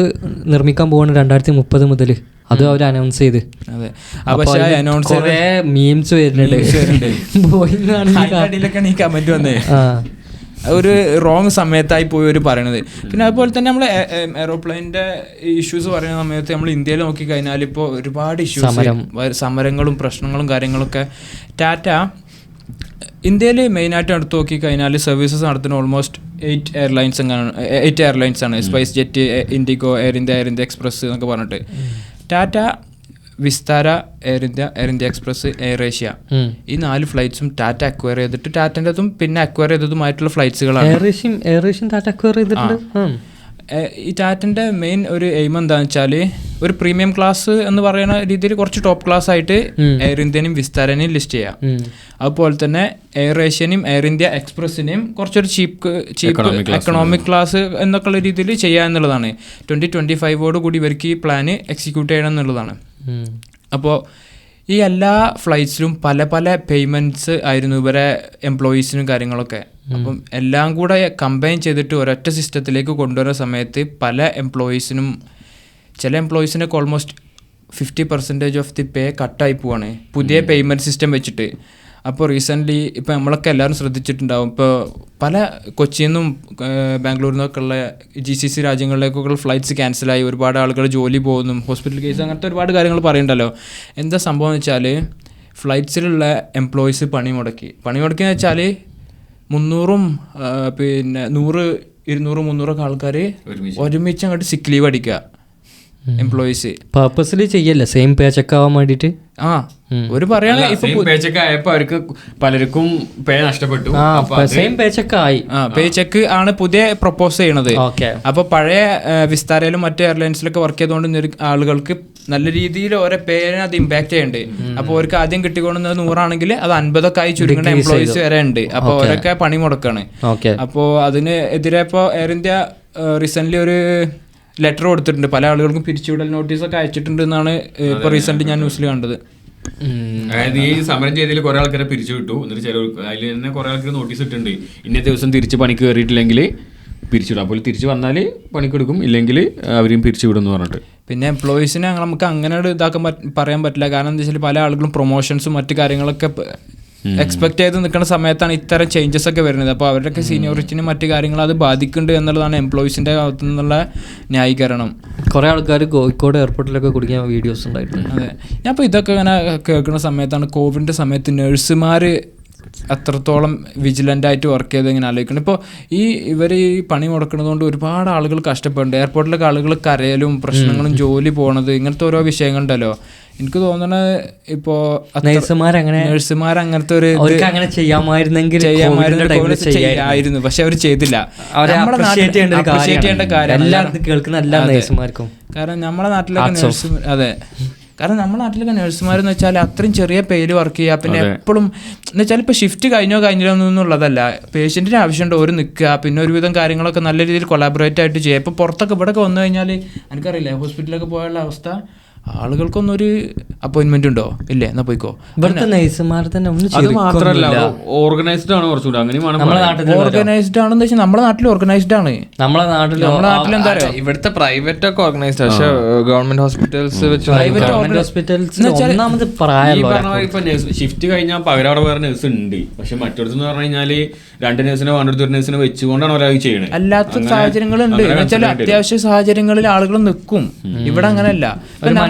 നിർമ്മിക്കാൻ പോകുന്നത് 2030 മുതൽ. അത് അവർ അനൗൺസ് ചെയ്ത്. അതെ, മീംസ് വരുന്നുണ്ട്. ബോയിങ് കമന്റ് വന്നേ. ഒരു റോങ് സമയത്തായി പോയി ഒരു പറയണത്. പിന്നെ അതുപോലെ തന്നെ നമ്മൾ എയ്റോപ്ലെയിൻ്റെ ഇഷ്യൂസ് പറയുന്ന സമയത്ത് നമ്മൾ ഇന്ത്യയിൽ നോക്കിക്കഴിഞ്ഞാൽ ഇപ്പോൾ ഒരുപാട് ഇഷ്യൂസ്, സമരങ്ങളും പ്രശ്നങ്ങളും കാര്യങ്ങളൊക്കെ. ടാറ്റ ഇന്ത്യയിൽ മെയിനായിട്ട് എടുത്ത് നോക്കിക്കഴിഞ്ഞാൽ സർവീസസ് നടത്തുന്ന ഓൾമോസ്റ്റ് 8 എയർലൈൻസ് ആണ്. Spice jet, IndiGo, air India express എന്നൊക്കെ പറഞ്ഞിട്ട്. Tata, Vistara, air India express, air Asia, ഈ 4 ഫ്ലൈറ്റ്സും ടാറ്റ അക്വയർ ചെയ്തിട്ട് ടാറ്റൻ്റെതും പിന്നെ അക്വയർ ചെയ്തതുമായിട്ടുള്ള ഫ്ലൈറ്റ്സുകളാണ്. ഈ ടാറ്റൻ്റെ മെയിൻ ഒരു എയിം എന്താണെന്ന് വെച്ചാൽ ഒരു പ്രീമിയം ക്ലാസ് എന്ന് പറയുന്ന രീതിയിൽ കുറച്ച് ടോപ്പ് ക്ലാസ് ആയിട്ട് എയർ ഇന്ത്യനെയും വിസ്താരനെയും ലിസ്റ്റ് ചെയ്യാം. അതുപോലെ തന്നെ എയർ ഏഷ്യനെയും എയർ ഇന്ത്യ എക്സ്പ്രസിനെയും കുറച്ചൊരു ചീപ്പ് എക്കണോമിക് ക്ലാസ് എന്നൊക്കെയുള്ള രീതിയിൽ ചെയ്യുക എന്നുള്ളതാണ്. 2025 കൂടി ഇവർക്ക് ഈ പ്ലാന് എക്സിക്യൂട്ട് ചെയ്യണം എന്നുള്ളതാണ്. അപ്പോൾ ഈ എല്ലാ ഫ്ലൈറ്റ്സിലും പല പല പേയ്മെൻറ്റ്സ് ആയിരുന്നു ഇവരെ എംപ്ലോയീസിനും കാര്യങ്ങളൊക്കെ. അപ്പം എല്ലാം കൂടെ കമ്പൈൻ ചെയ്തിട്ട് ഒരൊറ്റ സിസ്റ്റത്തിലേക്ക് കൊണ്ടുവരുന്ന സമയത്ത് പല എംപ്ലോയീസിനും, ചില എംപ്ലോയീസിനൊക്കെ ഓൾമോസ്റ്റ് 50% ഓഫ് ദി പേ കട്ടായി പോവാണ് പുതിയ പേയ്മെൻറ്റ് സിസ്റ്റം വെച്ചിട്ട്. അപ്പോൾ റീസെൻ്റ്ലി ഇപ്പോൾ നമ്മളൊക്കെ എല്ലാവരും ശ്രദ്ധിച്ചിട്ടുണ്ടാവും, ഇപ്പോൾ പല കൊച്ചിയിൽ നിന്നും ബാംഗ്ലൂരിൽ നിന്നൊക്കെ ഉള്ള GCC രാജ്യങ്ങളിലേക്കൊക്കെ ഫ്ലൈറ്റ്സ് ക്യാൻസലായി, ഒരുപാട് ആളുകൾ ജോലി പോകുന്നു, ഹോസ്പിറ്റൽ കേസ്, അങ്ങനത്തെ ഒരുപാട് കാര്യങ്ങൾ പറയുന്നുണ്ടല്ലോ. എന്താ സംഭവം എന്ന് വെച്ചാൽ ഫ്ലൈറ്റ്സിലുള്ള എംപ്ലോയീസ് പണി മുടക്കിയെന്ന് വെച്ചാൽ 300 പിന്നെ 100, 200, 300 ആൾക്കാർ ഒരുമിച്ച് അങ്ങോട്ട് സിക്ക് ലീവ് അടിക്കുക എംപ്ലോയീസ്. പർപ്പസ്ലി ചെയ്യല്ലേ, സെയിം പേ ചെക്ക് ആവാൻ വേണ്ടിയിട്ട്. ഒരു പറയാണ് അവർക്ക് പലർക്കും പേ നഷ്ടപ്പെട്ടു. പേ ചെക്ക് ആണ് പുതിയ പ്രൊപ്പോസ് ചെയ്യണത്. അപ്പൊ പഴയ വിസ്താരയിലും മറ്റു എയർലൈൻസിലൊക്കെ വർക്ക് ചെയ്തുകൊണ്ട് ആളുകൾക്ക് നല്ല രീതിയിൽ ഓരോ പേരിനെ അത് ഇമ്പാക്ട് ചെയ്യുന്നുണ്ട്. അപ്പോൾ അവർക്ക് ആദ്യം കിട്ടിക്കൊണ്ടുന്നത് 100 ആണെങ്കിൽ അത് 50 ആയി ചുരുങ്ങേണ്ട എംപ്ലോയീസ് വരെ ഉണ്ട്. അപ്പോൾ അവരൊക്കെ പണി മുടക്കാണ്. അപ്പോൾ അതിന് എതിരെ ഇപ്പോൾ എയർ ഇന്ത്യ റീസെന്റ് ഒരു ലെറ്റർ കൊടുത്തിട്ടുണ്ട്, പല ആളുകൾക്കും പിരിച്ചുവിടൽ നോട്ടീസൊക്കെ അയച്ചിട്ടുണ്ട് എന്നാണ് ഇപ്പോൾ റീസെന്റ് ഞാൻ ന്യൂസിൽ കണ്ടത്. അതായത് ഈ സമരം ചെയ്തതിൽ കുറെ ആൾക്കാരെ പിരിച്ചു വിട്ടു, എന്നിട്ട് ചില അതിൽ തന്നെ കുറെ ആൾക്കാർ നോട്ടീസ് ഇട്ടുണ്ട്, ഇന്നത്തെ ദിവസം തിരിച്ച് പണിക്ക് കയറിയിട്ടില്ലെങ്കിൽ പിരിച്ചുവിടും. അപ്പോൾ തിരിച്ച് വന്നാൽ പണിക്കെടുക്കും, ഇല്ലെങ്കിൽ അവരെയും പിരിച്ചു വിടും എന്ന് പറഞ്ഞിട്ട്. പിന്നെ എംപ്ലോയീസിനെ നമുക്ക് അങ്ങനെ പറയാൻ പറ്റില്ല. കാരണം എന്താ വെച്ചാൽ പല ആളുകളും പ്രൊമോഷൻസും മറ്റു കാര്യങ്ങളൊക്കെ എക്സ്പെക്ട് ചെയ്ത് നിൽക്കുന്ന സമയത്താണ് ഇത്തരം ചേഞ്ചസ് ഒക്കെ വരുന്നത്. അപ്പോൾ അവരുടെയൊക്കെ സീനിയോറിറ്റിനും മറ്റു കാര്യങ്ങളും അത് ബാധിക്കുന്നുണ്ട് എന്നുള്ളതാണ് എംപ്ലോയീസിൻ്റെ ഭാഗത്തു നിന്നുള്ള ന്യായീകരണം. കുറേ ആൾക്കാർ കോഴിക്കോട് എയർപോർട്ടിലൊക്കെ കുടിക്കാൻ വീഡിയോസ് ഉണ്ടായിട്ടുണ്ട്. അതെ, ഞാൻ ഇപ്പോൾ ഇതൊക്കെ ഇങ്ങനെ കേൾക്കുന്ന സമയത്താണ് കോവിഡിൻ്റെ സമയത്ത് നഴ്സുമാർ അത്രത്തോളം വിജിലൻ്റായിട്ട് വർക്ക് ചെയ്ത് ഇങ്ങനെ ആലോചിക്കണം. ഇപ്പോൾ ഇവർ ഈ പണി മുടക്കുന്നത് കൊണ്ട് ഒരുപാട് ആളുകൾ കഷ്ടപ്പെടുന്നുണ്ട്. എയർപോർട്ടിലൊക്കെ ആളുകൾ കരയലും പ്രശ്നങ്ങളും ജോലി പോണത്, ഇങ്ങനത്തെ ഓരോ വിഷയങ്ങളുണ്ടല്ലോ. എനിക്ക് തോന്നുന്നത് ഇപ്പോൾ നഴ്സുമാർ അങ്ങനത്തെ ഒരു ചെയ്യാമായിരുന്നു, പക്ഷെ അവർ ചെയ്തില്ല. കാരണം നമ്മുടെ നാട്ടിലൊക്കെ നഴ്സുമാർ, അതെ, കാരണം നമ്മുടെ നാട്ടിലൊക്കെ നഴ്സുമാരെന്ന് വെച്ചാൽ അത്രയും ചെറിയ പേര് വർക്ക് ചെയ്യുക. പിന്നെ എപ്പോഴും എന്ന് വെച്ചാൽ ഇപ്പോൾ ഷിഫ്റ്റ് കഴിഞ്ഞോ എന്നുള്ളതല്ല, പേഷ്യൻറ്റിന് ആവശ്യമുണ്ട് ഒരു നിൽക്കുക, പിന്നെ ഒരുവിധം കാര്യങ്ങളൊക്കെ നല്ല രീതിയിൽ കൊളാബറേറ്റ് ആയിട്ട് ചെയ്യുക. ഇപ്പോൾ പുറത്തൊക്കെ ഇവിടെയൊക്കെ വന്നു കഴിഞ്ഞാൽ എനിക്കറിയില്ല, ഹോസ്പിറ്റലൊക്കെ പോയുള്ള അവസ്ഥ, ആളുകൾക്കൊന്നും ഒരു അപ്പോയിന്റ്മെന്റ് ഉണ്ടോ ഇല്ലേ, എന്നാ പോയിക്കോ. ഇവിടുത്തെ നഴ്സുമാർ തന്നെ അത് മാത്രമല്ല ഓർഗനൈസ്ഡ് ആണ് കുറച്ചുകൂടെ. ഓർഗനൈസ്ഡ് ആണെന്ന് വെച്ചാൽ നമ്മുടെ നാട്ടിൽ ഓർഗനൈസ്ഡ് ആണ്. നമ്മുടെ നാട്ടിൽ എന്താ പറയുക, ഇവിടുത്തെ പ്രൈവറ്റ് ഒക്കെ ഓർഗനൈസ്ഡ്, പക്ഷെ ഗവൺമെന്റ് ഹോസ്പിറ്റൽസ് ഷിഫ്റ്റ് കഴിഞ്ഞാൽ പകരം അവിടെ വേറെ നഴ്സ് ഉണ്ട്. പക്ഷെ മറ്റൊരുത്തെന്ന് പറഞ്ഞു കഴിഞ്ഞാല് 2 നഴ്സിനെ വേണ്ടടുത്ത് 1 നഴ്സിനെ വെച്ചുകൊണ്ടാണ് ഒരാൾ ചെയ്യണത്. അല്ലാത്ത സാഹചര്യങ്ങളുണ്ട് എന്ന് വെച്ചാൽ അത്യാവശ്യ സാഹചര്യങ്ങളിൽ ആളുകൾ നിൽക്കും. ഇവിടെ അങ്ങനെയല്ല.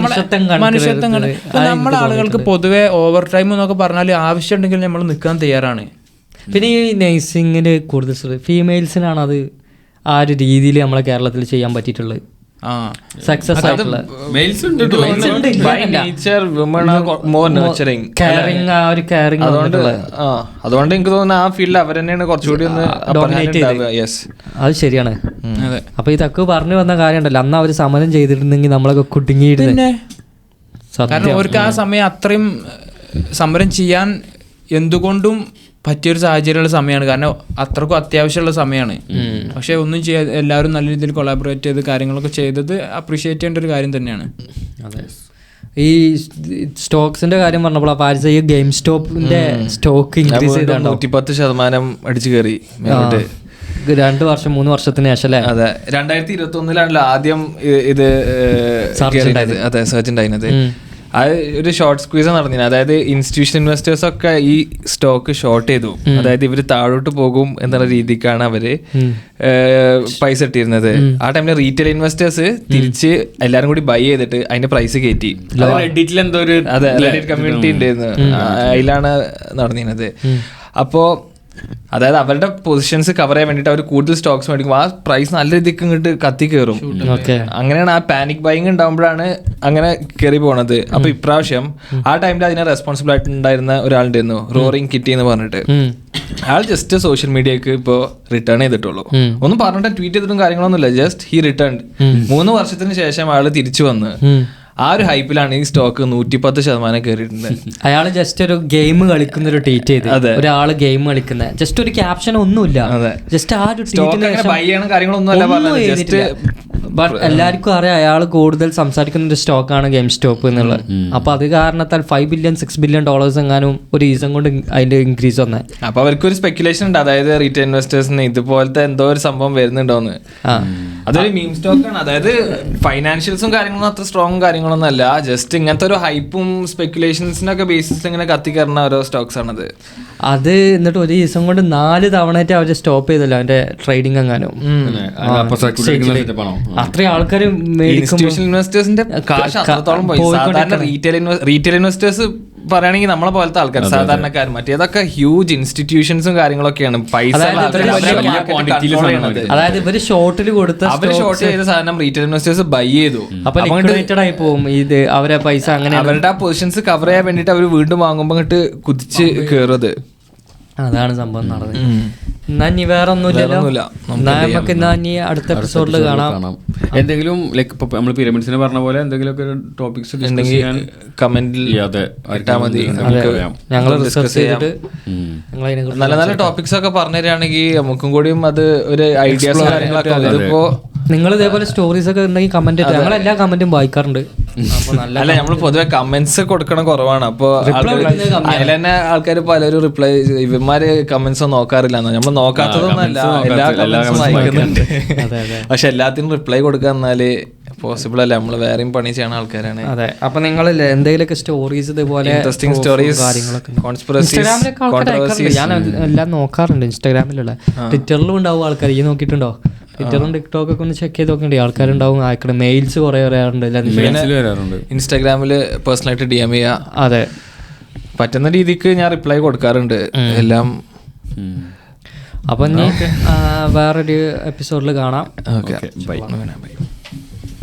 മനുഷ്യത്വങ്ങൾ നമ്മുടെ ആളുകൾക്ക് പൊതുവെ ഓവർ ടൈം എന്നൊക്കെ പറഞ്ഞാൽ ആവശ്യമുണ്ടെങ്കിൽ നമ്മൾ നിൽക്കാൻ തയ്യാറാണ്. പിന്നെ ഈ നഴ്സിംഗിൽ കൂടുതൽ ഫീമെയിൽസിനാണ് അത് ആ ഒരു രീതിയിൽ നമ്മളെ കേരളത്തിൽ ചെയ്യാൻ പറ്റിയിട്ടുള്ളത്. സക്സസ് ആയിട്ടുള്ള അതുകൊണ്ട് എനിക്ക് തോന്നുന്നു ആ ഫീൽഡ് അവർ തന്നെയാണ് കുറച്ചുകൂടി ഒന്ന് അത് ശരിയാണ്. അപ്പൊ ഇതൊക്കെ പറഞ്ഞു വന്ന കാര്യം ഉണ്ടല്ലോ, അന്ന് അവർ സമരം ചെയ്തിരുന്നെങ്കിൽ നമ്മളൊക്കെ കുടുങ്ങിയിരുന്നു. കാരണം അവർക്ക് ആ സമയം അത്രയും സമരം ചെയ്യാൻ എന്തുകൊണ്ടും പറ്റിയൊരു സാഹചര്യമുള്ള സമയമാണ്. കാരണം അത്രക്കും അത്യാവശ്യമുള്ള സമയമാണ്. പക്ഷെ ഒന്നും ചെയ്യാൻ എല്ലാവരും നല്ല രീതിയിൽ കൊളാബറേറ്റ് ചെയ്ത് കാര്യങ്ങളൊക്കെ ചെയ്തത് അപ്രീഷിയേറ്റ് ചെയ്യേണ്ട ഒരു കാര്യം തന്നെയാണ്. അതെ, ഈ സ്റ്റോക്സിന്റെ കാര്യം പറഞ്ഞപ്പോൾ പാരിസ് ഈ ഗെയിം സ്റ്റോപ്പിന്റെ സ്റ്റോക്ക് ഇൻക്രീസ് ചെയ്താണ് 110% അടിച്ചു കയറി 2 വർഷം 3 വർഷത്തിന് ശേഷം അല്ലേ? അതെ, 2021 ആദ്യം ഇത് സർജ് ഉണ്ടായിരുന്നത്. അത് ഒരു ഷോർട്ട് സ്ക്വീസ് നടന്നിരുന്നു. അതായത് ഇൻസ്റ്റിറ്റ്യൂഷൻ ഇൻവെസ്റ്റേഴ്സ് ഒക്കെ ഈ സ്റ്റോക്ക് ഷോർട്ട് ചെയ്തു. അതായത് ഇവർ താഴോട്ട് പോകും എന്നുള്ള രീതിക്കാണ് അവര് പൈസ ഇട്ടിരുന്നത്. ആ ടൈമിൽ റീറ്റെയിൽ ഇൻവെസ്റ്റേഴ്സ് തിരിച്ച് എല്ലാരും കൂടി ബൈ ചെയ്തിട്ട് അതിന്റെ പ്രൈസ് കയറ്റി. റെഡിറ്റിൽ എന്തോ ഒരു അതെ, റെഡിറ്റ് കമ്മ്യൂണിറ്റി ഉണ്ടായിരുന്നു, അതിലാണ് നടന്നിരുന്നത്. അപ്പോ അതായത് അവരുടെ പൊസിഷൻസ് കവർ ചെയ്യാൻ വേണ്ടിയിട്ട് അവർ കൂടുതൽ സ്റ്റോക്സ് മേടിക്കും. ആ പ്രൈസ് നല്ല രീതിക്ക് ഇങ്ങോട്ട് കത്തി കയറും. അങ്ങനെയാണ് ആ പാനിക് ബൈങ് ഉണ്ടാകുമ്പോഴാണ് അങ്ങനെ കയറി പോണത്. അപ്പൊ ഇപ്രാവശ്യം ആ ടൈമിൽ അതിനെ റെസ്പോൺസിബിൾ ആയിട്ട് ഉണ്ടായിരുന്ന ഒരാളുണ്ടായിരുന്നു, റോറിങ് കിറ്റി എന്ന് പറഞ്ഞിട്ട്. അയാൾ ജസ്റ്റ് സോഷ്യൽ മീഡിയക്ക് ഇപ്പോൾ റിട്ടേൺ ചെയ്തിട്ടുള്ളൂ. ഒന്നും പറഞ്ഞിട്ട് ട്വീറ്റ് ചെയ്തിട്ടും കാര്യങ്ങളൊന്നുമില്ല, ജസ്റ്റ് ഹി റിട്ടേൺ. 3 വർഷത്തിന് ശേഷം അയാൾ തിരിച്ചു വന്ന് ആ ഒരു ഹൈപ്പിലാണ് ഈ സ്റ്റോക്ക് 110% കയറിയിട്ടുണ്ട്. അയാൾ ജസ്റ്റ് ഒരു ഗെയിം കളിക്കുന്ന ഒരു ട്വീറ്റ് ചെയ്ത്, ഒരാള് ഗെയിം കളിക്കുന്ന ജസ്റ്റ് ഒരു ക്യാപ്ഷൻ ഒന്നുമില്ല, ജസ്റ്റ് ആ ഒരു ബട്ട് എല്ലാവർക്കും അറിയാം അയാൾ കൂടുതൽ സംസാരിക്കുന്ന ഒരു സ്റ്റോക്കാണ് ഗെയിം സ്റ്റോപ്പ് എന്നുള്ളത്. അപ്പൊ അത് കാരണത്താൽ $5 billion $6 billion എങ്ങാനും ഒരു ഈസം കൊണ്ട് അതിന്റെ ഇൻക്രീസ് വന്നേ. അപ്പൊ അവർക്കൊരു സ്പെക്കുലേഷൻ ഉണ്ട്, അതായത് റീറ്റെയിൽ ഇൻവെസ്റ്റേഴ്സിന് ഇതുപോലത്തെ എന്തോ ഒരു സംഭവം വരുന്നുണ്ടോന്ന്. അതൊരു മീം സ്റ്റോക്കാണ്. അതായത് ഫൈനാൻഷ്യൽസും കാര്യങ്ങളൊന്നും അത്ര സ്ട്രോങ് കാര്യങ്ങളൊന്നും അല്ല, ജസ്റ്റ് ഇങ്ങനത്തെ ഒരു ഹൈപ്പും സ്പെക്കുലേഷൻസിനൊക്കെ ബേസിസിൽ ഇങ്ങനെ കത്തിക്കയറുന്ന ഓരോ സ്റ്റോക്സ് ആണത്. അത് എന്നിട്ട് ഒരു ദിവസം കൊണ്ട് 4 തവണയായിട്ട് അവർ സ്റ്റോപ്പ് ചെയ്തല്ലോ അവന്റെ ട്രേഡിംഗ് എങ്ങാനും. അത്രയും ആൾക്കാർ ഇൻസ്റ്റിറ്റ്യൂഷണൽ ഇൻവെസ്റ്റേഴ്സിന്റെ കാശ് അത്രത്തോളം പോയി. സാധാരണ റീറ്റെയിൽ ഇൻവെസ്റ്റേഴ്സ് പറയുകയാണെങ്കിൽ നമ്മളെ പോലത്തെ ആൾക്കാർ സാധാരണക്കാർ, മറ്റേതൊക്കെ ഹ്യൂജ് ഇൻസ്റ്റിറ്റ്യൂഷൻസും കാര്യങ്ങളൊക്കെ പൈസ. അതായത് ഇവര് ഷോർട്ടിൽ കൊടുത്ത അവര് ഷോർട്ട് ചെയ്ത സാധനം റീറ്റെയിൽ ഇൻവെസ്റ്റേഴ്സ് ബൈ ചെയ്തു. അപ്പൊ ആയി പോകും ഇത് അവരെ പൈസ. അങ്ങനെ അവരുടെ ആ പൊസിഷൻസ് കവർ ചെയ്യാൻ വേണ്ടിട്ട് അവർ വീണ്ടും വാങ്ങുമ്പോ ഇങ്ങോട്ട് കുതിച്ച് കയറുന്നത്. അതാണ് സംഭവം നടന്നത്. എന്നാ ഇനി വേറെ ഒന്നുമില്ലല്ലോ. നമുക്ക് എന്നാ ഇനി അടുത്ത എപ്പിസോഡിൽ കാണാം. എന്തെങ്കിലും ലൈക്ക് ഇപ്പൊ നമ്മൾ പിരമിഡ്സിനെ പറഞ്ഞ പോലെ എന്തെങ്കിലുമൊക്കെ ടോപ്പിക്സ് കമന്റിൽ ഇട്ടാൽ മതി. ഞങ്ങൾ റിസർച്ച് ചെയ്തിട്ട് നല്ല നല്ല ടോപ്പിക്സ് ഒക്കെ പറഞ്ഞു തരികയാണെങ്കിൽ നമുക്കും കൂടിയും അത് ഒരു ഐഡിയാസ് കാര്യങ്ങളൊക്കെ. ഇതിപ്പോ നിങ്ങൾ ഇതേപോലെ സ്റ്റോറീസ് ഒക്കെ ഉണ്ടെങ്കിൽ കമന്റ് ഇട്ട്, ഞങ്ങൾ എല്ലാ കമന്റും വായിക്കാറുണ്ട്. അല്ല, നമ്മൾ പൊതുവെ കമന്റ്സ് കൊടുക്കണം കുറവാണ്. അപ്പൊ അതിൽ തന്നെ ആൾക്കാർ പലരും റിപ്ലൈ, ഇവന്മാര് കമന്റ്സ് ഒന്നും നോക്കാറില്ല. നമ്മൾ നോക്കാത്തതൊന്നല്ല, എല്ലാ കമന്റ്സും വായിക്കുന്നുണ്ട്. പക്ഷെ എല്ലാത്തിനും റിപ്ലൈ കൊടുക്കാൻ എന്നാല് പോസിബിൾ അല്ല, നമ്മള് വേറെയും പണി ചെയ്യണ ആൾക്കാരാണ്. അതെ, അപ്പൊ നിങ്ങൾ എന്തെങ്കിലുമൊക്കെ സ്റ്റോറീസ് ഇതുപോലെ ഇൻട്രസ്റ്റിംഗ് സ്റ്റോറീസ് ഞാൻ എല്ലാം നോക്കാറുണ്ട്. ഇൻസ്റ്റാഗ്രാമിലുള്ള, ട്വിറ്ററിലും ഉണ്ടാവും ആൾക്കാർ. ഈ നോക്കിയിട്ടുണ്ടോ? ട്വിറ്ററും ടിക്ടോക്ക് ഒക്കെ ഒന്ന് ചെക്ക് ചെയ്ത് നോക്കണ്ടേ, ആൾക്കാരുണ്ടാവും. അയക്കണം മെയിൽസ് കുറെ വരാറുണ്ട്. ഇൻസ്റ്റാഗ്രാമില് പേഴ്സണലായിട്ട് DM ചെയ്യാം. അതെ, പറ്റുന്ന രീതിക്ക് ഞാൻ റിപ്ലൈ കൊടുക്കാറുണ്ട് എല്ലാം. അപ്പൊ ഇനി വേറൊരു എപ്പിസോഡിൽ കാണാം. Okay, by.